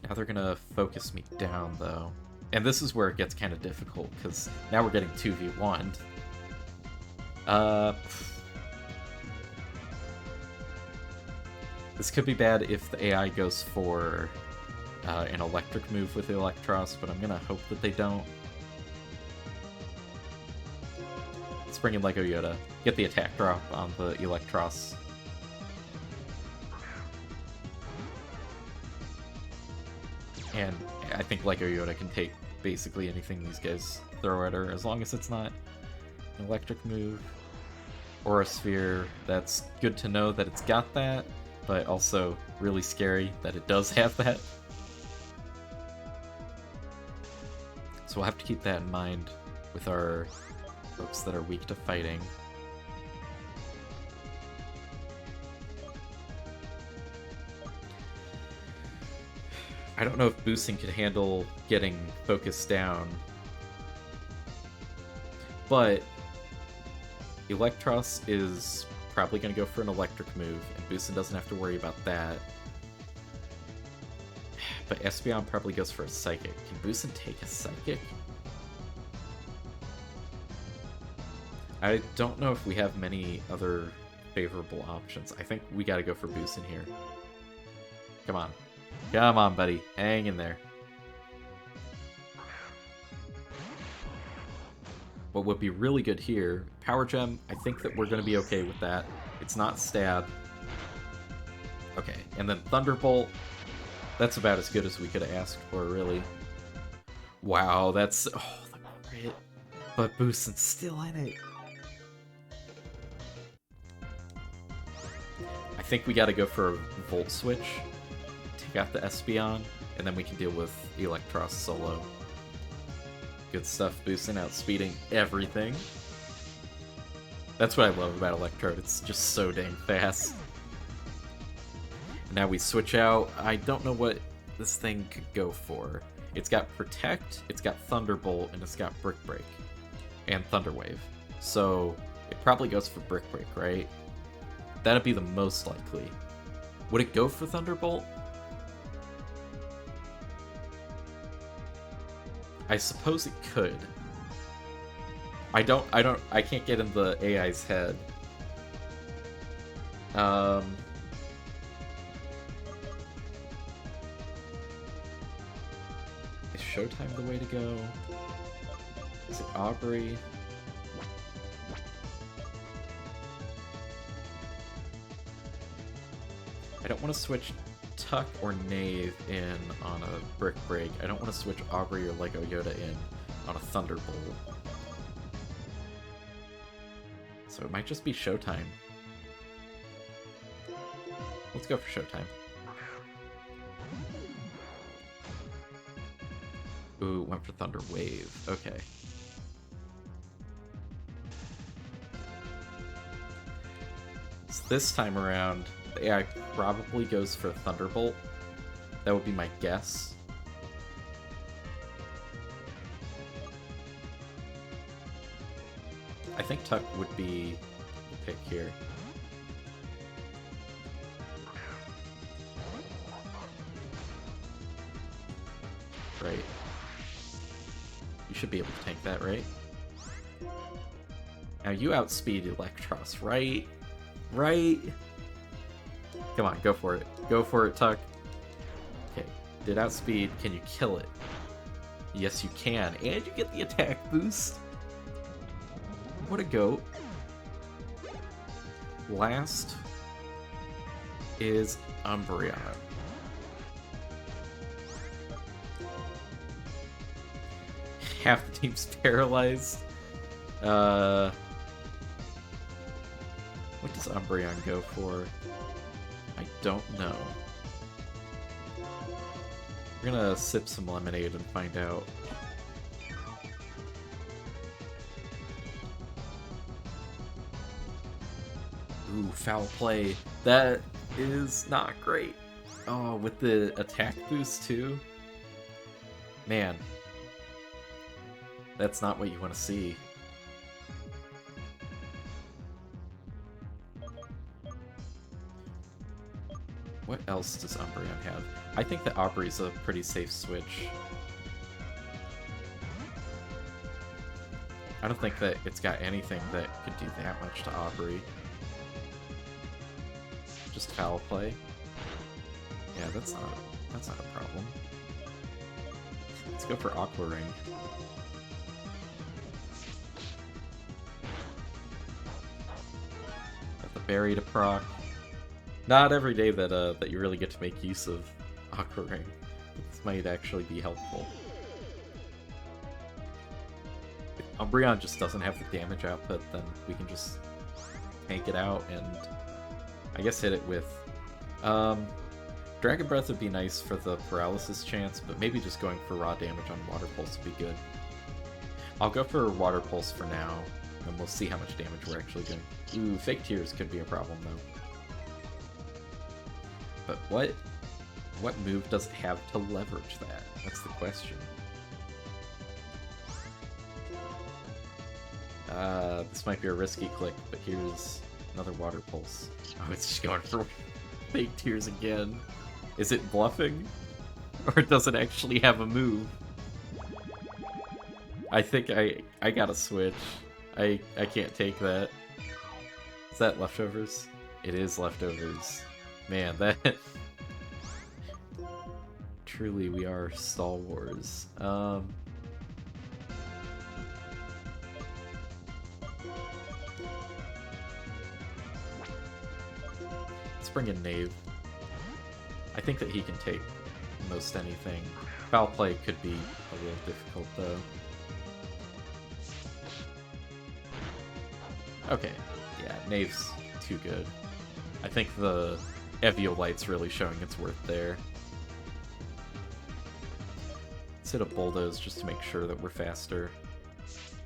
Now they're gonna focus me down, though. And this is where it gets kind of difficult, because now we're getting 2v1'd. This could be bad if the AI goes for an electric move with Electros, but I'm gonna hope that they don't. Let's bring in Lego Yoda. Get the attack drop on the Electros. And I think Lego Yoda can take basically anything these guys throw at her, as long as it's not an electric move or a sphere. That's good to know that it's got that, but also really scary that it does have that. So we'll have to keep that in mind with our folks that are weak to fighting. I don't know if boosting could handle getting focused down, but Electros is probably going to go for an electric move, and Boostin doesn't have to worry about that. But Espeon probably goes for a Psychic. Can Boostin take a Psychic? I don't know if we have many other favorable options. I think we gotta go for Boostin here. Come on. Come on, buddy. Hang in there. What would be really good here, Power Gem, I think that we're going to be okay with that. It's not Stab. Okay, and then Thunderbolt, that's about as good as we could have asked for, really. Wow, that's... Oh, the crit. But Boostin's still in it. I think we got to go for a Volt Switch. Take out the Espeon, and then we can deal with Electros solo. Good stuff, Boostin outspeeding everything. That's what I love about Electrode, it's just so dang fast. And now we switch out. I don't know what this thing could go for. It's got Protect, it's got Thunderbolt, and it's got Brick Break. And Thunder Wave. So it probably goes for Brick Break, right? That'd be the most likely. Would it go for Thunderbolt? I suppose it could. I can't get in the AI's head. Is Showtime the way to go? Is it Aubrey? I don't want to switch Tuck or Knave in on a Brick Break. I don't want to switch Aubrey or Lego Yoda in on a Thunderbolt. So it might just be Showtime. Let's go for Showtime. Ooh, went for Thunder Wave. Okay. So this time around, The AI probably goes for Thunderbolt. That would be my guess. I think Tuck would be the pick here. Right. You should be able to tank that, right? Now you outspeed Electros, right? Right? Come on, go for it. Go for it, Tuck. Okay, did outspeed. Can you kill it? Yes, you can. And you get the attack boost. What a goat. Last is Umbreon. Half the team's paralyzed. What does Umbreon go for? I don't know. We're gonna sip some lemonade and find out. Ooh, foul play. That is not great. Oh, with the attack boost too? Man. That's not what you want to see. What else does Umbreon have? I think that Aubrey's a pretty safe switch. I don't think that it's got anything that could do that much to Aubrey. Just foul play. Yeah, that's not a problem. Let's go for Aqua Ring. Got the berry to proc. Not every day that that you really get to make use of Aqua Ring. This might actually be helpful. If Umbreon just doesn't have the damage output, then we can just tank it out and I guess hit it with Dragon Breath would be nice for the paralysis chance, but maybe just going for raw damage on Water Pulse would be good. I'll go for Water Pulse for now, and we'll see how much damage we're actually doing. Ooh, Fake Tears could be a problem though. But what move does it have to leverage that? That's the question. This might be a risky click, but here's another Water Pulse. Oh, it's just going for Fake Tears again. Is it bluffing? Or does it actually have a move? I think I gotta switch. I can't take that. Is that leftovers? It is leftovers. Man, that... Truly, we are Star Wars. Let's bring in Knave. I think that he can take most anything. Foul play could be a little difficult, though. Okay, yeah, Knave's too good. I think the Eviolite's really showing its worth there. Let's hit a Bulldoze just to make sure that we're faster.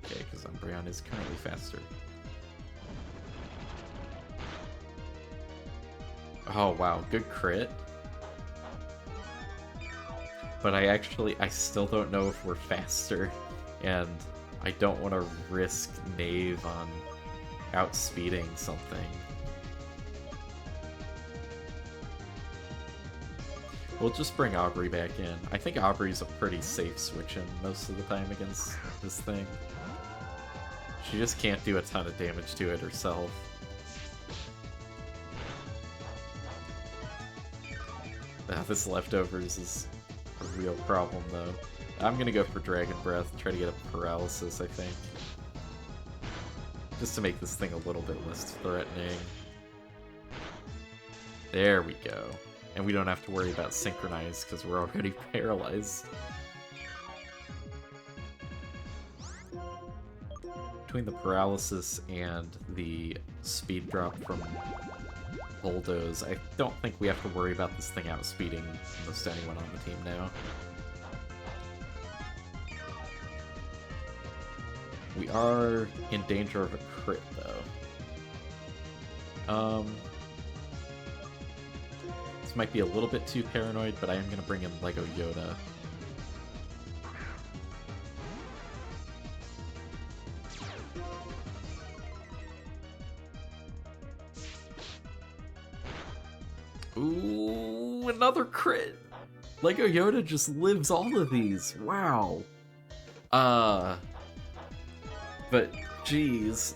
Okay, because Umbreon is currently faster. Oh wow, good crit. But I still don't know if we're faster, and I don't want to risk Knave on outspeeding something. We'll just bring Aubrey back in. I think Aubrey's a pretty safe switch in most of the time against this thing. She just can't do a ton of damage to it herself. This leftovers is a real problem, though. I'm gonna go for Dragon Breath, try to get a paralysis, I think. Just to make this thing a little bit less threatening. There we go. And we don't have to worry about Synchronize, because we're already paralyzed. Between the paralysis and the speed drop from Bulldoze, I don't think we have to worry about this thing outspeeding almost anyone on the team now. We are in danger of a crit, though. This might be a little bit too paranoid, but I am going to bring in Lego Yoda. Ooh, another crit! Lego Yoda just lives all of these. Wow. But geez,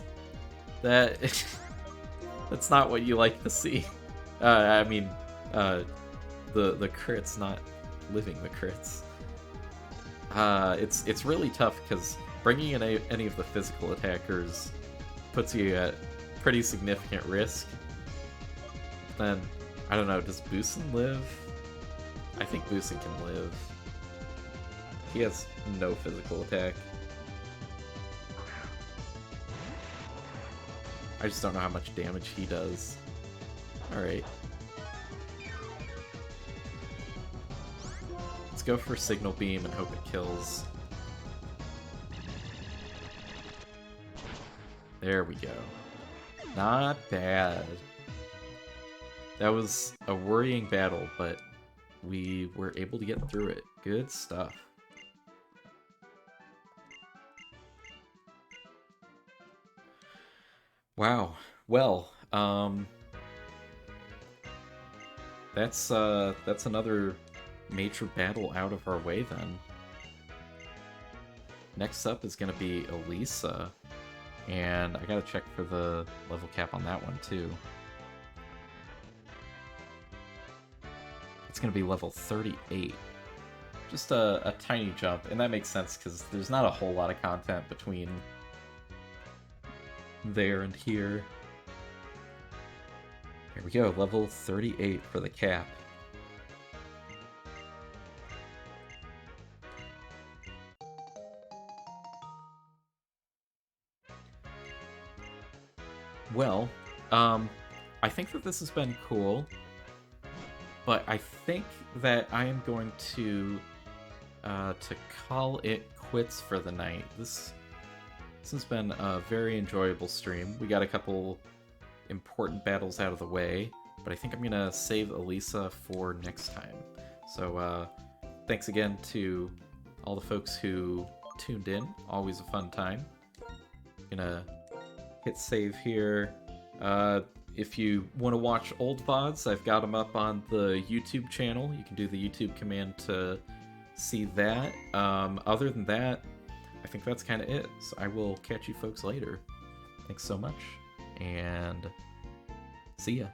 that's not what you like to see. I mean, the crits, not living the crits. It's really tough because bringing in any of the physical attackers puts you at pretty significant risk. Then, I don't know, does Boosin live? I think Boosin can live. He has no physical attack. I just don't know how much damage he does. Alright. Let's go for Signal Beam and hope it kills. There we go. Not bad. That was a worrying battle, but we were able to get through it. Good stuff. Wow. Well, that's another major battle out of our way then. Next up is gonna be Elisa, and I gotta check for the level cap on that one too. It's gonna be level 38. Just a tiny jump, and that makes sense because there's not a whole lot of content between there and here. Here we go, level 38 for the cap. Well, I think that this has been cool, but I think that I am going to call it quits for the night. This has been a very enjoyable stream. We got a couple important battles out of the way, but I think I'm gonna save Elisa for next time. So thanks again to all the folks who tuned in. Always a fun time. Gonna hit save here. If you want to watch old VODs, I've got them up on the YouTube channel. You can do the YouTube command to see that. Other than that, I think that's kind of it. So I will catch you folks later. Thanks so much, and see ya.